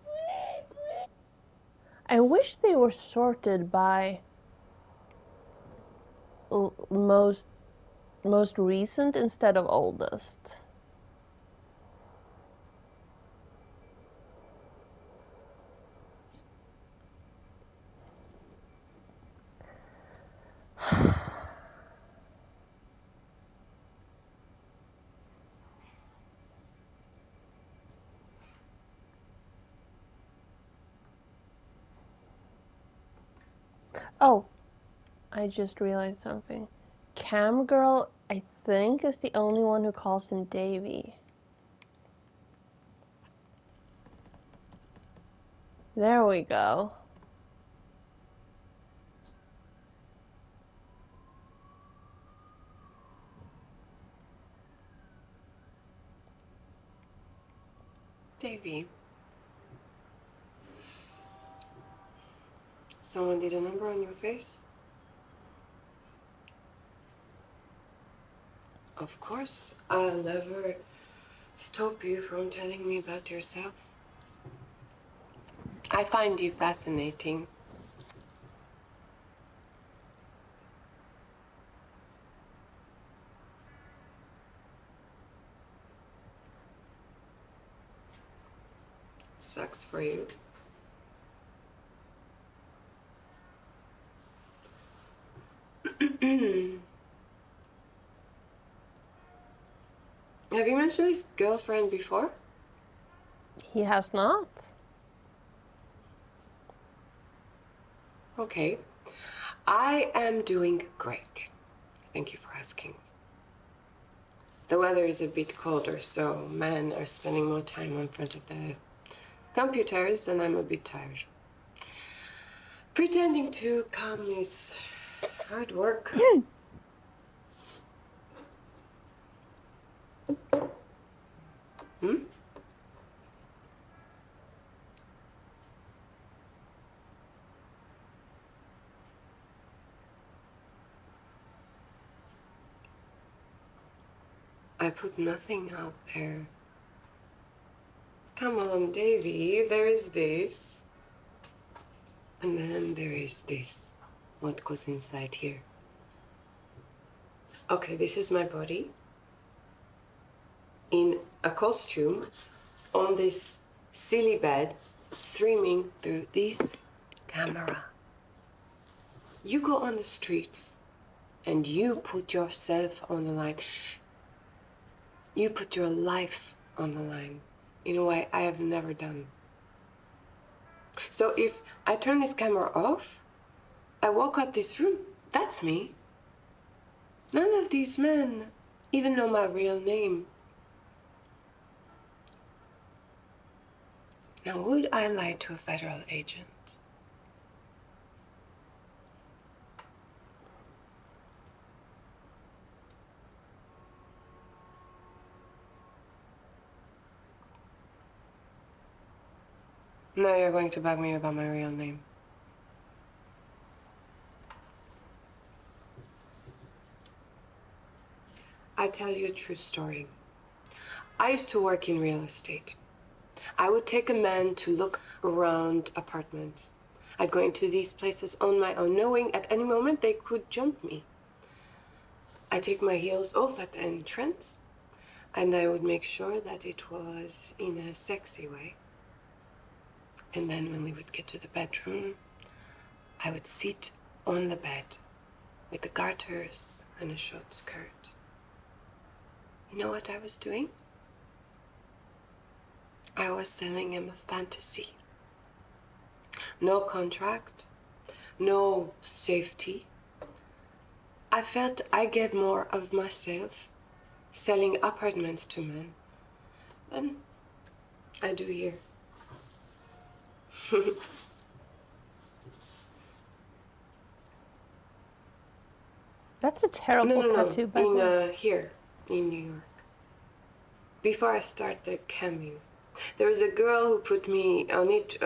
S13: Please, please!
S1: I wish they were sorted by most recent instead of oldest. Oh, I just realized something. Cam Girl, I think, is the only one who calls him Davy. There we go.
S3: Davy. Someone did a number on your face? Of course, I'll never stop you from telling me about yourself. I find you fascinating. Sucks for you. Have you mentioned his girlfriend before?
S1: He has not.
S3: Okay. I am doing great. Thank you for asking. The weather is a bit colder, so men are spending more time in front of the computers, and I'm a bit tired. Pretending to calm is hard work. Hmm? I put nothing out there. Come on, Davy, there is this. And then there is this. What goes inside here? Okay, this is my body. In a costume, on this silly bed, streaming through this camera. You go on the streets and you put yourself on the line. You put your life on the line in a way I have never done. So if I turn this camera off, I walk out this room, that's me. None of these men even know my real name. Now, would I lie to a federal agent? No, you're going to bug me about my real name. I tell you a true story. I used to work in real estate. I would take a man to look around apartments. I'd go into these places on my own, knowing at any moment they could jump me. I'd take my heels off at the entrance, and I would make sure that it was in a sexy way. And then when we would get to the bedroom, I would sit on the bed with the garters and a short skirt. You know what I was doing? I was selling him a fantasy. No contract, no safety. I felt I gave more of myself selling apartments to men than I do here.
S1: That's a terrible tattoo, by the way.
S3: Here, in New York. Before I started camming, there was a girl who put me on it.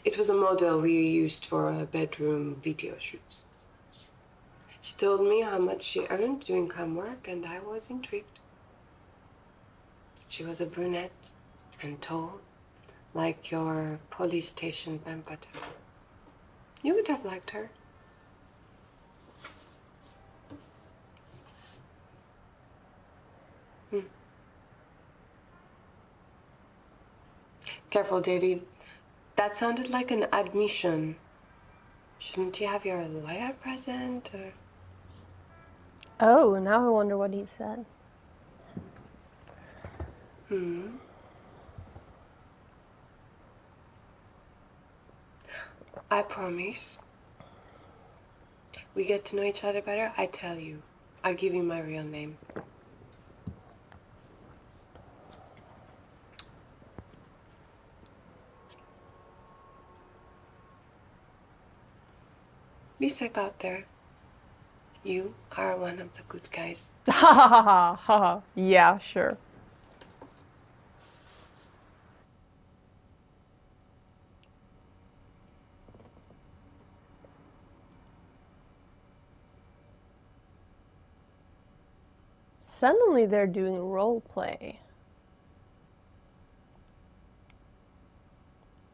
S3: It was a model we used for bedroom video shoots. She told me how much she earned doing cam work, and I was intrigued. She was a brunette and tall, like your police station vampire. You would have liked her. Careful, Davy. That sounded like an admission. Shouldn't you have your lawyer present, or?
S1: Oh, now I wonder what he said.
S3: I promise. We get to know each other better, I tell you. I'll give you my real name. Be safe out there. You are one of the good guys.
S1: Ha ha ha ha ha. Yeah, sure. Suddenly they're doing role play.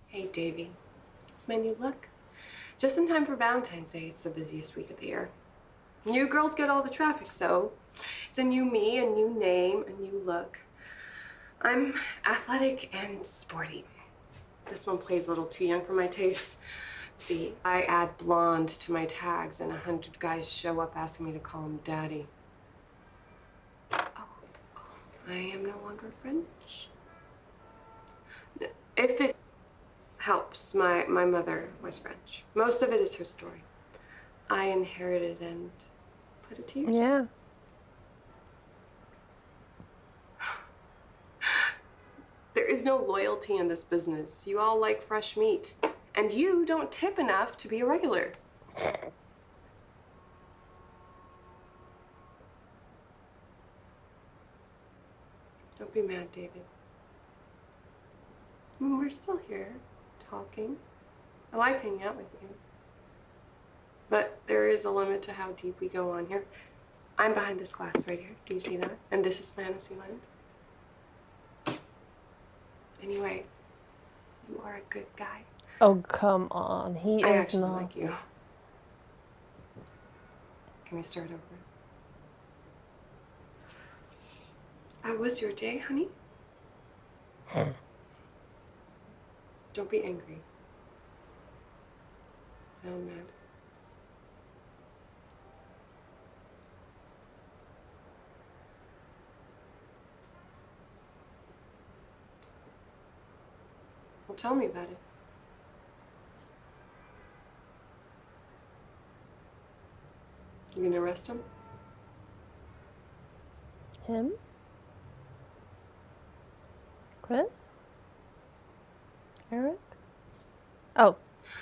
S3: Hey, Davy. It's my new look. Just in time for Valentine's Day. It's the busiest week of the year. New girls get all the traffic, so it's a new me, a new name, a new look. I'm athletic and sporty. This one plays a little too young for my taste. See, I add blonde to my tags, and 100 guys show up asking me to call them daddy. Oh, I am no longer French. If it helps, my mother was French. Most of it is her story. I inherited and put it to use.
S1: Yeah.
S3: There is no loyalty in this business. You all like fresh meat. And you don't tip enough to be a regular. Don't be mad, David. I mean, we're still here, talking. I like hanging out with you. But there is a limit to how deep we go on here. I'm behind this glass right here. Do you see that? And this is fantasy land. Anyway, you are a good guy.
S1: Oh, come on. He
S3: I
S1: is
S3: actually
S1: not.
S3: like you. Can we start over? How was your day, honey? Don't be angry. Sound mad. Well, tell me about it. You gonna arrest him?
S1: Him? Chris? Eric? Oh,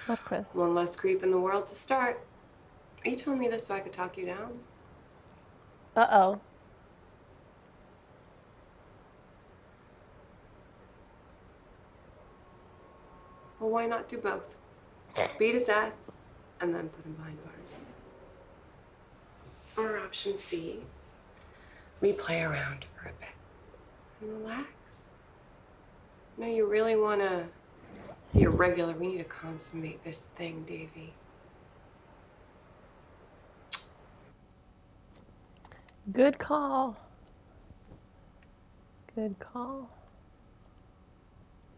S1: not Chris.
S3: One less creep in the world to start. You told me this so I could talk you down.
S1: Uh-oh.
S3: Well, why not do both? Beat his ass, and then put him behind bars. Or option C, we play around for a bit and relax. No, you really want to be a regular. We need to consummate this thing, Davy.
S1: Good call. Good call.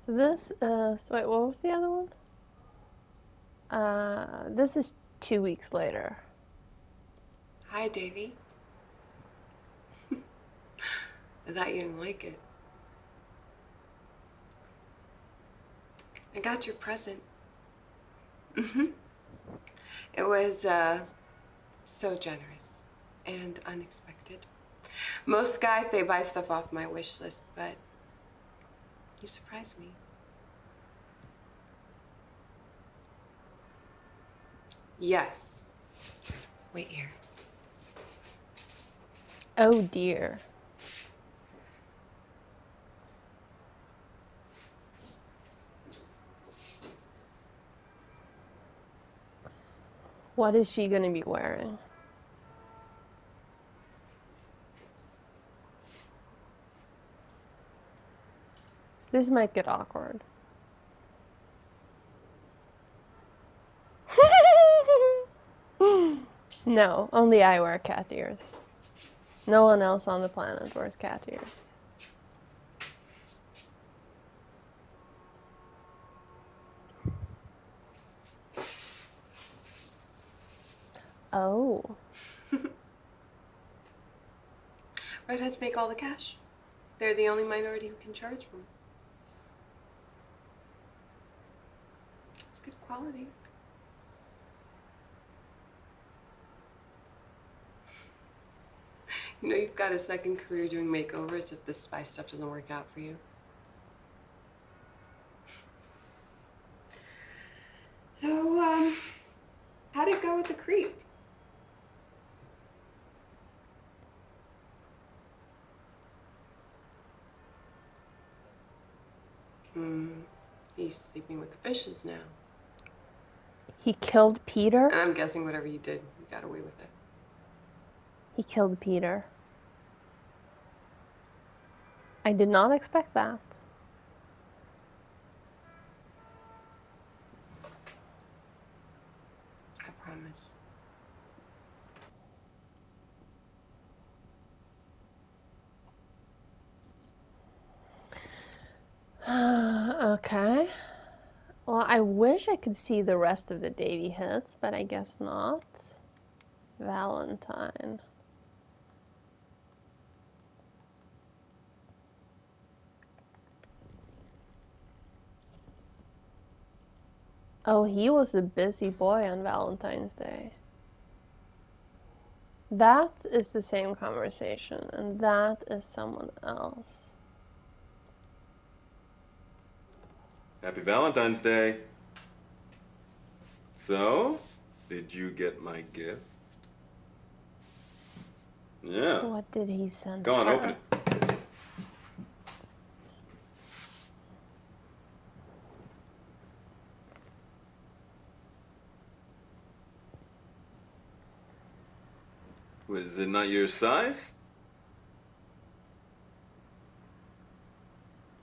S1: So this is, wait, what was the other one? This is 2 weeks later.
S3: Hi, Davy. I thought you didn't like it. I got your present. It was, so generous and unexpected. Most guys, they buy stuff off my wish list, but you surprised me. Yes. Wait here.
S1: Oh dear. What is she gonna be wearing? This might get awkward. No, only I wear cat ears. No one else on the planet wears cat ears. Oh.
S3: Redheads make all the cash. They're the only minority who can charge them. It's good quality. You know you've got a second career doing makeovers if this spy stuff doesn't work out for you. So, how'd it go with the creep? He's sleeping with the fishes now.
S1: He killed Peter?
S3: And I'm guessing whatever you did, you got away with it.
S1: He killed Peter. I did not expect that.
S3: I promise.
S1: Okay. Well, I wish I could see the rest of the Davy hits, but I guess not. Valentine. Oh, he was a busy boy on Valentine's Day. That is the same conversation, and that is someone else.
S2: Happy Valentine's Day. So, did you get my gift? Yeah.
S1: What did he send
S2: Go on,
S1: her?
S2: open it. Was it not your size?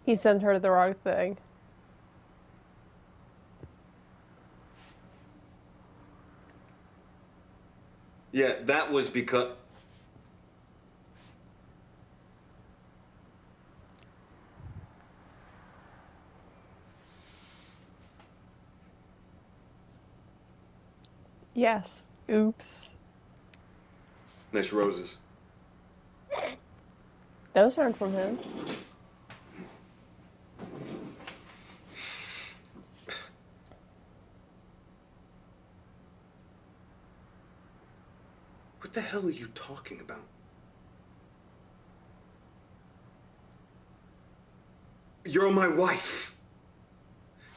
S1: He sent her the wrong thing.
S2: Yeah, that was because...
S1: Yes. Oops.
S2: Nice roses.
S1: Those aren't from him.
S2: What the hell are you talking about? You're my wife.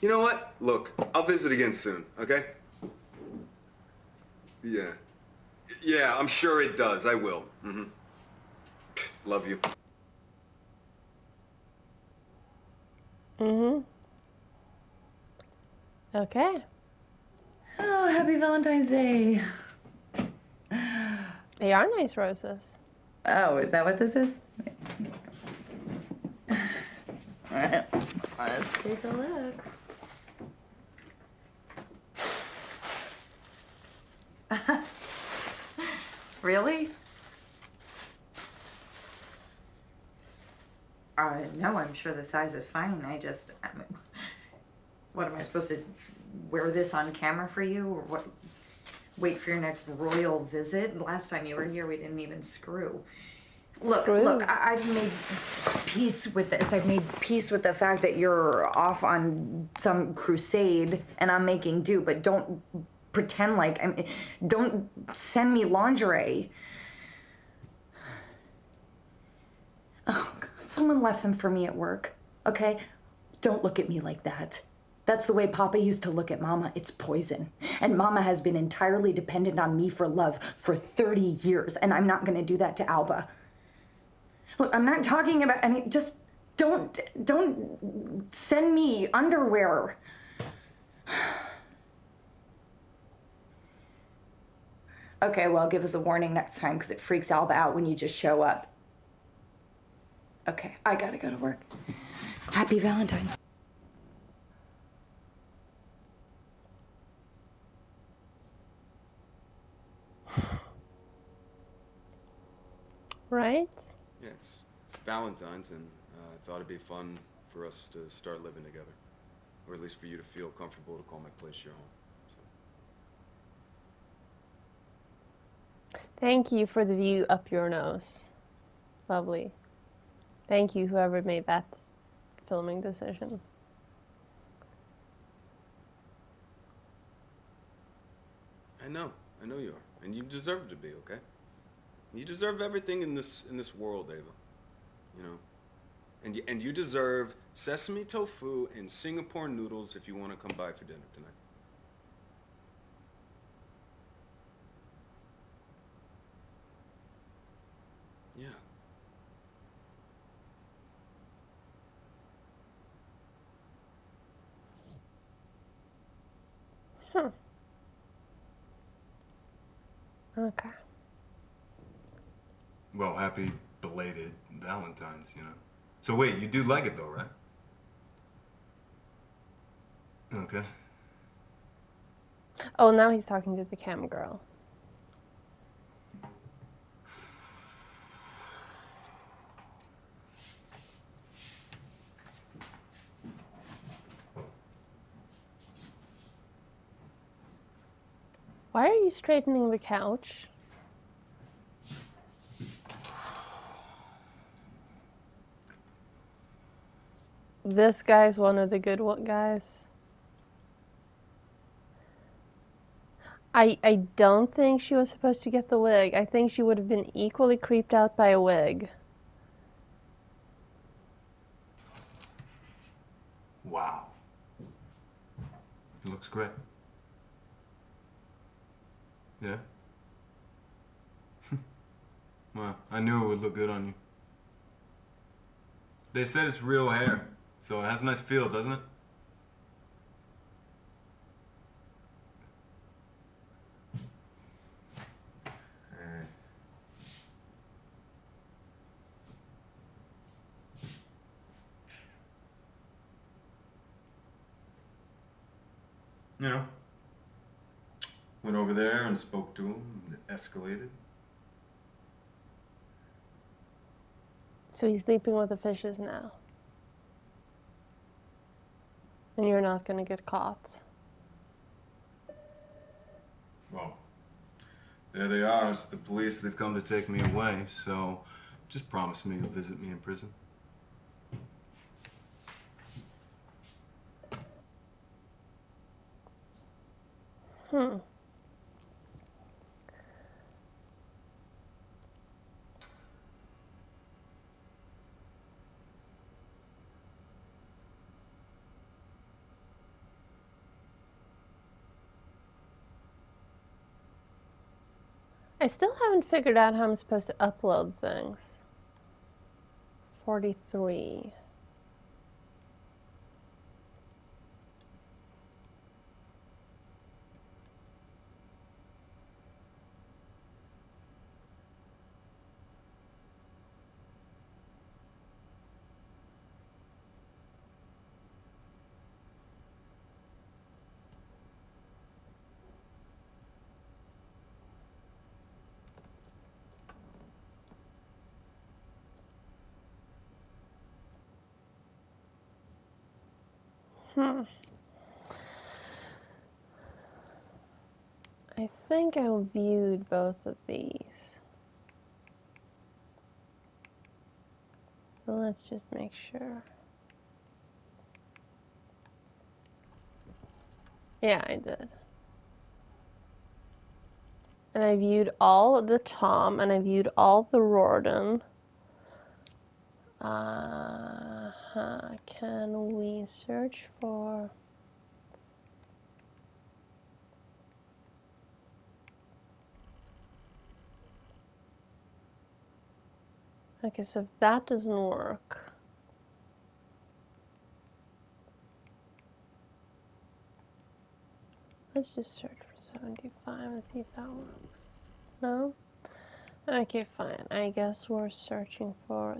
S2: You know what? Look, I'll visit again soon, okay? Yeah. Yeah, I'm sure it does. I will. Love you.
S1: Okay.
S16: Oh, happy Valentine's Day.
S1: They are nice roses.
S16: Oh, is that what this is? All right, let's take a look. Really? No, I'm sure the size is fine. I mean, what am I supposed to wear this on camera for you, or what?
S7: wait for your next royal visit. Last time you were here, we didn't even screw. Look,
S1: Screw.
S7: I've made peace with this. I've made peace with the fact that you're off on some crusade and I'm making do, but don't pretend like don't send me lingerie. Oh, someone left them for me at work, okay? Don't look at me like that. That's the way Papa used to look at Mama. It's poison. And Mama has been entirely dependent on me for love for 30 years, and I'm not gonna do that to Alba. Look, I'm not talking about any, just don't send me underwear. Okay, well, give us a warning next time because it freaks Alba out when you just show up. Okay, I gotta go to work. Happy Valentine's.
S1: Right?
S2: Yeah, it's Valentine's, and I thought it'd be fun for us to start living together. Or at least for you to feel comfortable to call my place your home. So.
S1: Thank you for the view up your nose. Lovely. Thank you, whoever made that filming decision.
S2: I know you are, and you deserve to be, okay? You deserve everything in this world, Ava. You know, and you deserve sesame tofu and Singapore noodles if you want to come by for dinner tonight. Yeah.
S1: Huh. Okay.
S2: Well, happy belated Valentine's, you know. So wait, you do like it though, right? Okay.
S1: Oh, now he's talking to the cam girl. Why are you straightening the couch? This guy's one of the good guys. I don't think she was supposed to get the wig. I think she would have been equally creeped out by a wig.
S2: Wow. It looks great. Yeah? Well, I knew it would look good on you. They said it's real hair, so it has a nice feel, doesn't it? You know, went over there and spoke to him, and it escalated.
S1: So he's sleeping with the fishes now. And you're not gonna get caught.
S2: Well, there they are. It's the police. They've come to take me away, so just promise me you'll visit me in prison.
S1: I still haven't figured out how I'm supposed to upload things. 43. I think I viewed both of these. So let's just make sure. Yeah, I did. And I viewed all the Tom, and I viewed all the Rorden. Can we search for... Okay, so if that doesn't work... Let's just search for 75 and see if that works. No? Okay, fine. I guess we're searching for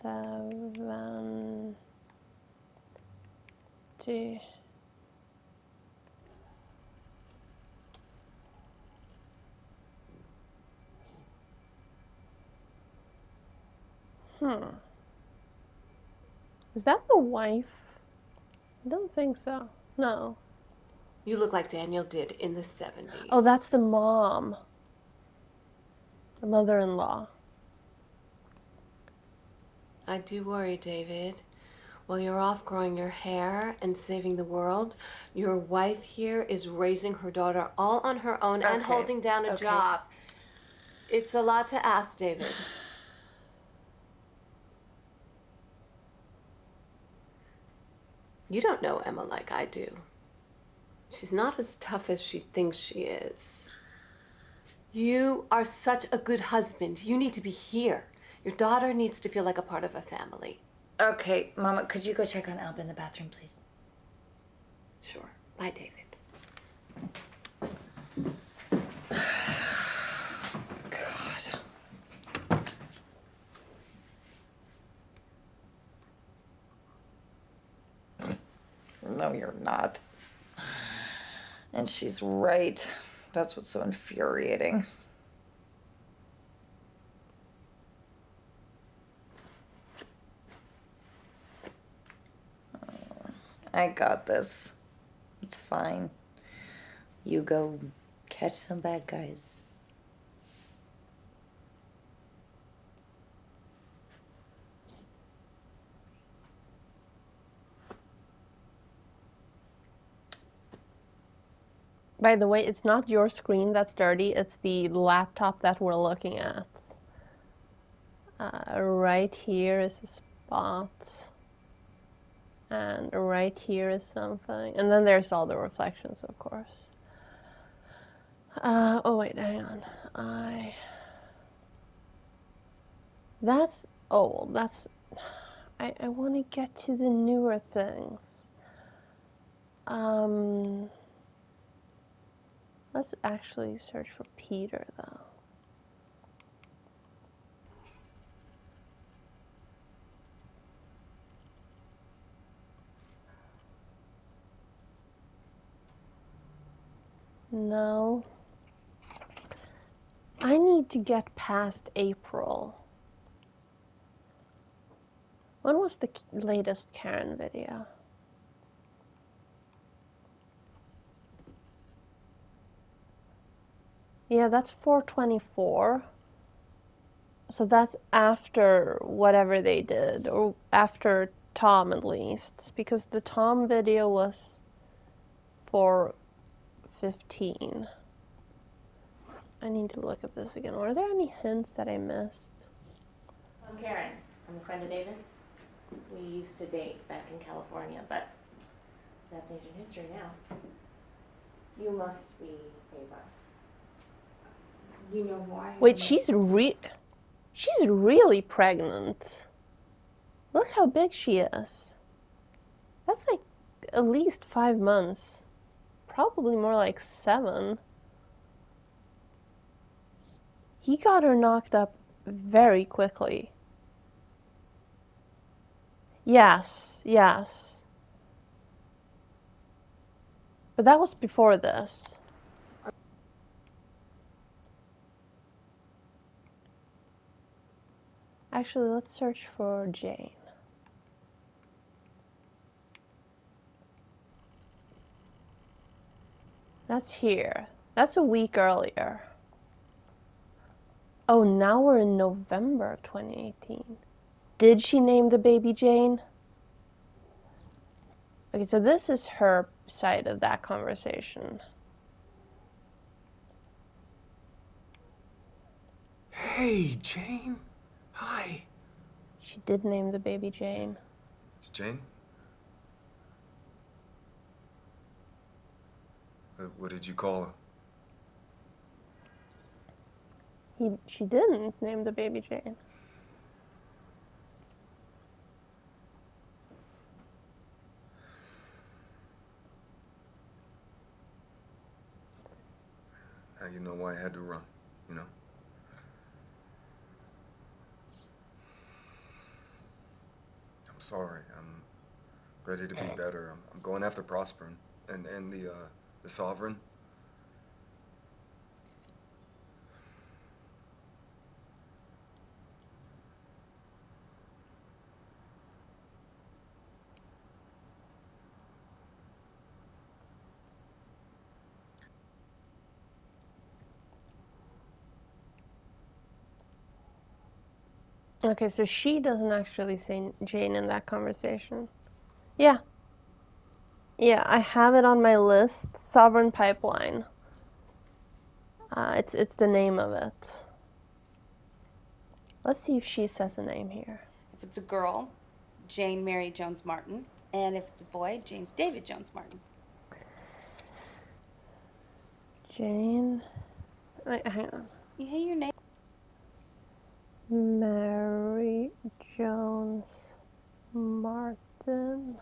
S1: 70. Is that the wife? I don't think so. No.
S3: You look like Daniel did in the 70s.
S1: Oh, that's the mom. The mother-in-law.
S3: I do worry, David. While you're off growing your hair and saving the world, your wife here is raising her daughter all on her own and holding down a job. It's a lot to ask, David. You don't know Emma like I do. She's not as tough as she thinks she is. You are such a good husband. You need to be here. Your daughter needs to feel like a part of a family.
S7: Okay, Mama, could you go check on Alba in the bathroom, please?
S3: Sure. Bye, David.
S7: God. No, you're not. And she's right. That's what's so infuriating. I got this. It's fine. You go catch some bad guys.
S1: By the way, it's not your screen that's dirty, it's the laptop that we're looking at. Right here is a spot. And right here is something. And then there's all the reflections, of course. Oh wait, hang on. That's old. That's... I want to get to the newer things. Let's actually search for Peter, though. No. I need to get past April. When was the latest Karen video? Yeah, that's 424. So that's after whatever they did, or after Tom at least, because the Tom video was 415. I need to look at this again. Were there any hints that I missed?
S14: I'm Karen. I'm a friend of David's. We used to date back in California, but that's ancient history now. You must be Ava.
S3: You know why?
S1: Wait, she's really pregnant. Look how big she is. That's like at least 5 months. Probably more like 7. He got her knocked up very quickly. Yes, yes. But that was before this. Actually, let's search for Jane. That's here. That's a week earlier. Oh, now we're in November 2018. Did she name the baby Jane? Okay, so this is her side of that conversation.
S2: Hey, Jane. Hi.
S1: She did name the baby Jane.
S2: It's Jane? What did you call her?
S1: She didn't name the baby Jane.
S2: Now you know why I had to run, you know? I'm sorry. I'm ready to be better. I'm going after Prosper and the Sovereign.
S1: Okay, so she doesn't actually say Jane in that conversation. Yeah. Yeah, I have it on my list. Sovereign Pipeline. It's the name of it. Let's see if she says a name here.
S22: If it's a girl, Jane Mary Jones Martin. And if it's a boy, James David Jones Martin.
S1: Jane. Wait, hang on.
S22: You hate your name?
S1: Mary Jones Martin.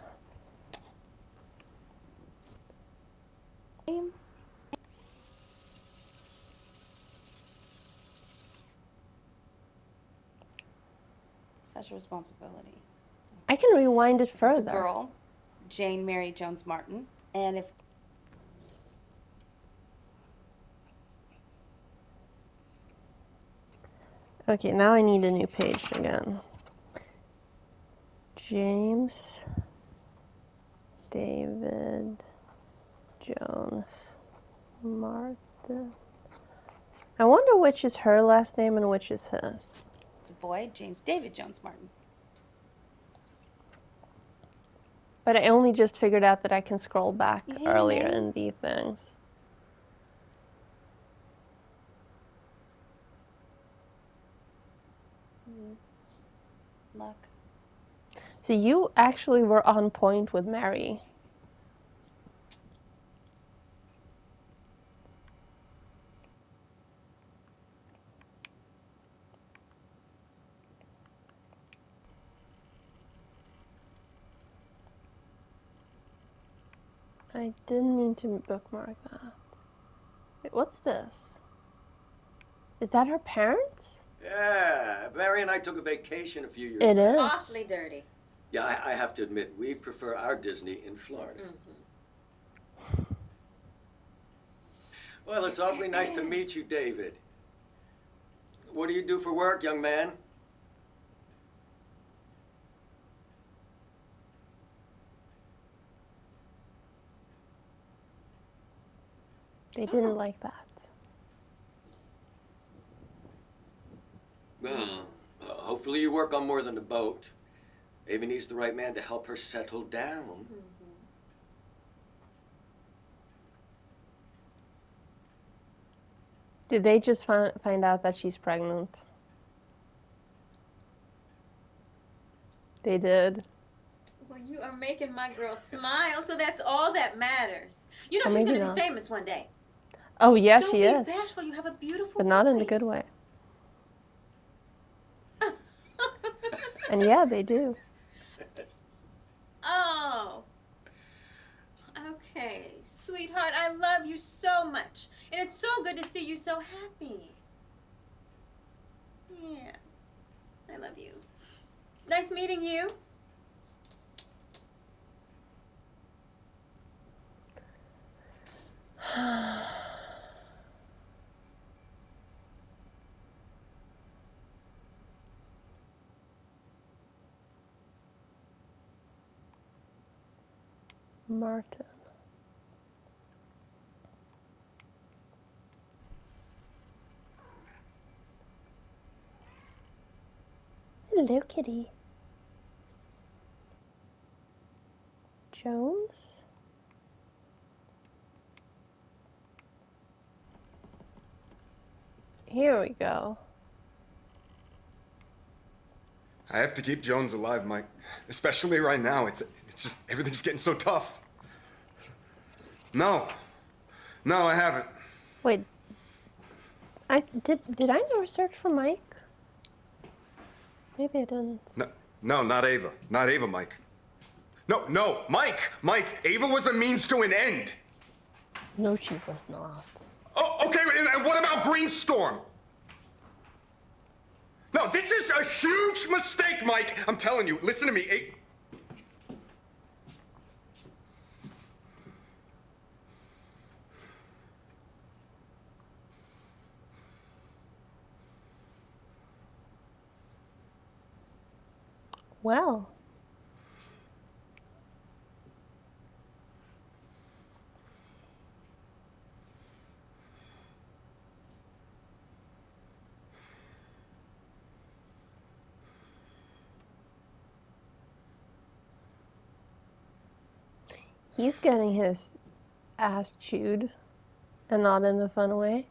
S22: Such a responsibility.
S1: I can rewind it further.
S22: If it's a girl, Jane Mary Jones Martin. And if
S1: Okay, now I need a new page again. James David Jones Martin. I wonder which is her last name and which is his.
S22: it's a boy, James David Jones Martin.
S1: But I only just figured out that I can scroll back
S22: You hate your
S1: earlier
S22: name?
S1: in the things.
S22: Luck.
S1: So you actually were on point with Mary. I didn't mean to bookmark that. Wait, what's this? Is that her parents?
S5: Yeah, Barry and I took a vacation a few years
S1: It
S5: back.
S1: is.
S14: Awfully dirty.
S5: Yeah, I have to admit, we prefer our Disney in Florida. Well, it's awfully nice to meet you, David. What do you do for work, young man?
S1: They didn't like that.
S5: Well, hopefully you work on more than a boat. Amy needs the right man to help her settle down.
S1: Did they just find out that she's pregnant? They did.
S14: Well, you are making my girl smile, so that's all that matters. You know
S1: Or
S14: she's
S1: maybe
S14: going to
S1: not.
S14: be famous one day.
S1: Oh, yeah,
S14: Don't
S1: she
S14: be
S1: is.
S14: bashful. You have a beautiful
S1: But not in a
S14: voice.
S1: good way. And yeah, they do.
S14: Oh. Okay. Sweetheart, I love you so much. And it's so good to see you so happy. Yeah. I love you. Nice meeting you.
S1: Martin. Hello, kitty. Jones? Here we go.
S2: I have to keep Jones alive, Mike. Especially right now. It's just, everything's getting so tough. No. No, I haven't.
S1: Wait. Did I never search for Mike? Maybe I didn't.
S2: No, not Ava. Not Ava, Mike. No, Mike! Mike, Ava was a means to an end.
S1: No, she was not.
S2: Oh, okay, and what about Greenstorm? No, this is a huge mistake, Mike. I'm telling you, listen to me.
S1: Well. He's getting his ass chewed, and not in the fun way.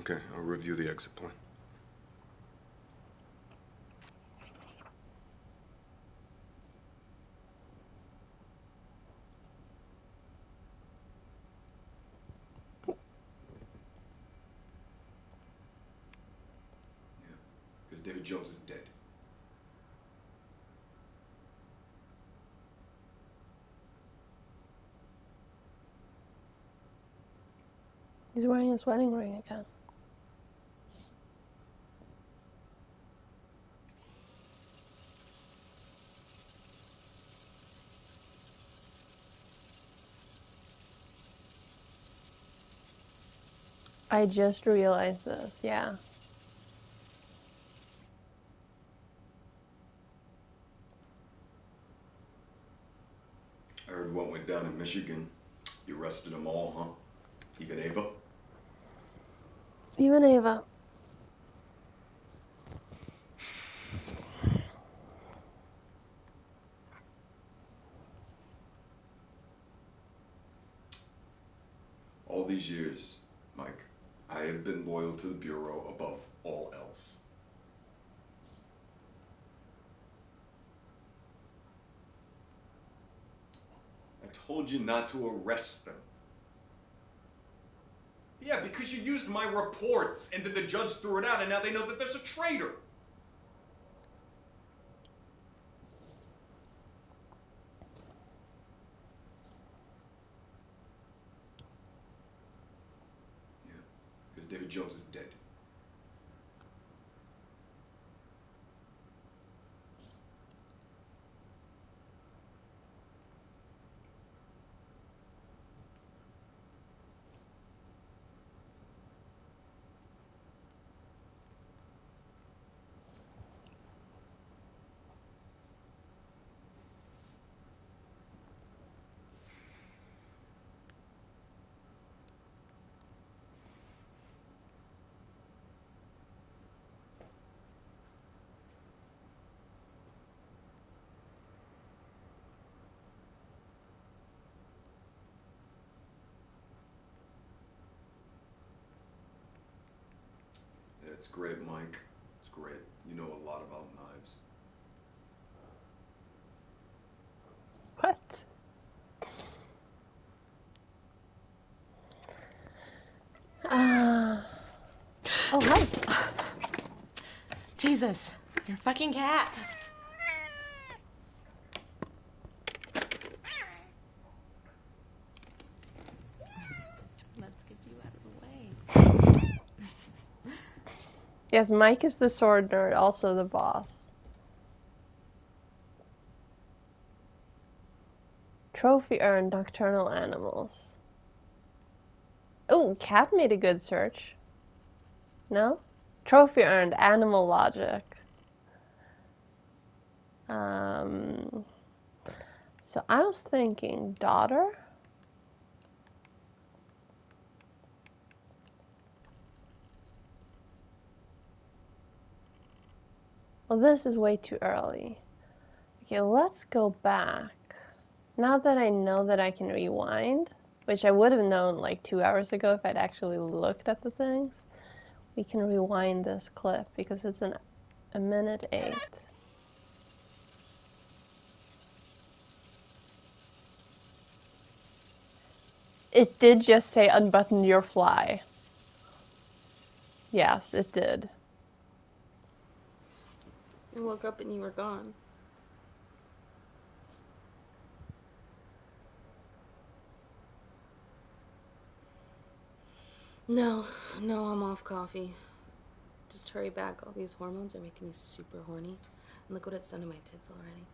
S2: Okay, I'll review the exit plan. Because David Jones is dead.
S1: He's wearing his wedding ring again. I just realized this, yeah.
S2: I heard what went down in Michigan. You arrested them all, huh? Even Ava?
S1: Even Ava.
S2: All these years, Mike, I have been loyal to the Bureau above all else. I told you not to arrest them. Yeah, because you used my reports, and then the judge threw it out, and now they know that there's a traitor. Yeah, because David Jones is dead. It's great, Mike. It's great. You know a lot about knives.
S1: What? Oh, hi.
S14: Jesus, you're a fucking cat. Let's get you out of the way.
S1: Yes, Mike is the sword nerd, also the boss. Trophy earned nocturnal animals. Oh, cat made a good search. No? Trophy earned animal logic. So I was thinking daughter. Well, this is way too early. Okay, let's go back. Now that I know that I can rewind, which I would have known like 2 hours ago if I'd actually looked at the things, we can rewind this clip because it's a minute 8. It did just say unbutton your fly. Yes, it did.
S6: I woke up and you were gone. No, I'm off coffee. Just hurry back. All these hormones are making me super horny. And look what it's done to my tits already.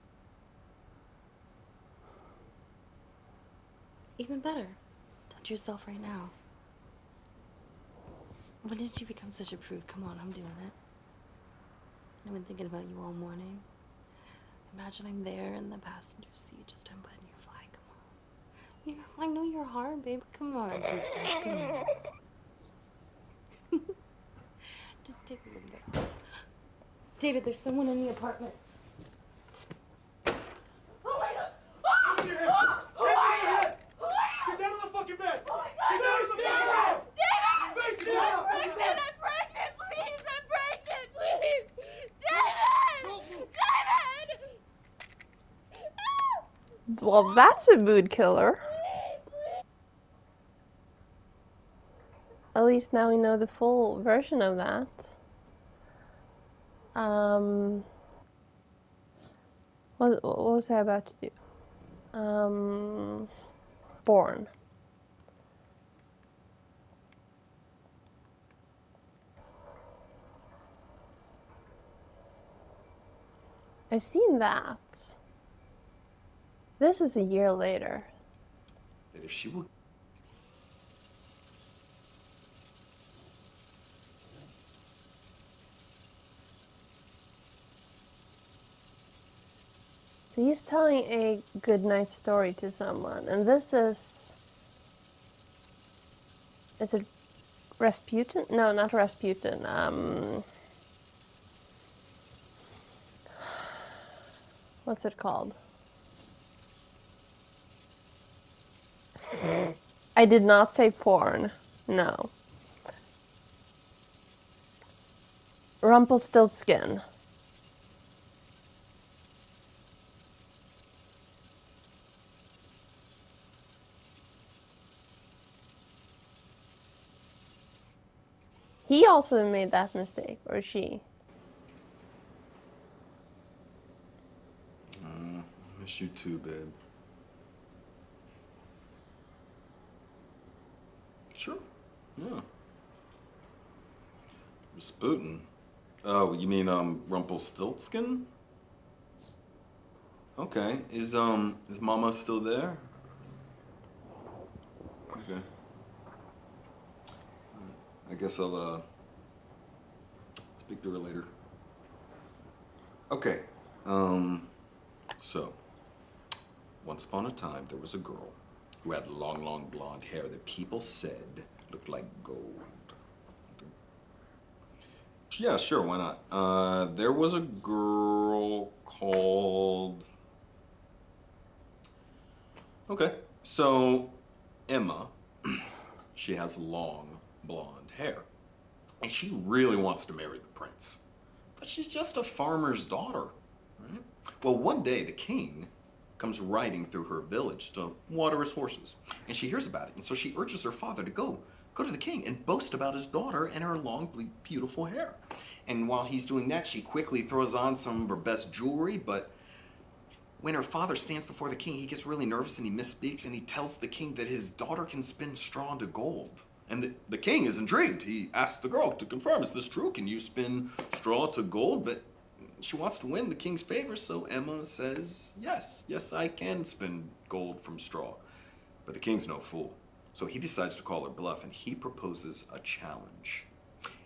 S6: Even better. Touch yourself right now. When did you become such a prude? Come on, I'm doing it. I've been thinking about you all morning. Imagine I'm there in the passenger seat, just unbutton your fly. Come on. I know you're hard, babe. Come on, come on. Just take a little bit. David, there's someone in the apartment.
S10: Oh my God! Oh! Who are you? Who are you? Get down on the fucking bed! Oh my God! Get down on the fucking bed! David! Face down! I'm pregnant! I'm pregnant! Please! I'm pregnant! Please! David! David!
S1: Well, that's a mood killer. At least now we know the full version of that. What was I about to do? Born. I've seen that. This is a year later.
S2: And if she would.
S1: So he's telling a good night story to someone, and this is it Rasputin? No, not Rasputin. What's it called? I did not say porn. No. Rumpelstiltskin. He also made that mistake, or she.
S2: Miss you too, babe. Sure. Yeah. Rasputin. Oh, you mean Rumpelstiltskin? Okay. Is Mama still there? Okay. I guess I'll speak to her later. Okay. So once upon a time there was a girl who had long, long blonde hair that people said looked like gold. Yeah, sure, why not? There was a girl called... Okay, so Emma, she has long blonde hair. And she really wants to marry the prince. But she's just a farmer's daughter, right? Well, one day the king comes riding through her village to water his horses. And she hears about it, and so she urges her father to go to the king and boast about his daughter and her long, beautiful hair. And while he's doing that, she quickly throws on some of her best jewelry, but when her father stands before the king, he gets really nervous and he misspeaks, and he tells the king that his daughter can spin straw into gold. And the king is intrigued. He asks the girl to confirm, is this true? Can you spin straw to gold? But she wants to win the king's favor, so Emma says, yes, I can spin gold from straw. But the king's no fool. So he decides to call her bluff, and he proposes a challenge.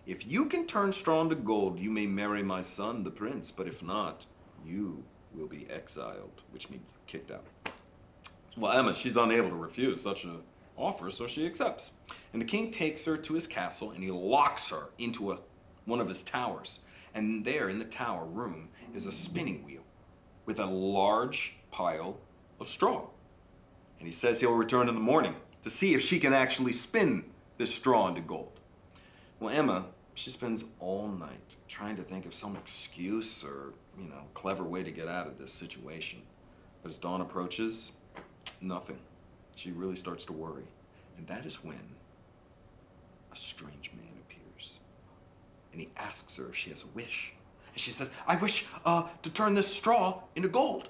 S2: If you can turn straw into gold, you may marry my son, the prince, but if not, you
S12: will be exiled, which means kicked out. Well, Emma, she's unable to refuse such an offer, so she accepts. And the king takes her to his castle and he locks her into one of his towers. And there in the tower room is a spinning wheel with a large pile of straw. And he says he'll return in the morning to see if she can actually spin this straw into gold. Well, Emma, she spends all night trying to think of some excuse or, clever way to get out of this situation. But as dawn approaches, nothing. She really starts to worry. And that is when a strange man appears. And he asks her if she has a wish. And she says, I wish to turn this straw into gold.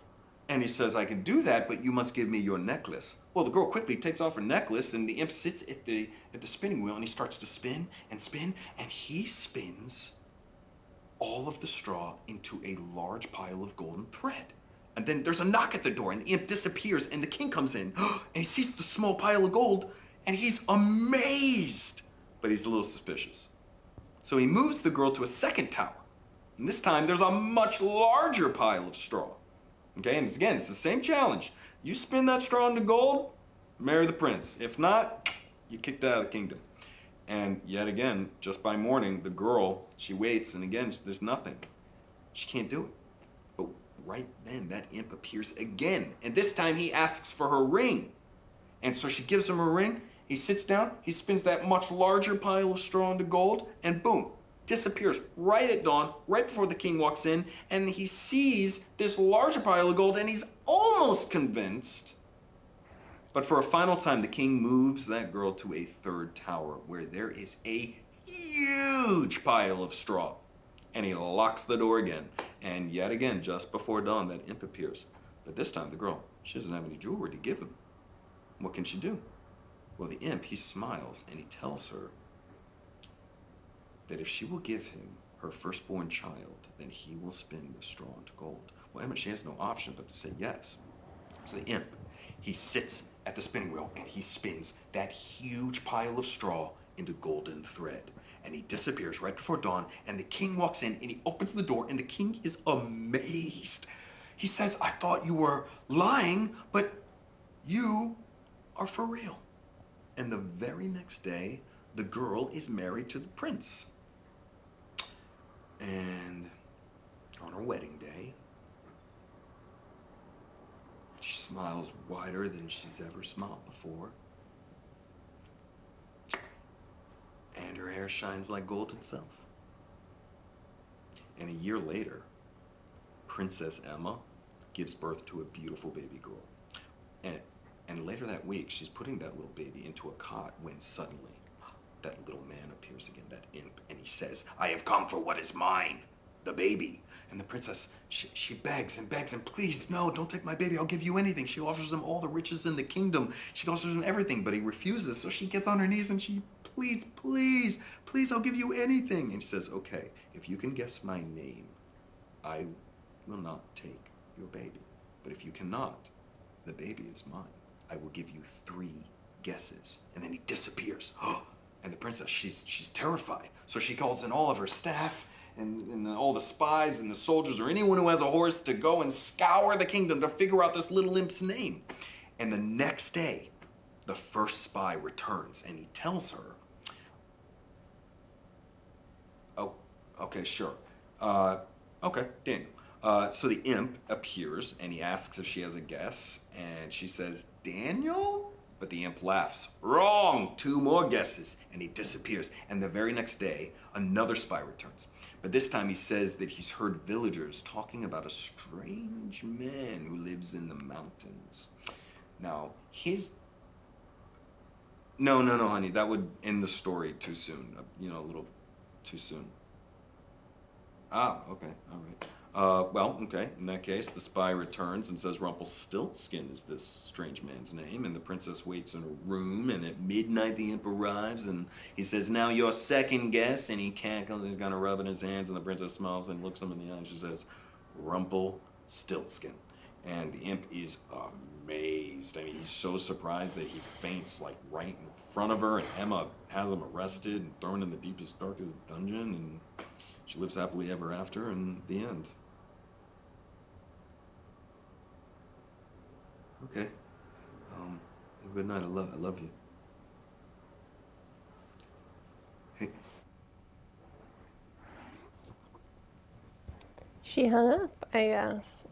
S12: And he says, I can do that, but you must give me your necklace. Well, the girl quickly takes off her necklace, and the imp sits at the spinning wheel, and he starts to spin and spin, and he spins all of the straw into a large pile of golden thread. And then there's a knock at the door, and the imp disappears, and the king comes in, and he sees the small pile of gold, and he's amazed, but he's a little suspicious. So he moves the girl to a second tower, and this time there's a much larger pile of straw. Okay, and it's the same challenge. You spin that straw into gold, marry the prince. If not, you're kicked out of the kingdom. And yet again, just by morning, the girl, she waits, and again, there's nothing. She can't do it. But right then, that imp appears again. And this time, he asks for her ring. And so she gives him her ring. He sits down. He spins that much larger pile of straw into gold. And boom, disappears right at dawn, right before the king walks in. And he sees this larger pile of gold, and he's almost convinced. But for a final time, the king moves that girl to a third tower where there is a huge pile of straw. And he locks the door again. And yet again, just before dawn, that imp appears. But this time, the girl, she doesn't have any jewelry to give him. What can she do? Well, the imp, he smiles and he tells her that if she will give him her firstborn child, then he will spin the straw into gold. Well, Emma, she has no option but to say yes. So the imp, he sits at the spinning wheel and he spins that huge pile of straw into golden thread. And he disappears right before dawn, and the king walks in and he opens the door, and the king is amazed. He says, I thought you were lying, but you are for real. And the very next day, the girl is married to the prince. And on her wedding day, she smiles wider than she's ever smiled before. And her hair shines like gold itself. And a year later, Princess Emma gives birth to a beautiful baby girl. And later that week, she's putting that little baby into a cot when suddenly that little man appears again, that imp, and he says, I have come for what is mine, the baby. And the princess, she begs and begs, and please, no, don't take my baby, I'll give you anything. She offers him all the riches in the kingdom. She offers him everything, but he refuses. So she gets on her knees and she pleads, please, please, I'll give you anything. And she says, okay, if you can guess my name, I will not take your baby. But if you cannot, the baby is mine. I will give you 3 guesses. And then he disappears. And the princess, she's terrified. So she calls in all of her staff and all the spies and the soldiers or anyone who has a horse to go and scour the kingdom to figure out this little imp's name. And the next day, the first spy returns and he tells her, oh, okay, sure. Okay, Daniel. So the imp appears and he asks if she has a guess, and she says, Daniel? But the imp laughs. Wrong! 2 more guesses. And he disappears. And the very next day, another spy returns. But this time he says that he's heard villagers talking about a strange man who lives in the mountains. Now, No, honey. That would end the story too soon. A little too soon. Ah, okay. All right. Well, okay, in that case, the spy returns and says Rumpelstiltskin is this strange man's name, and the princess waits in a room, and at midnight the imp arrives, and he says, now your second guess, and he cackles, and he's gonna rub in his hands, and the princess smiles and looks him in the eye, and she says, Rumpelstiltskin. And the imp is amazed. I mean, he's so surprised that he faints, like, right in front of her, and Emma has him arrested and thrown in the deepest, darkest dungeon, and she lives happily ever after, and the end. Okay. Good night. I love you. Hey.
S1: She hung up, I guess.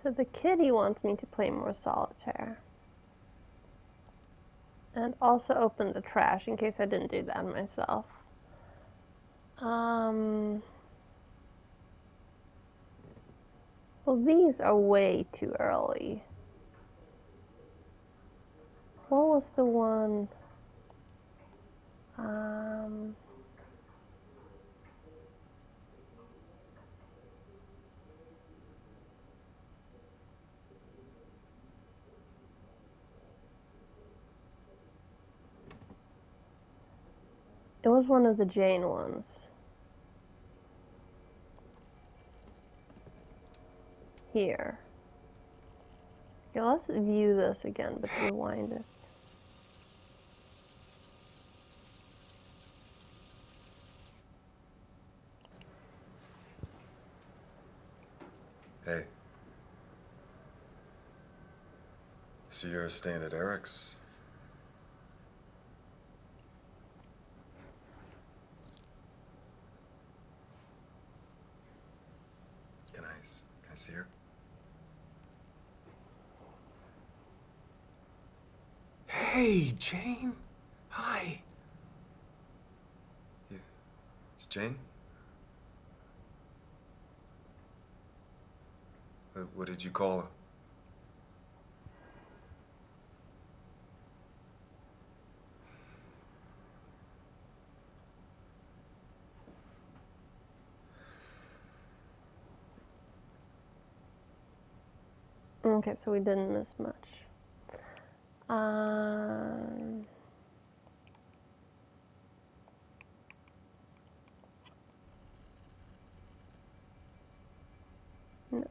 S1: So the kitty wants me to play more solitaire. And also open the trash in case I didn't do that myself. Well, these are way too early. What was the one? It was one of the Jane ones. Here. Okay, let's view this again, but rewind it.
S2: Hey. So you're staying at Eric's? Can I see her? Hey, Jane. Hi. Yeah. It's Jane? What did you call her?
S1: Okay, so we didn't miss much. No.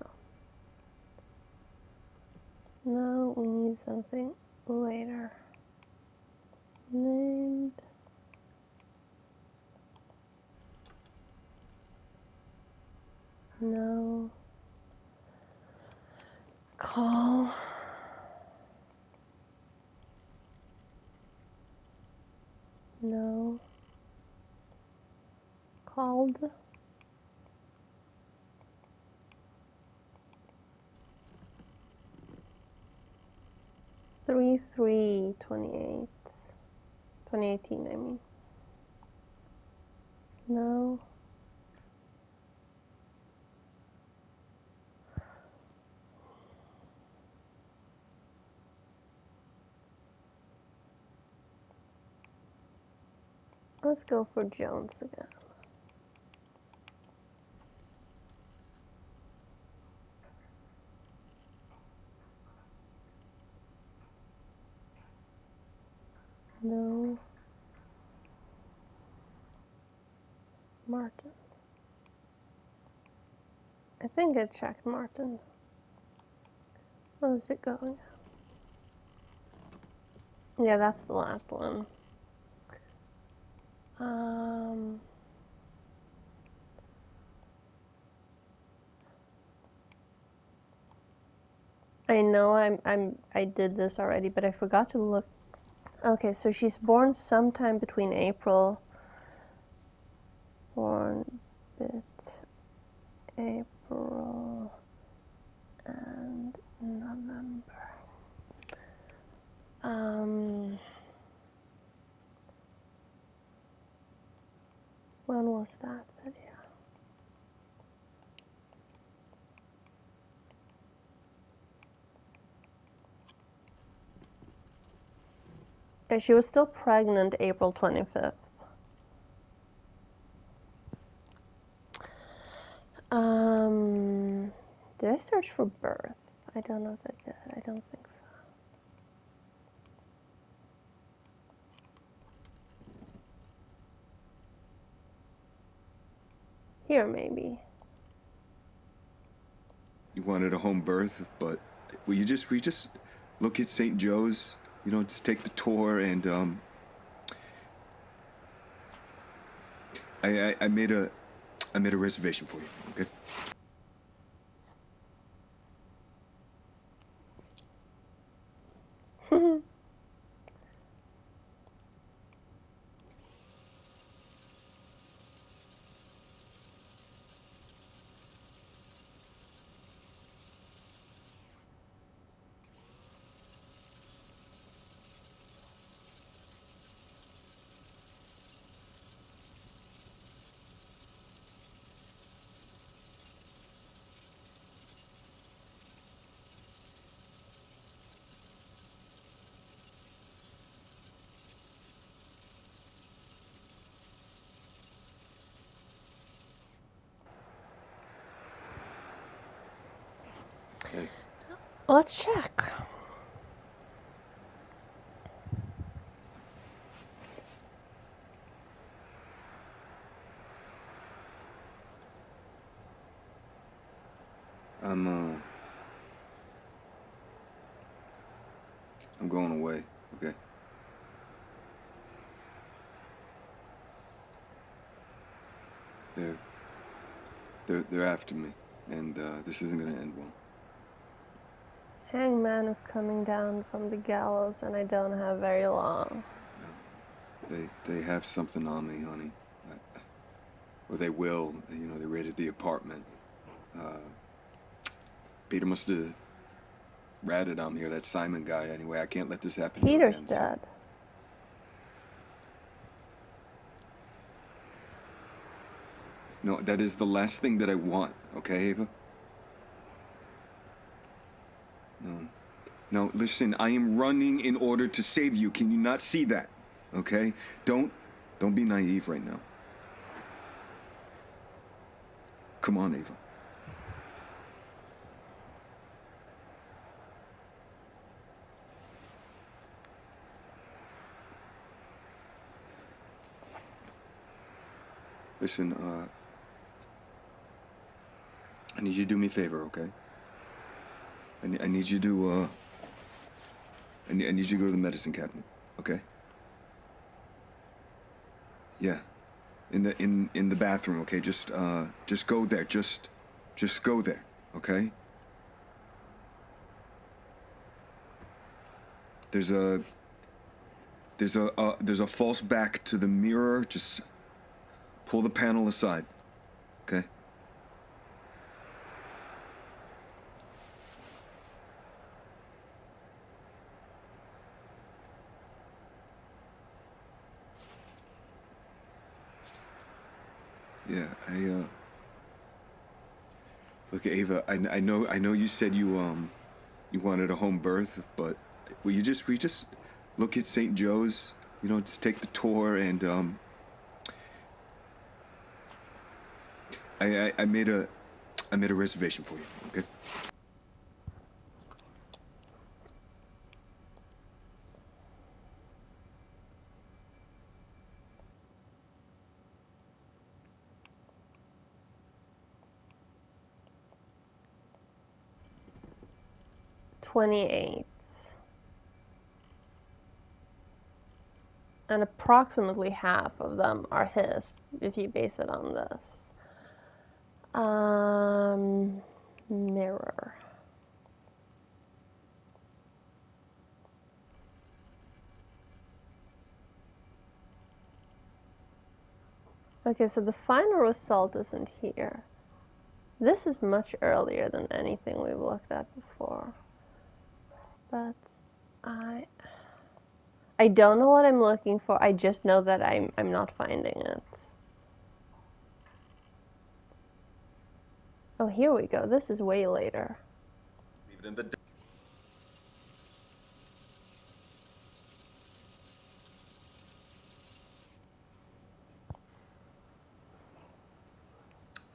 S1: No, we need something later. Named. No. Call. No. Called. Three 2018, I mean. No. Let's go for Jones again. No. Martin. I think I checked Martin. How's it going? Yeah, that's the last one. I know I did this already, but I forgot to look. Okay, so she's born sometime between April. Born April and November. When was that video? Yeah, she was still pregnant April 25th. Did I search for birth? I don't know if I did. I don't think so. Here, maybe.
S2: You wanted a home birth, but we just look at St. Joe's, just take the tour, and I made a I made a reservation for you, okay? Okay.
S1: Let's check.
S2: I'm going away, okay? They're after me, and this isn't gonna end well.
S1: Hangman is coming down from the gallows, and I don't have very long.
S2: They have something on me, honey. Or they will. You know, they raided the apartment. Peter must have ratted on me, or that Simon guy. Anyway, I can't let this happen to you
S1: Peter's
S2: again.
S1: dead.
S2: No, that is the last thing that I want, okay, Ava? No, listen, I am running in order to save you. Can you not see that? Okay? Don't be naive right now. Come on, Ava. Listen, I need you to do me a favor, okay? I need you to, I need you to go to the medicine cabinet, okay? Yeah. In the bathroom, okay? Just go there. Just go there, okay? There's a false back to the mirror. Just pull the panel aside, okay? Yeah, look, Ava, I know you said you wanted a home birth, but will you just look at St. Joe's, you know, just take the tour, and I made a reservation for you, okay?
S1: $28. And approximately half of them are his, if you base it on this. Mirror. Okay, so the final result isn't here. This is much earlier than anything we've looked at before. But I don't know what I'm looking for. I just know that I'm not finding it. Oh, here we go. This is way later.
S12: Leave it in the.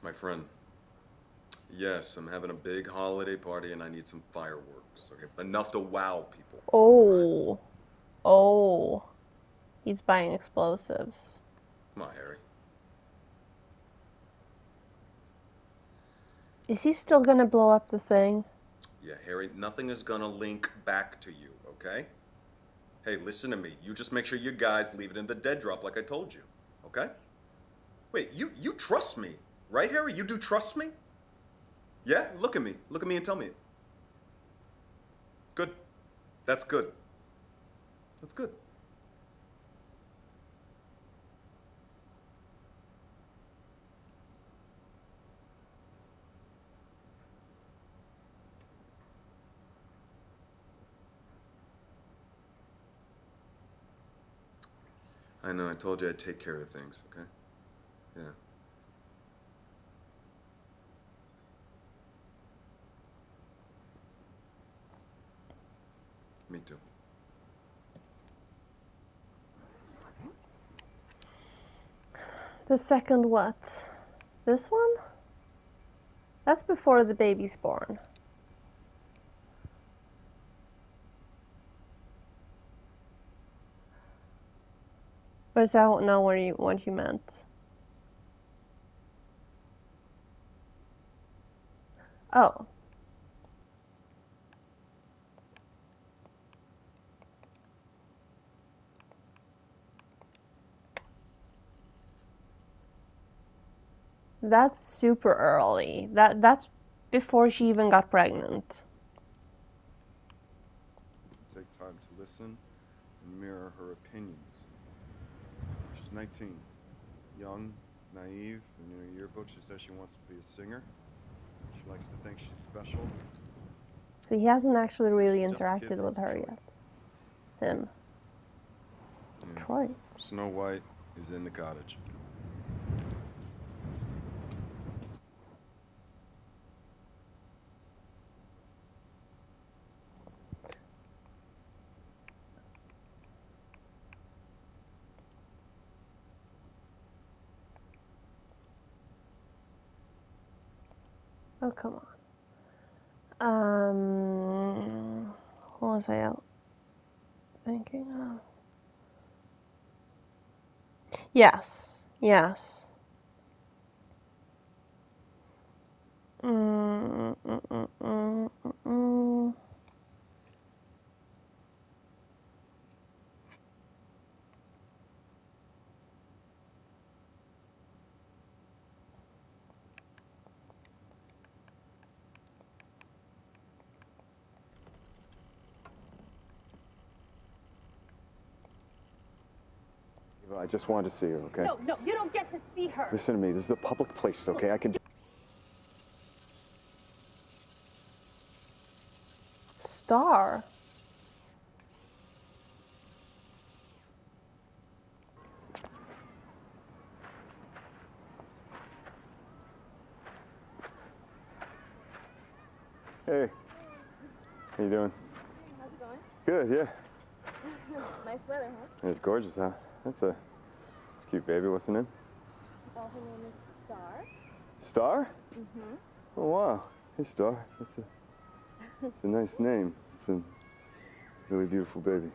S12: My friend. Yes, I'm having a big holiday party and I need some fireworks. Okay, enough to wow people.
S1: Oh. Oh. He's buying explosives.
S12: Come on, Harry.
S1: Is he still gonna blow up the thing?
S12: Yeah, Harry, nothing is gonna link back to you, okay? Hey, listen to me. You just make sure you guys leave it in the dead drop like I told you, okay? Wait, you trust me.
S2: Right, Harry? You do trust me? Yeah? Look at me. Look at me and tell me it. Good. That's good. That's good. I know, I told you I'd take care of things, okay? Yeah. Me too.
S1: The second what? This one? That's before the baby's born. Or is that not what you meant? Oh. That's super early. That's before she even got pregnant.
S2: Take time to listen and mirror her opinions. She's 19. Young, naive, and in her yearbook she says she wants to be a singer. She likes to think she's special.
S1: So he hasn't actually really
S2: She's just a kid
S1: interacted
S2: from
S1: with her
S2: Detroit.
S1: yet. Him.
S2: Yeah.
S1: Detroit.
S2: Snow White is in the cottage.
S1: Oh, come on. What was I out thinking of? Yes. Yes. Mm, mm, mm, mm, mm, mm.
S20: Eva, I just wanted to see her, okay?
S13: No, you don't get to see her.
S20: Listen to me. This is a public place, okay? I can.
S1: Star.
S20: Hey. How you doing?
S13: How's it going?
S20: Good, yeah.
S13: Nice weather, huh?
S20: It's gorgeous, huh? It's a cute baby. What's her name?
S13: Oh, her name is Star.
S20: Star?
S13: Mm-hmm.
S20: Oh, wow. Hey, Star. It's a nice name. It's a really beautiful baby.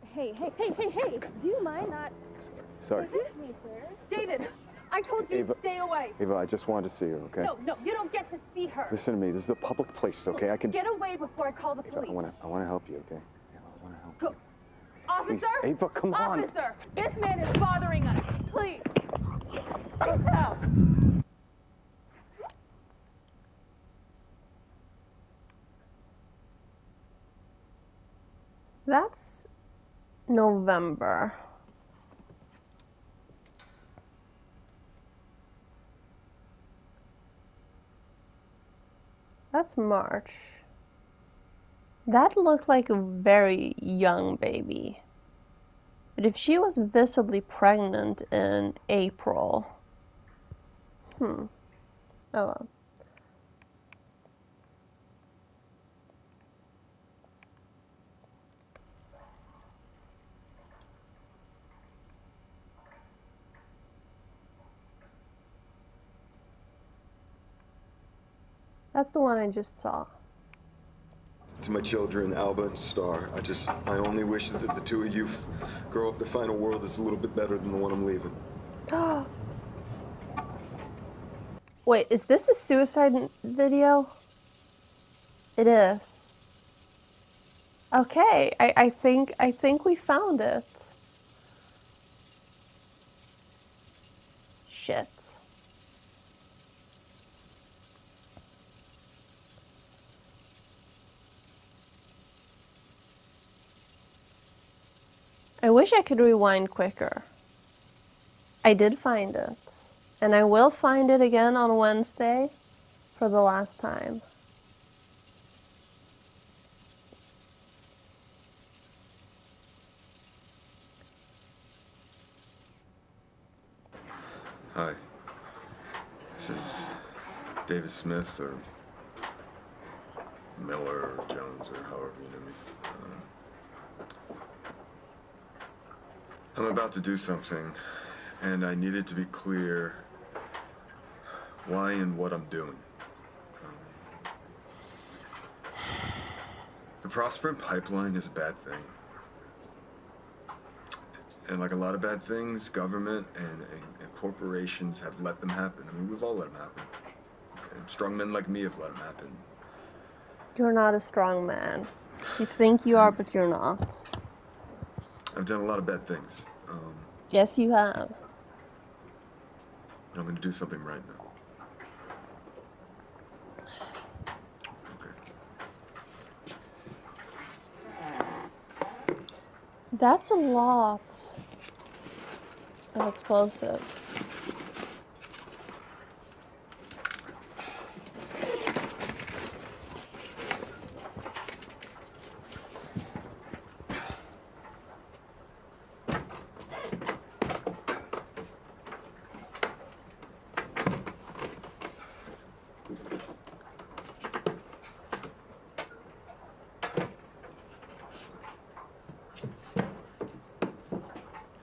S13: Hey, do you mind not...
S20: Sorry.
S13: Excuse me, sir. David, I told you
S20: Ava,
S13: to stay away.
S20: Eva, I just wanted to see her, okay?
S13: No, you don't get to see her.
S20: Listen to me. This is a public place, okay? I can.
S13: Get away before I call the
S20: Eva,
S13: police.
S20: I want to help you, okay? Eva, I want to help you.
S13: Officer?
S20: Please, Ava, come on.
S13: Officer, this man is bothering us. Please. Get help.
S1: That's November. That's March. That looked like a very young baby. But if she was visibly pregnant in April... Oh well. That's the one I just saw.
S2: To my children, Alba and Star, I only wish that the two of you grow up to find a world that's a little bit better than the one I'm leaving.
S1: Wait, is this a suicide video? It is. Okay, I think we found it. Shit. wish I could rewind quicker. I did find it. And I will find it again on Wednesday for the last time.
S2: Hi. This is David Smith, or Miller, or Jones, or however you know me. I'm about to do something, and I needed to be clear why and what I'm doing. The Prosperine Pipeline is a bad thing. And like a lot of bad things, government and corporations have let them happen. I mean, we've all let them happen. And strong men like me have let them happen.
S1: You're not a strong man. You think you are, but you're not.
S2: I've done a lot of bad things.
S1: Yes, you have.
S2: And I'm going to do something right now.
S1: That's a lot of explosives.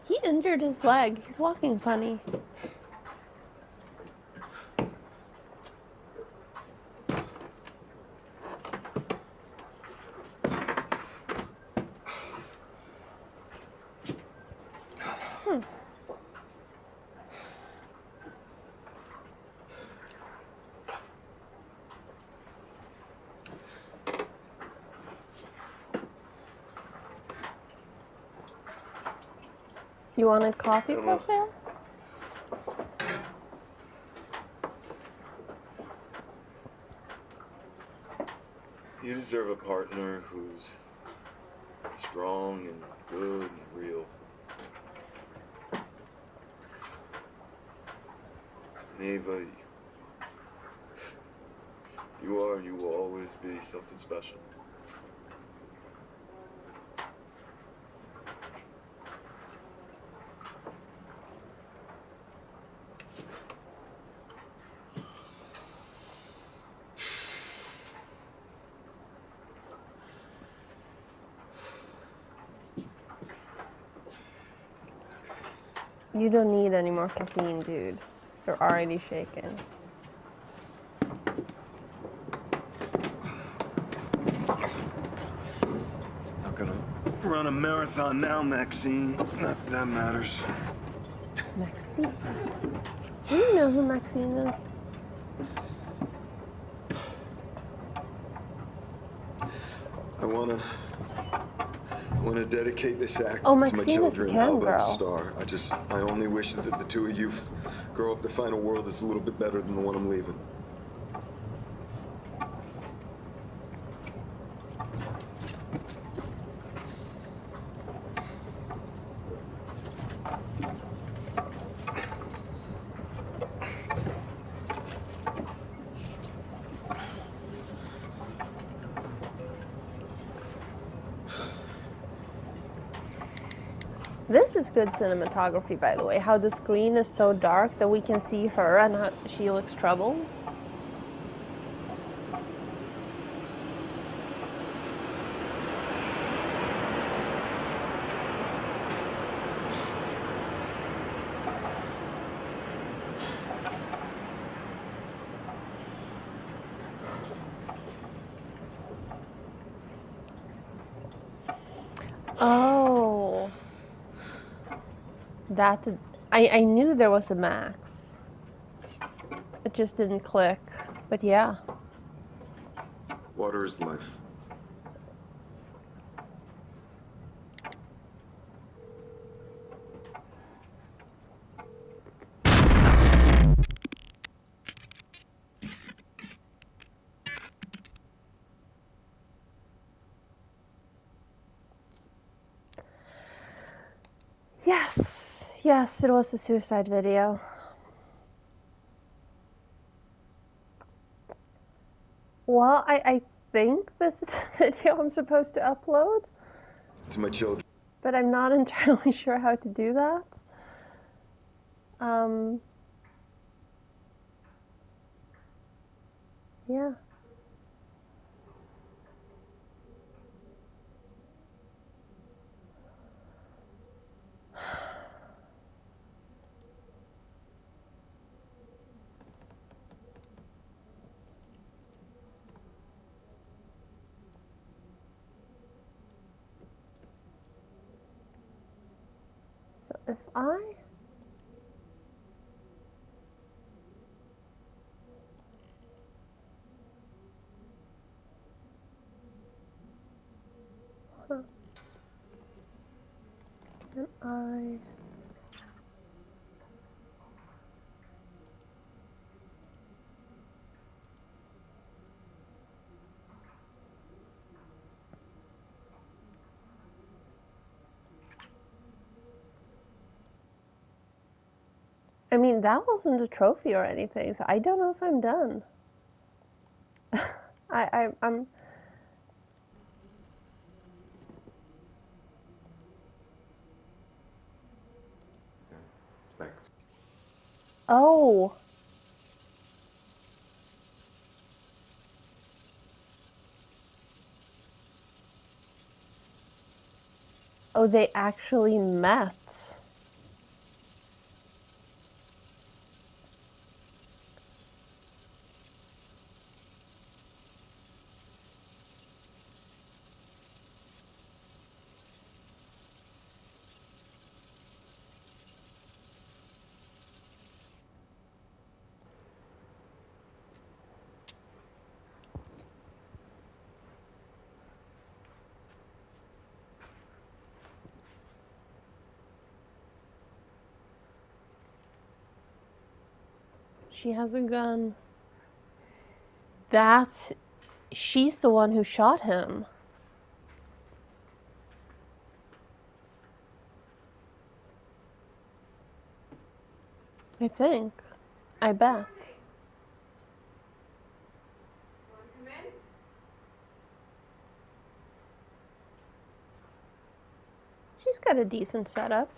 S1: He injured his leg. He's walking funny. You wanted coffee, Profile?
S2: You deserve a partner who's strong and good and real. And Ava, you are and you will always be something special.
S1: You don't need any more caffeine, dude. You're already shaken.
S2: Not gonna run a marathon now, Maxine. Not that that matters.
S1: Maxine? Do you know who Maxine is?
S2: I wanna dedicate this act
S1: Oh,
S2: to my
S1: Maxine is the
S2: children,
S1: cam
S2: Alba and
S1: girl.
S2: Star. I only wish that the two of you grow up to find a world that's a little bit better than the one I'm leaving.
S1: This is good cinematography, by the way. How the screen is so dark that we can see her and how she looks troubled. Oh. That I knew there was a max. It just didn't click. But yeah.
S2: Water is life.
S1: Yes, it was a suicide video. Well, I think this is a video I'm supposed to upload.
S2: To my children.
S1: But I'm not entirely sure how to do that. Yeah. So if I... Huh. Can I... I mean, that wasn't a trophy or anything, so I don't know if I'm done. I'm...
S2: Thanks.
S1: Oh. Oh, they actually met. She has a gun. That's... She's the one who shot him. I think. I bet. She's got a decent setup.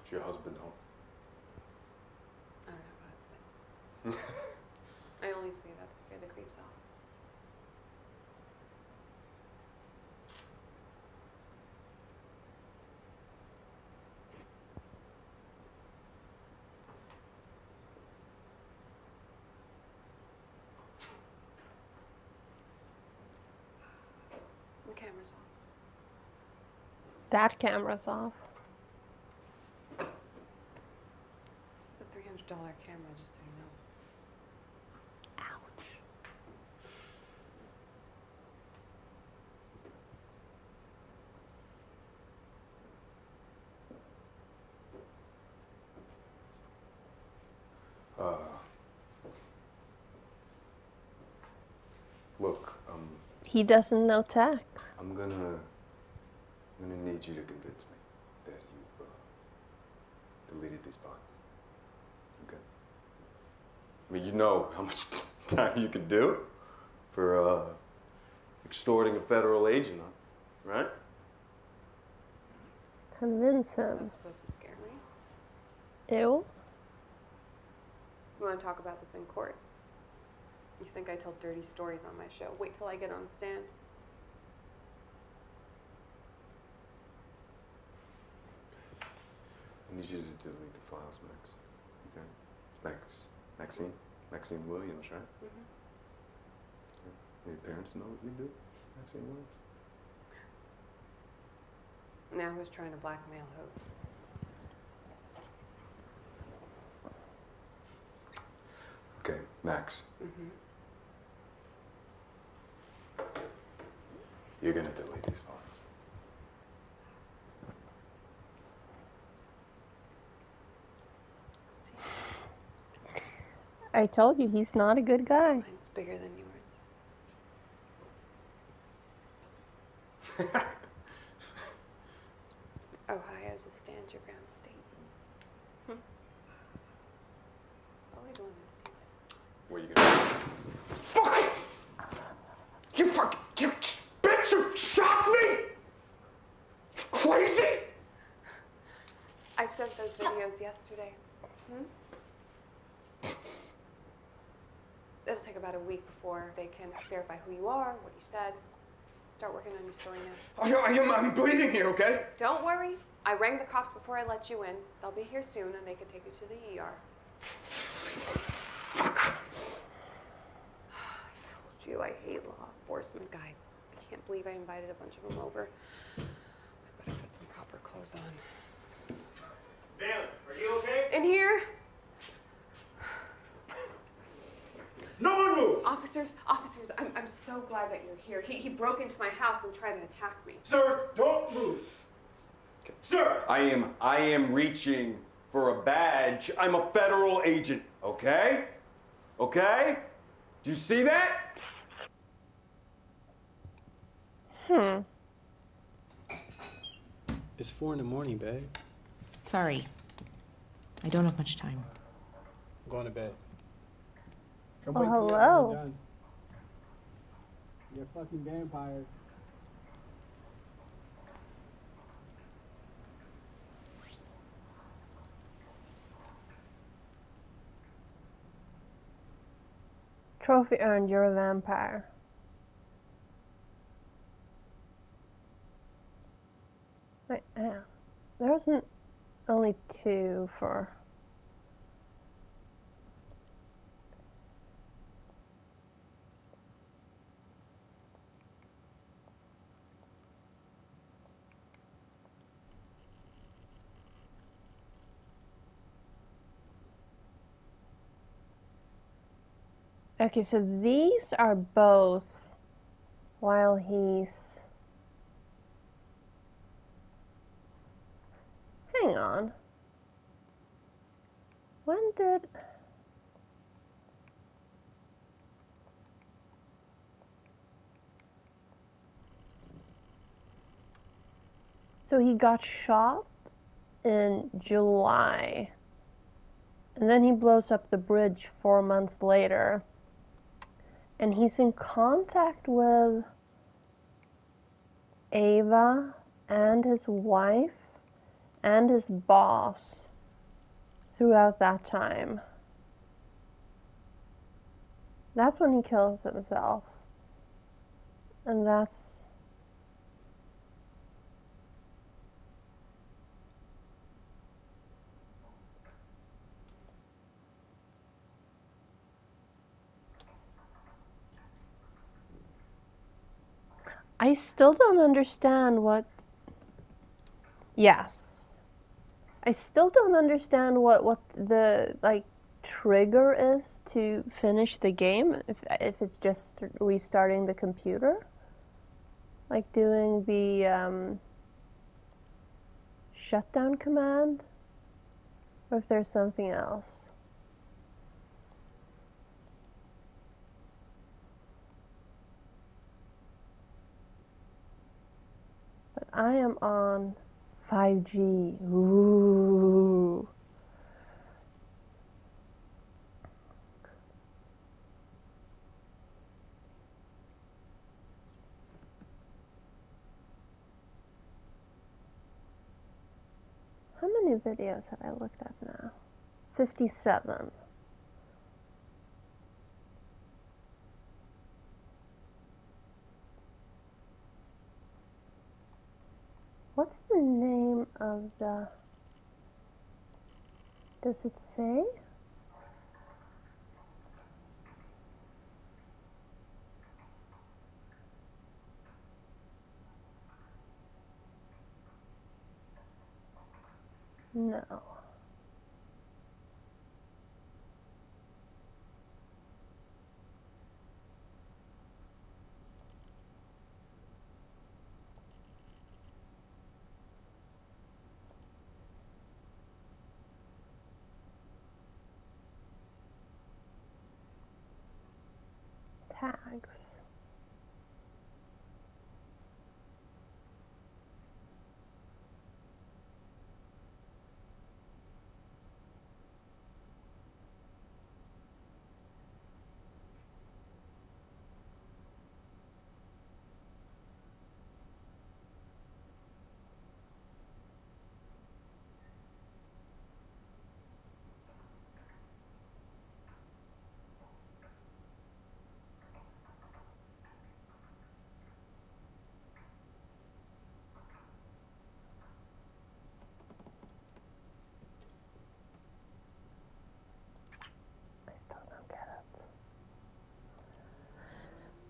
S2: Is your husband home?
S3: I don't have a husband. I only say that to scare the creeps off. The camera's off.
S1: That camera's off.
S3: It's a $300 camera, just so you know.
S2: Look,
S1: He doesn't know tech.
S2: I'm gonna need you to convince me that you've deleted these files. Okay? I mean, you know how much time you could do for extorting a federal agent, right?
S1: Convince him.
S3: That's supposed to scare me.
S1: Ew.
S3: You want to talk about this in court? You think I tell dirty stories on my show? Wait till I get on the stand.
S2: I need you to delete the files, Max. Okay? It's Maxine Williams, right?
S3: Mm-hmm.
S2: Yeah. Your parents know what you do, Maxine Williams?
S3: Now who's trying to blackmail who?
S2: Okay, Max.
S3: Mm-hmm.
S2: You're gonna delete these files.
S1: I told you, he's not a good guy.
S3: Mine's bigger than yours. Ohio's a stand-your-ground state. Always wanted to do this.
S20: What are you gonna do? Fuck! You bitch! You shot me! Crazy!
S3: I sent those videos yesterday. It'll take about a week before they can verify who you are, what you said. Start working on your story now.
S20: I'm bleeding here, okay?
S3: Don't worry. I rang the cops before I let you in. They'll be here soon and they can take you to the ER. I told you I hate law enforcement guys. I can't believe I invited a bunch of them over. I better put some proper clothes on.
S10: Valen, are you okay?
S3: In here?
S10: No one move!
S3: Officers, I'm so glad that you're here. He broke into my house and tried to attack me.
S10: Sir, don't move. Sir!
S20: I am reaching for a badge. I'm a federal agent, okay? Okay? Do you see that?
S18: It's 4 in the morning, babe.
S19: Sorry. I don't have much time.
S18: I'm going to bed. Come
S1: Oh,
S18: wake me up when
S1: hello.
S18: you're done. You're a fucking vampire.
S1: Trophy earned, you're a vampire. Wait, yeah. There wasn't only 2 for... Okay, so these are both while he's... Hang on. When did... So he got shot in July. And then he blows up the bridge 4 months later. And he's in contact with Ava and his wife and his boss throughout that time. That's when he kills himself. And that's... I still don't understand what... Yes. I still don't understand what the, like, trigger is to finish the game, if it's just restarting the computer. Like doing the, shutdown command. Or if there's something else. But I am on 5G. Ooh. How many videos have I looked at now? 57. What's the name of the... Does it say? No. tags.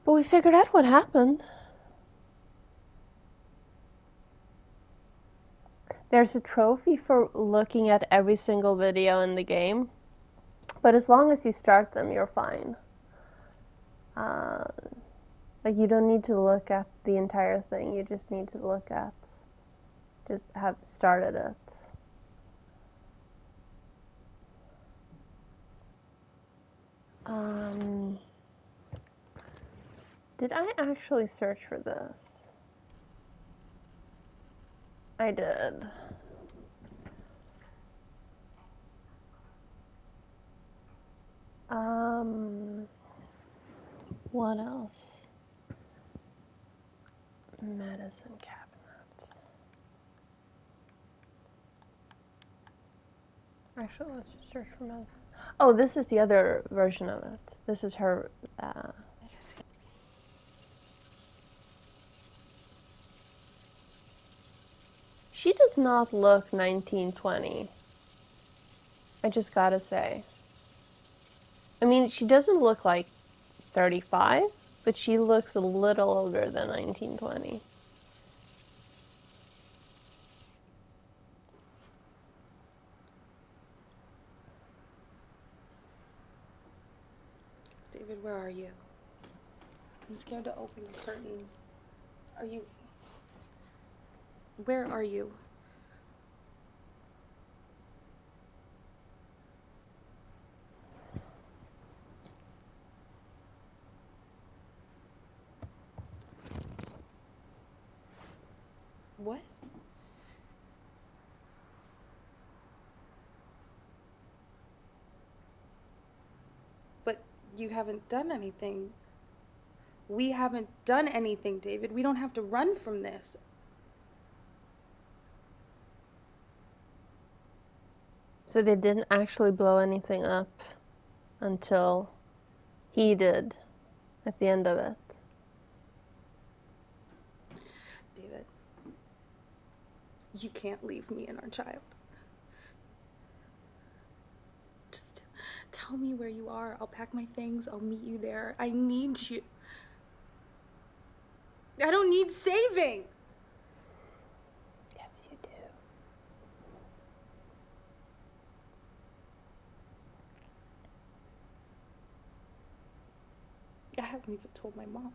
S1: But we figured out what happened. There's a trophy for looking at every single video in the game, but as long as you start them, you're fine. Like, you don't need to look at the entire thing, you just need to look at, just have started it. Did I actually search for this? I did. What else? Medicine cabinet. Actually, let's just search for medicine. Oh, this is the other version of it. This is her, She does not look 1920. I just gotta say. I mean, she doesn't look like 35, but she looks a little older than 1920.
S22: David, where are you? I'm scared to open the curtains. Are you... Where are you? What? But you haven't done anything. We haven't done anything, David. We don't have to run from this.
S1: So they didn't actually blow anything up until he did at the end of it.
S22: David, you can't leave me and our child. Just tell me where you are. I'll pack my things. I'll meet you there. I need you. I don't need saving.
S1: Yes, you do.
S22: I haven't even told my mom.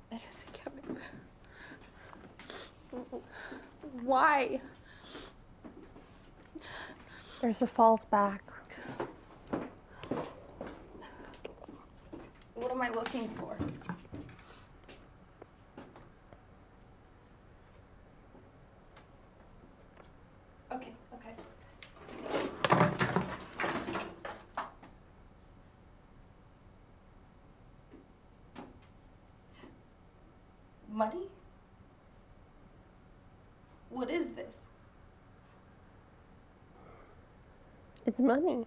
S22: Medicine cabinet. Why?
S1: There's a false back.
S22: What am I looking for? Okay, okay. Money? What is this?
S1: It's money.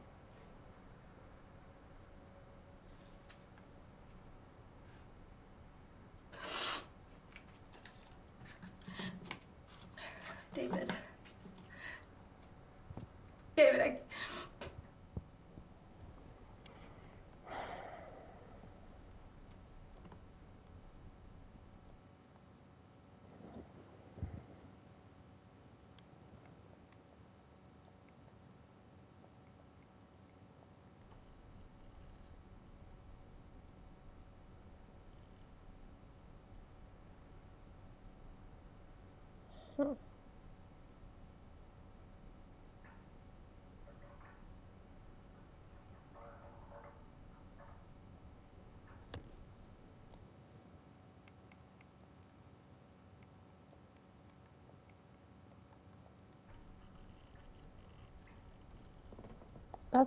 S22: David. David, I...
S1: That's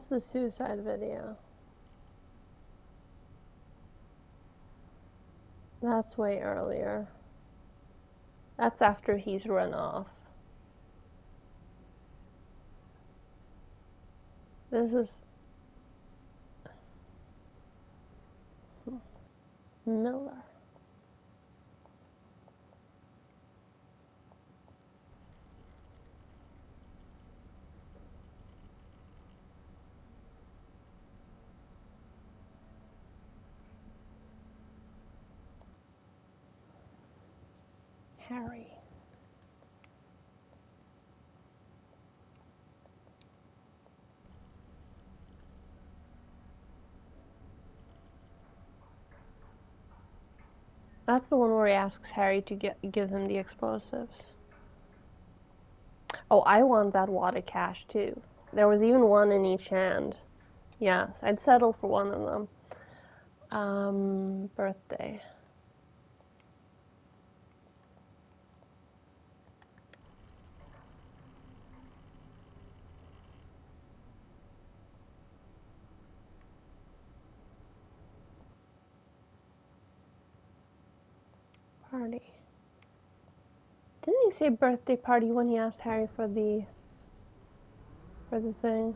S1: the suicide video. That's way earlier. That's after he's run off. This is Miller. Harry. That's the one where he asks Harry to give him the explosives. Oh, I want that water cache too. There was even one in each hand. Yes, I'd settle for one of them. Birthday. Party. Didn't he say birthday party when he asked Harry for the thing?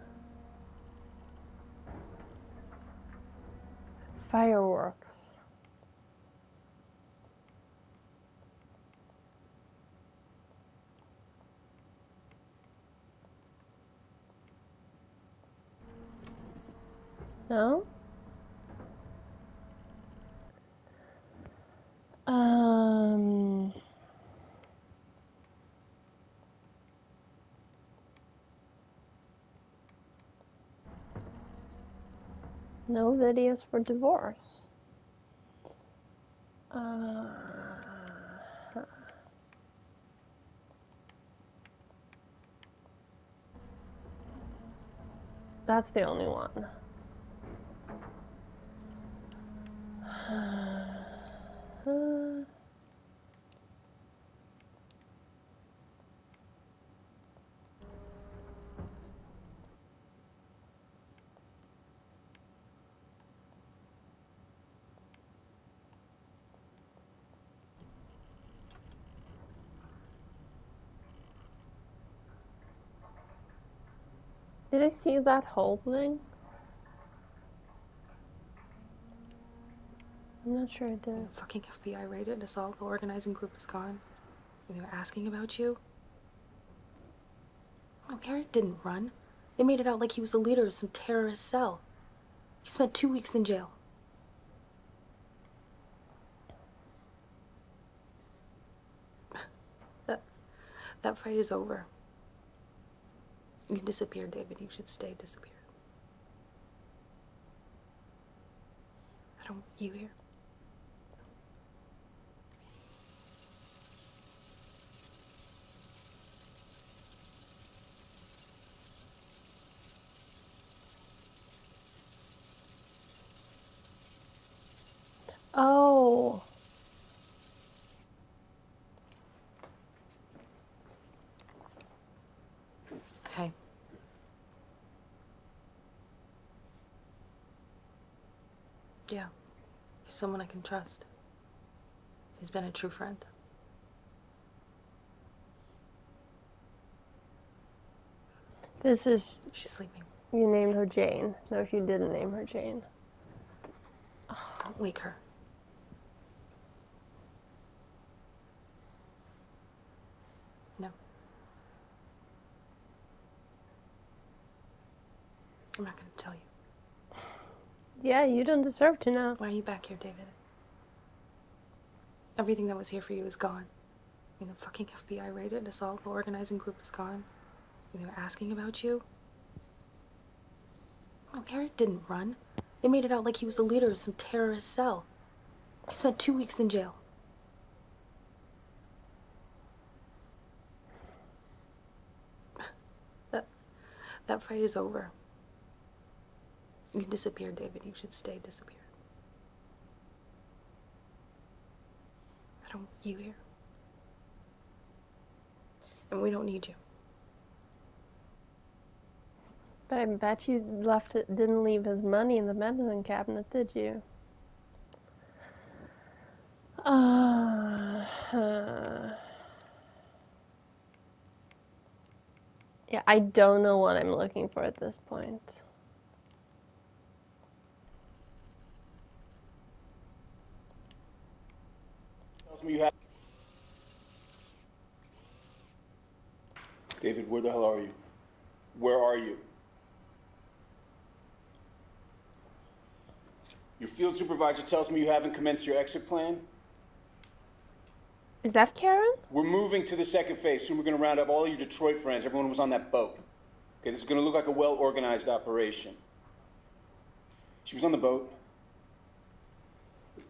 S1: Fireworks. No? No videos for divorce. That's the only one. Did I see that whole thing? I'm not sure I did.
S6: The fucking FBI raided us all. The organizing group is gone. And they were asking about you. No, Eric didn't run. They made it out like he was the leader of some terrorist cell. He spent 2 weeks in jail. That fight is over. You disappeared, David. You should stay disappeared. I don't want you here.
S1: Oh.
S6: Hey. Yeah. He's someone I can trust. He's been a true friend.
S1: This is...
S6: She's sleeping.
S1: You named her Jane. No, you didn't name her Jane.
S6: Don't wake her. No. I'm not gonna tell you.
S1: Yeah, you don't deserve to know.
S6: Why are you back here, David? Everything that was here for you is gone. I mean, the fucking FBI raided us all. The organizing group is gone. And they were asking about you. No, Eric didn't run. They made it out like he was the leader of some terrorist cell. He spent 2 weeks in jail. That fight is over. You disappeared, David. You should stay disappeared. I don't want you here. And we don't need you.
S1: But I bet you didn't leave his money in the medicine cabinet, did you? Yeah, I don't know what I'm looking for at this point.
S9: Tells me you have. David, where the hell are you? Where are you? Your field supervisor tells me you haven't commenced your exit plan.
S1: Is that Karen?
S9: We're moving to the second phase. Soon we're going to round up all your Detroit friends. Everyone was on that boat. Okay, this is going to look like a well-organized operation. She was on the boat.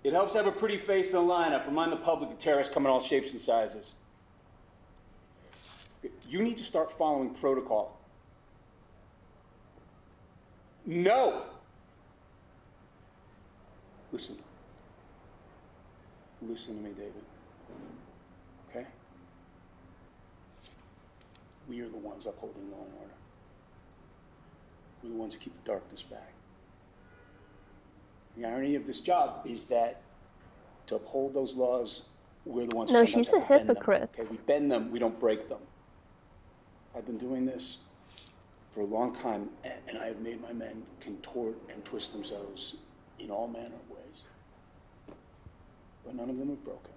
S9: It helps to have a pretty face in the lineup. Remind the public that terrorists come in all shapes and sizes. You need to start following protocol. No! Listen. Listen to me, David. Okay? We are the ones upholding law and order. We're the ones who keep the darkness back. The irony of this job is that to uphold those laws, we're the ones who
S1: No,
S9: sometimes
S1: she's a
S9: have to bend them.
S1: hypocrite.
S9: Okay, we bend them, we don't break them. I've been doing this for a long time, and I have made my men contort and twist themselves in all manner of ways. But none of them have broken.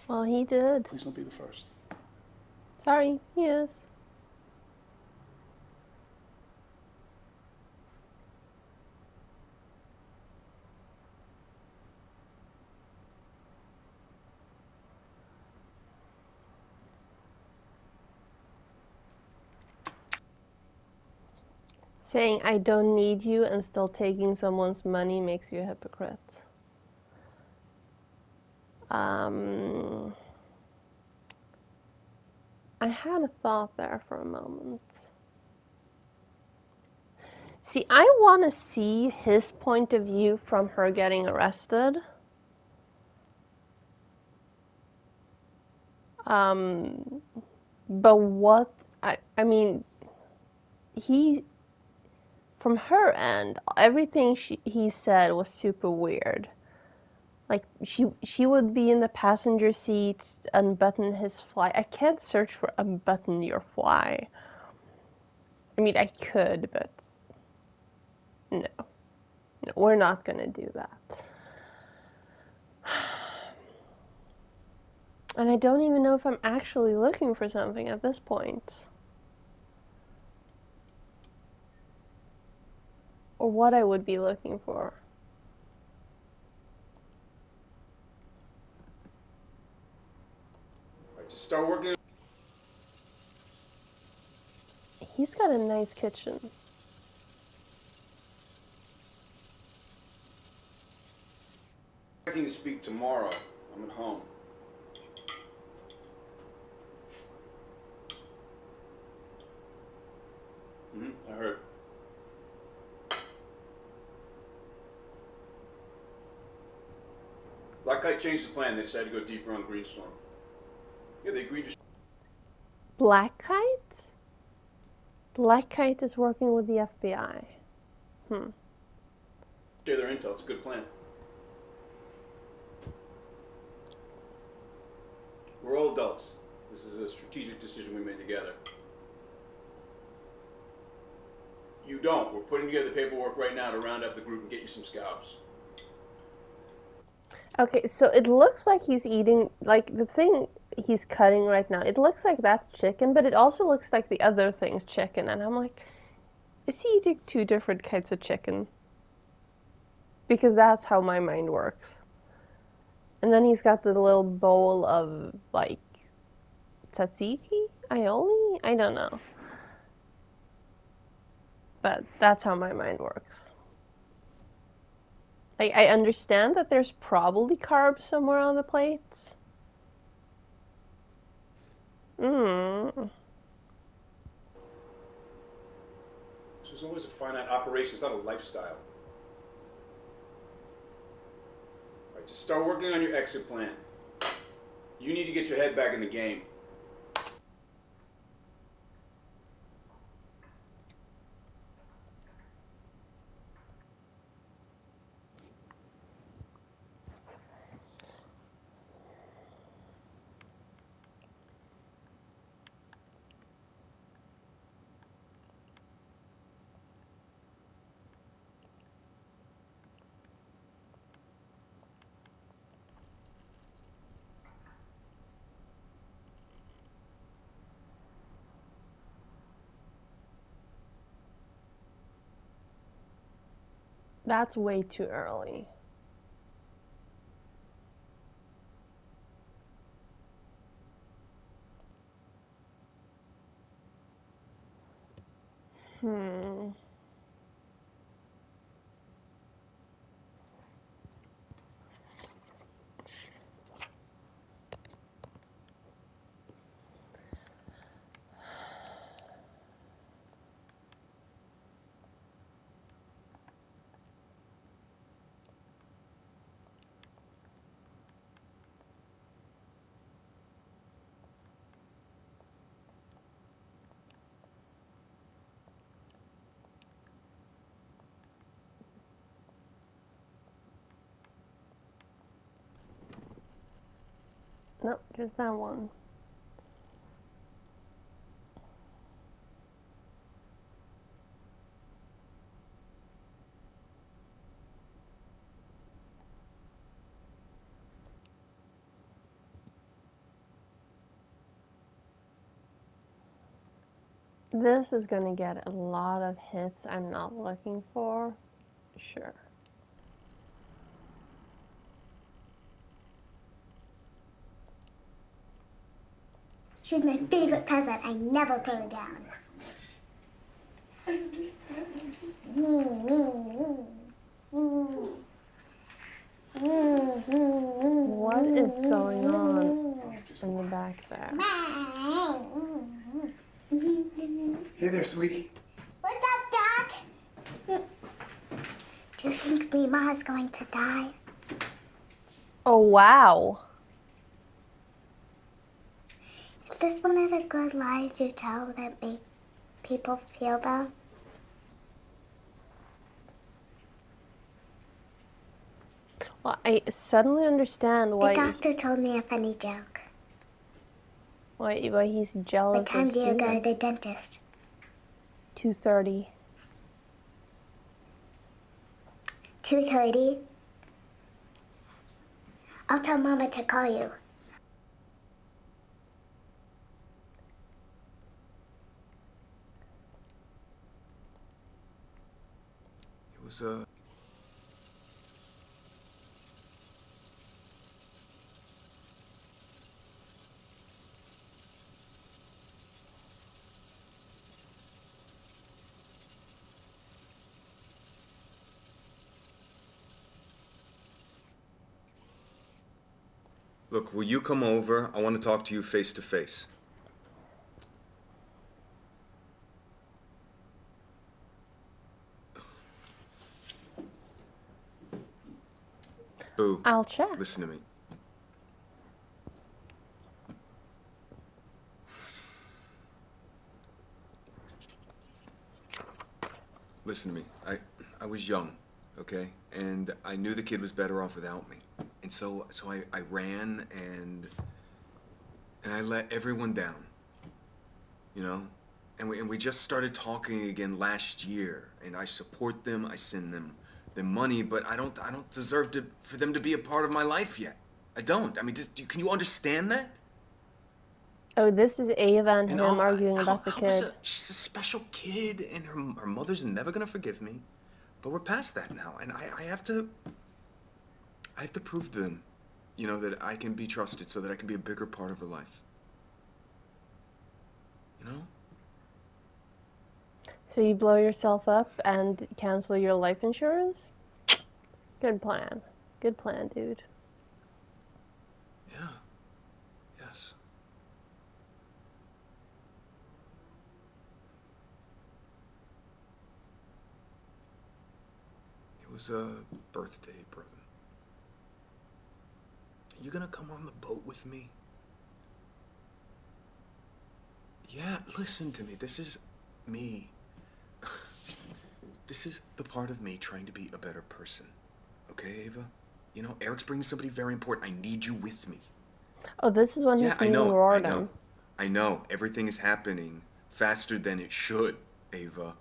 S1: Well, he did.
S9: Please don't be the first.
S1: Sorry, he is. Saying I don't need you and still taking someone's money makes you a hypocrite. I had a thought there for a moment. See, I want to see his point of view from her getting arrested. But what, I mean, from her end, everything he said was super weird. Like, she would be in the passenger seat, unbutton his fly. I can't search for unbutton your fly. I mean, I could, but no. No, we're not gonna do that. And I don't even know if I'm actually looking for something at this point. Or what I would be looking for.
S9: Right, to start working.
S1: He's got a nice kitchen.
S9: I'm expecting to speak tomorrow. I'm at home. I heard. Black Kite changed the plan. They decided to go deeper on Greenstorm. Yeah, they agreed to.
S1: Black Kite? Black Kite is working with the FBI.
S9: Share their intel. It's a good plan. We're all adults. This is a strategic decision we made together. You don't. We're putting together the paperwork right now to round up the group and get you some scalps.
S1: Okay, so it looks like he's eating, like, the thing he's cutting right now, it looks like that's chicken, but it also looks like the other thing's chicken, and I'm like, is he eating two different kinds of chicken? Because that's how my mind works. And then he's got the little bowl of, like, tzatziki? Aioli? I don't know. But that's how my mind works. I understand that there's probably carbs somewhere on the plates.
S9: was always a finite operation. It's not a lifestyle. All right, to start working on your exit plan, you need to get your head back in the game.
S1: That's way too early. Hmm. Nope, just that one. This is gonna get a lot of hits I'm not looking for. Sure.
S11: She's my favorite peasant. I never put her down.
S3: I understand.
S1: What is going on in the back there?
S18: Hey there, sweetie.
S11: What's up, Doc? Do you think Mima is going to die?
S1: Oh, wow.
S11: Is this one of the good lies you tell that make people feel bad?
S1: Well, I suddenly understand why.
S11: The doctor told me a funny joke.
S1: Why he's jealous.
S11: What time
S1: of
S11: do you go to
S1: Steven.
S11: the dentist?
S1: 2:30.
S11: 2:30? I'll tell Mama to call you.
S2: It was, Look, will you come over? I want to talk to you face to face. Boo.
S1: I'll check.
S2: Listen to me. Listen to me. I was young, okay? And I knew the kid was better off without me. And so I ran and I let everyone down. You know? And we just started talking again last year, and I support them, I send them the money, but I don't deserve for them to be a part of my life yet. I don't. I mean, can you understand that?
S1: Oh, this is Ava and
S2: And
S1: him arguing about the kid.
S2: She's a special kid, and her mother's never gonna forgive me. But we're past that now, and I have to prove to them, you know, that I can be trusted, so that I can be a bigger part of her life. You know?
S1: So you blow yourself up and cancel your life insurance? Good plan. Good plan, dude.
S2: Yeah. Yes. was a birthday present. Are you gonna come on the boat with me? Yeah, listen to me. This is me. This is the part of me trying to be a better person. Okay, Ava? You know, Eric's bringing somebody very important. I need you with me.
S1: Oh, this is when he's meeting Rorden.
S2: I know. Everything is happening faster than it should, Ava.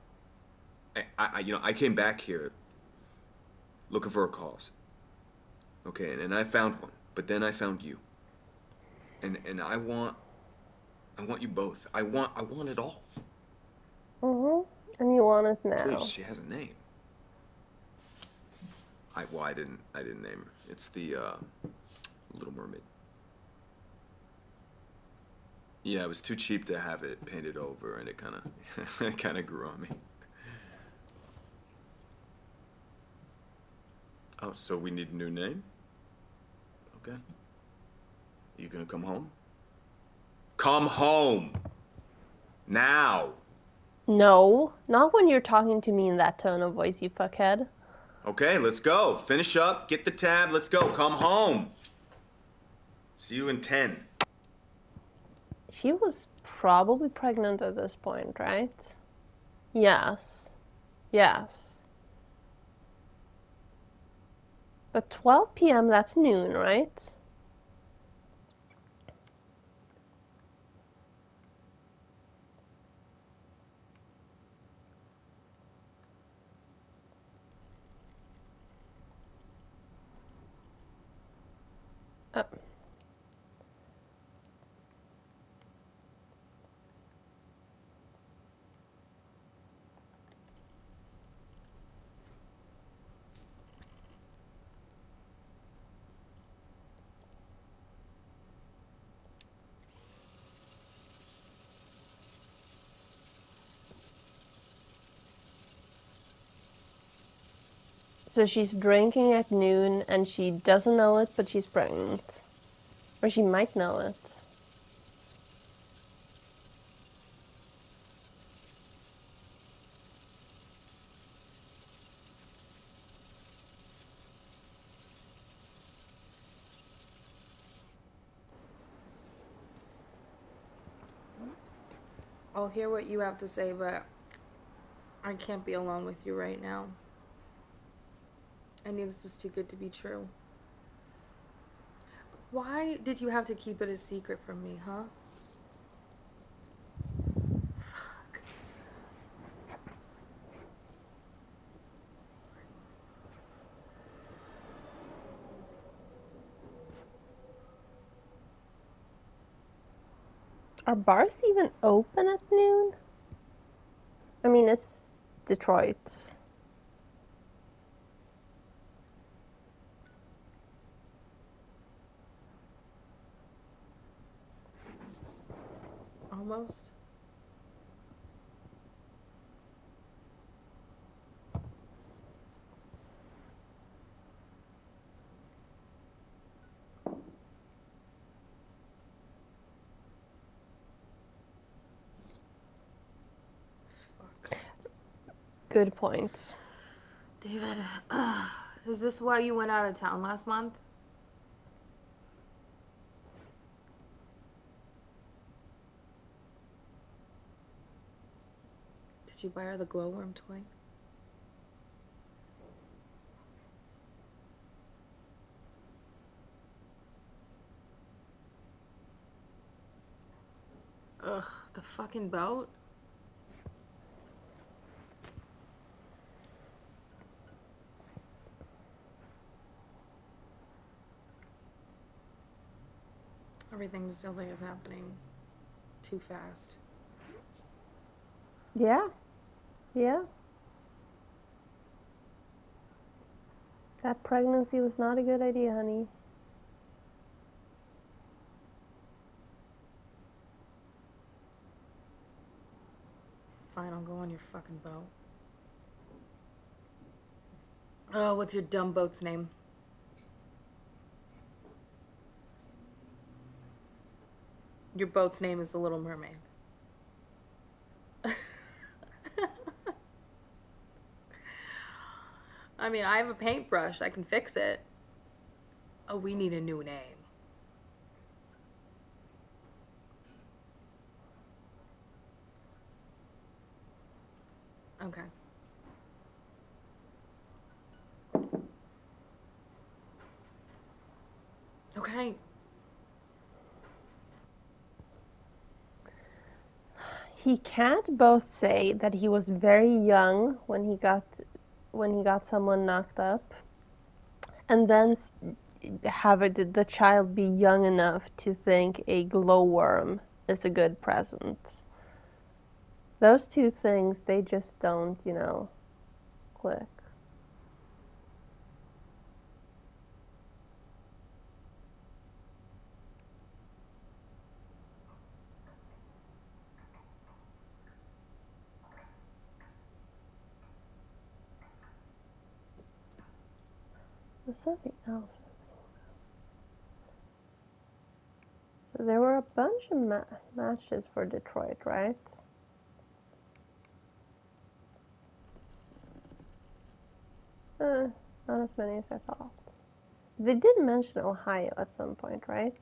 S2: I came back here looking for a cause. Okay, and I found one. But then I found you. And I want you both. I want it all.
S1: And you want it now.
S2: Please, she has a name. I didn't name her. It's the Little Mermaid. Yeah, it was too cheap to have it painted over, and it kind of grew on me. Oh, so we need a new name? Okay. You gonna come home? Come home! Now!
S1: No, not when you're talking to me in that tone of voice, you fuckhead.
S2: Okay, let's go. Finish up, get the tab, let's go. Come home. See you in 10.
S1: She was probably pregnant at this point, right? Yes. Yes. But 12 p.m., that's noon, right? So she's drinking at noon and she doesn't know it, but she's pregnant. Or she might know it.
S6: I'll hear what you have to say, but I can't be alone with you right now. I knew this was too good to be true. Why did you have to keep it a secret from me, huh? Fuck.
S1: Are bars even open at noon? I mean, it's Detroit.
S6: Almost.
S1: Good points.
S6: David, is this why you went out of town last month? Did you buy her the glowworm toy? Ugh, the fucking boat? Everything just feels like it's happening too fast.
S1: Yeah. Yeah. That pregnancy was not a good idea, honey.
S6: Fine, I'll go on your fucking boat. Oh, what's your dumb boat's name? Your boat's name is the Little Mermaid.
S22: I mean, I have a paintbrush. I can fix it. Oh, we need a new name. Okay. Okay.
S1: He can't both say that he was very young when he got someone knocked up, and then have the child be young enough to think a glowworm is a good present. Those two things, they just don't, click. There's something else. So there were a bunch of matches for Detroit, right? Not as many as I thought. They did mention Ohio at some point, right?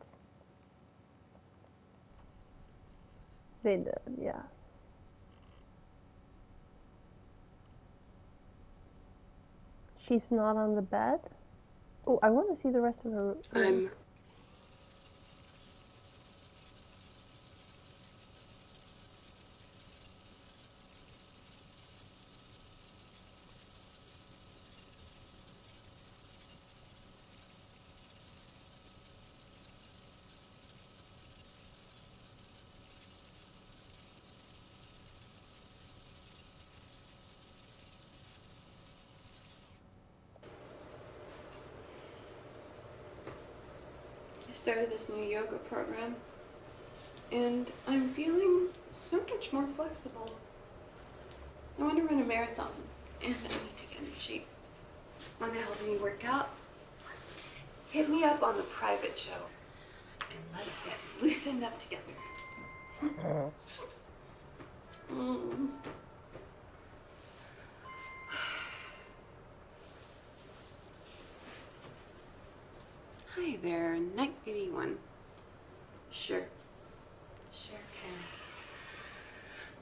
S1: They did, yes. She's not on the bed? Oh, I want to see the rest of her room.
S3: I started this new yoga program, and I'm feeling so much more flexible. I want to run a marathon, and I need to get in shape. Want to help me work out? Hit me up on the private show, and let's get loosened up together. Hi there, Night 81. Sure. Sure can.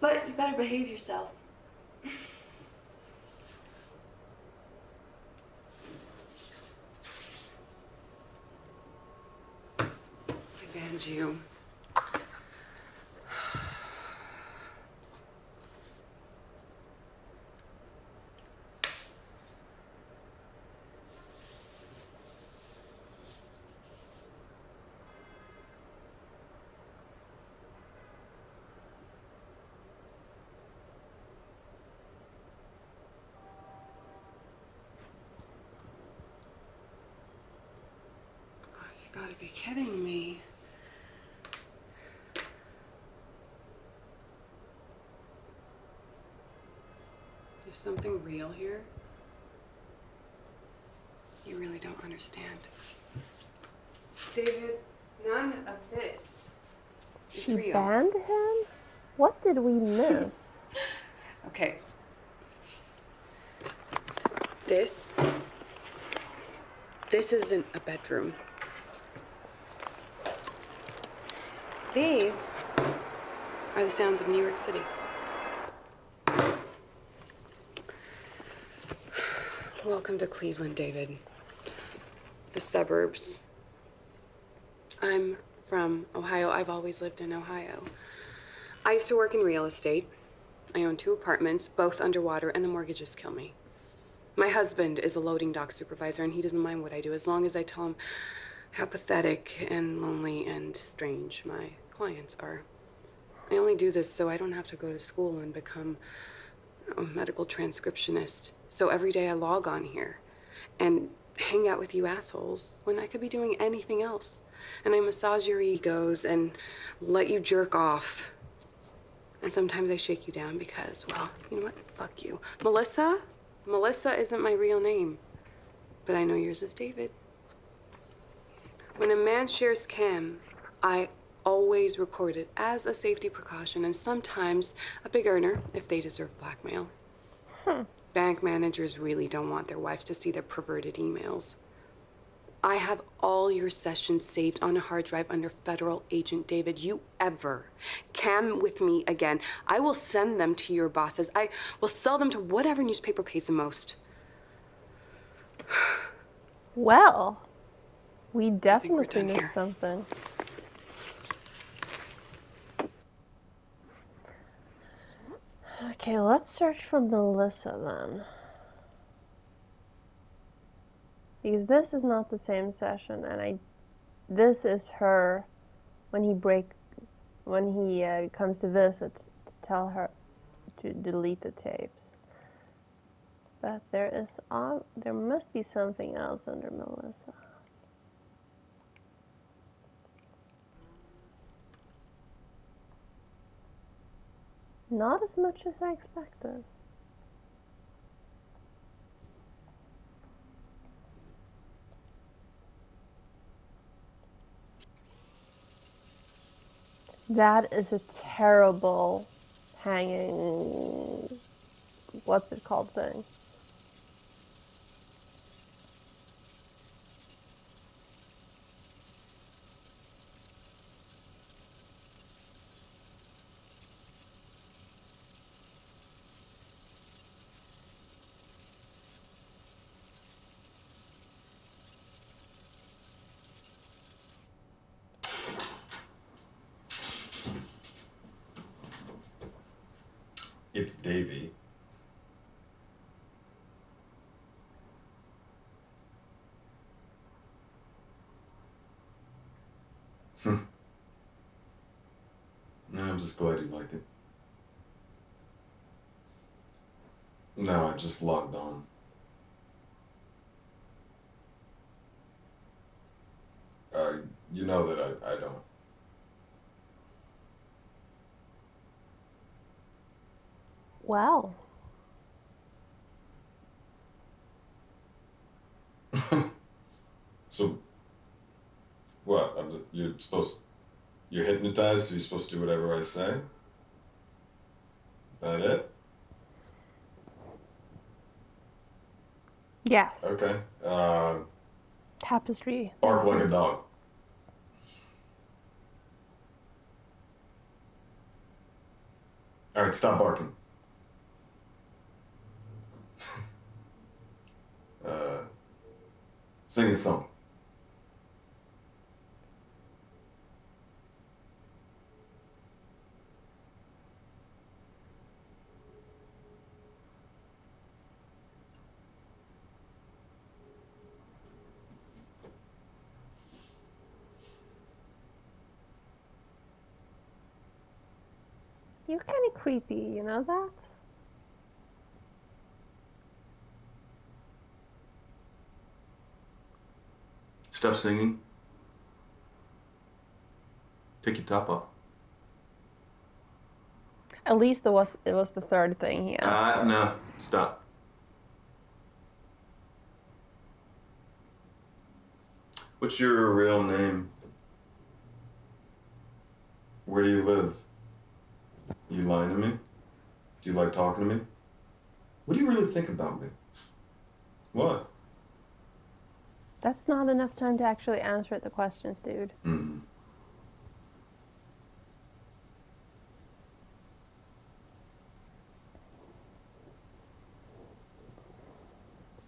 S3: But you better behave yourself. I banned you. You gotta be kidding me. Is something real here? You really don't understand. David, none of this is
S1: She
S3: real.
S1: banned him? What did we miss?
S3: Okay. This isn't a bedroom. These are the sounds of New York City. Welcome to Cleveland, David. The suburbs. I'm from Ohio. I've always lived in Ohio. I used to work in real estate. I own 2 apartments, both underwater, and the mortgages kill me. My husband is a loading dock supervisor, and he doesn't mind what I do as long as I tell him how pathetic and lonely and strange my clients are. I only do this so I don't have to go to school and become a medical transcriptionist. So every day I log on here and hang out with you assholes when I could be doing anything else. And I massage your egos and let you jerk off. And sometimes I shake you down because, well, you know what? Fuck you. Melissa isn't my real name. But I know yours is David. When a man shares cam, I always record it as a safety precaution and sometimes a big earner if they deserve blackmail. bank managers really don't want their wives to see their perverted emails. I have all your sessions saved on a hard drive under federal agent David. You ever cam with me again, I will send them to your bosses. I will sell them to whatever newspaper pays the most.
S1: Well, we definitely missed something. Okay, let's search for Melissa then. Because this is not the same session, and this is her when he comes to visit to tell her to delete the tapes. But there must be something else under Melissa. Not as much as I expected. That is a terrible hanging, what's it called thing?
S2: It's Davy. No, I'm just glad you like it. No, I just logged on. You know that I don't.
S1: Wow.
S2: So, what? You're hypnotized, so you're supposed to do whatever I say? That it?
S1: Yes.
S2: Okay.
S1: Tapestry.
S2: Bark like a dog. Alright, stop barking. Sing a song.
S1: You're kind of creepy, you know that?
S2: Stop singing. Take your top off.
S1: At least it was the third thing he asked.
S2: No. Stop. What's your real name? Where do you live? You lying to me? Do you like talking to me? What do you really think about me? What?
S1: That's not enough time to actually answer the questions, dude.
S2: Mm-hmm.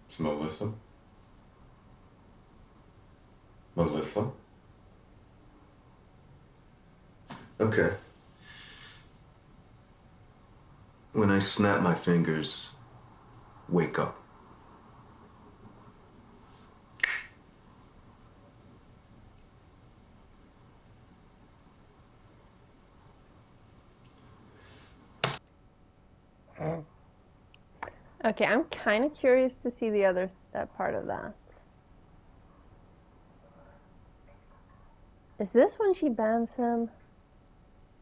S2: It's Melissa. Melissa? Okay. When I snap my fingers, wake up.
S1: Okay, I'm kind of curious to see the other part of that. Is this when she bans him?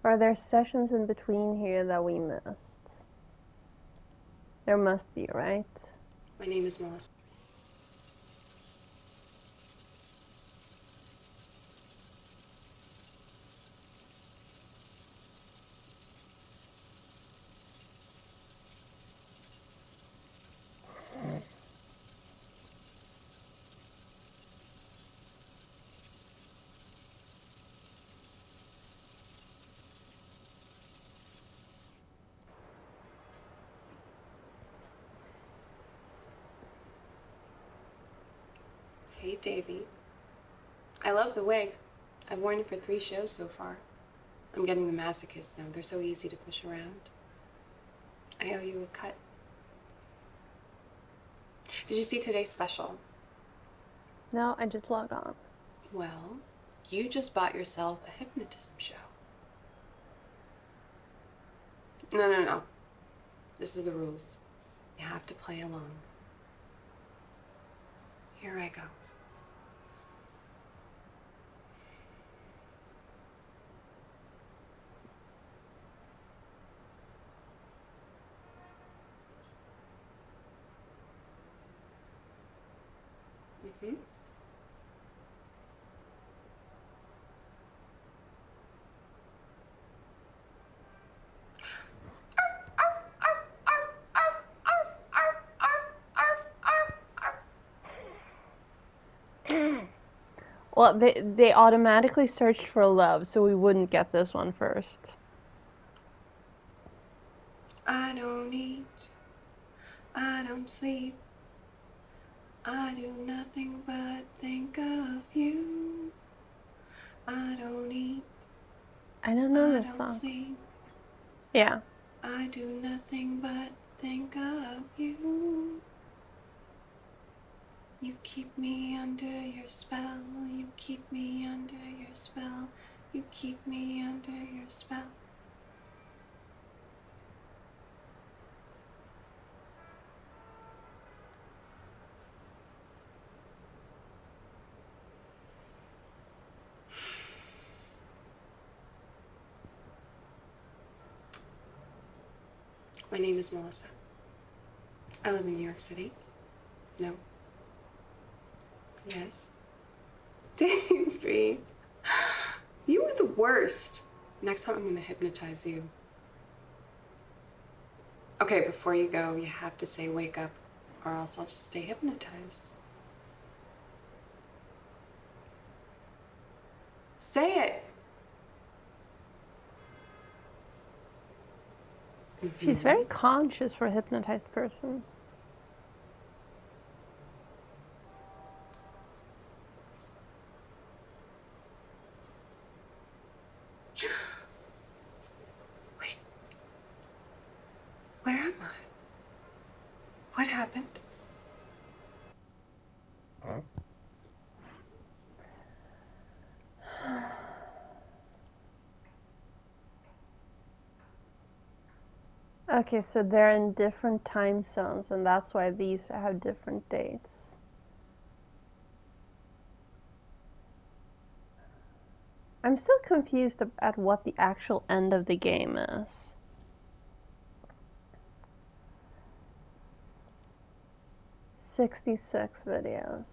S1: Or are there sessions in between here that we missed? There must be, right?
S3: My name is Melissa. Hey, Davy. I love the wig. I've worn it for 3 shows so far. I'm getting the masochist now. They're so easy to push around. I owe you a cut. Did you see today's special?
S1: No, I just logged on.
S3: Well, you just bought yourself a hypnotism show. No. This is the rules. You have to play along. Here I go. Mm-hmm.
S1: Well, they automatically searched for love, so we wouldn't get this one first.
S3: I don't eat. I don't sleep. I do nothing but think of you. I don't eat.
S1: I don't know
S3: I
S1: this
S3: don't
S1: song.
S3: sleep.
S1: Yeah.
S3: I do nothing but think of you. You keep me under your spell. You keep me under your spell. You keep me under your spell. My name is Melissa. I live in New York City. No. Yes. Davey, you were the worst. Next time I'm gonna hypnotize you. Okay, before you go, you have to say wake up, or else I'll just stay hypnotized. Say it.
S1: She's very conscious for a hypnotized person.
S3: Wait. Where am I? What happened?
S1: Okay, so they're in different time zones, and that's why these have different dates. I'm still confused at what the actual end of the game is. "66 videos.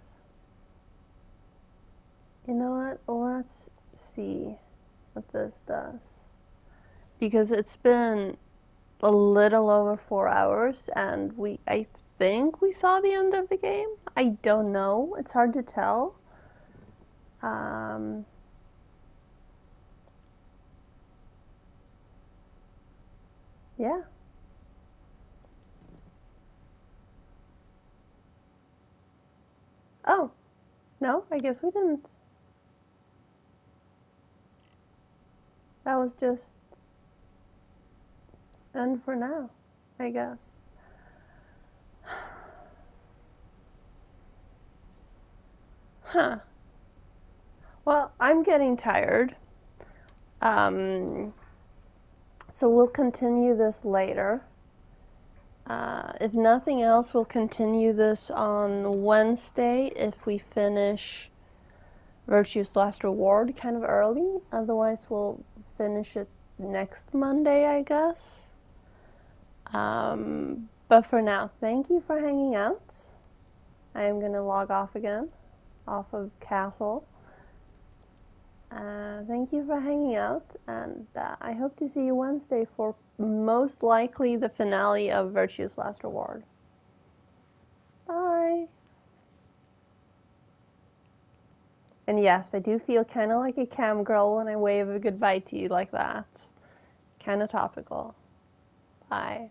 S1: You know what? Let's see what this does. Because it's been a little over 4 hours, and I think we saw the end of the game. I don't know. It's hard to tell. Yeah. Oh, no, I guess we didn't. That was just end for now, I guess. Huh. Well, I'm getting tired. So we'll continue this later. If nothing else, we'll continue this on Wednesday if we finish Virtue's Last Reward kind of early. Otherwise, we'll finish it next Monday, I guess. But for now, thank you for hanging out. I am going to log off again, off of Castle. Thank you for hanging out, and I hope to see you Wednesday for most likely the finale of Virtue's Last Reward. Bye! And yes, I do feel kind of like a cam girl when I wave a goodbye to you like that. Kind of topical. Bye.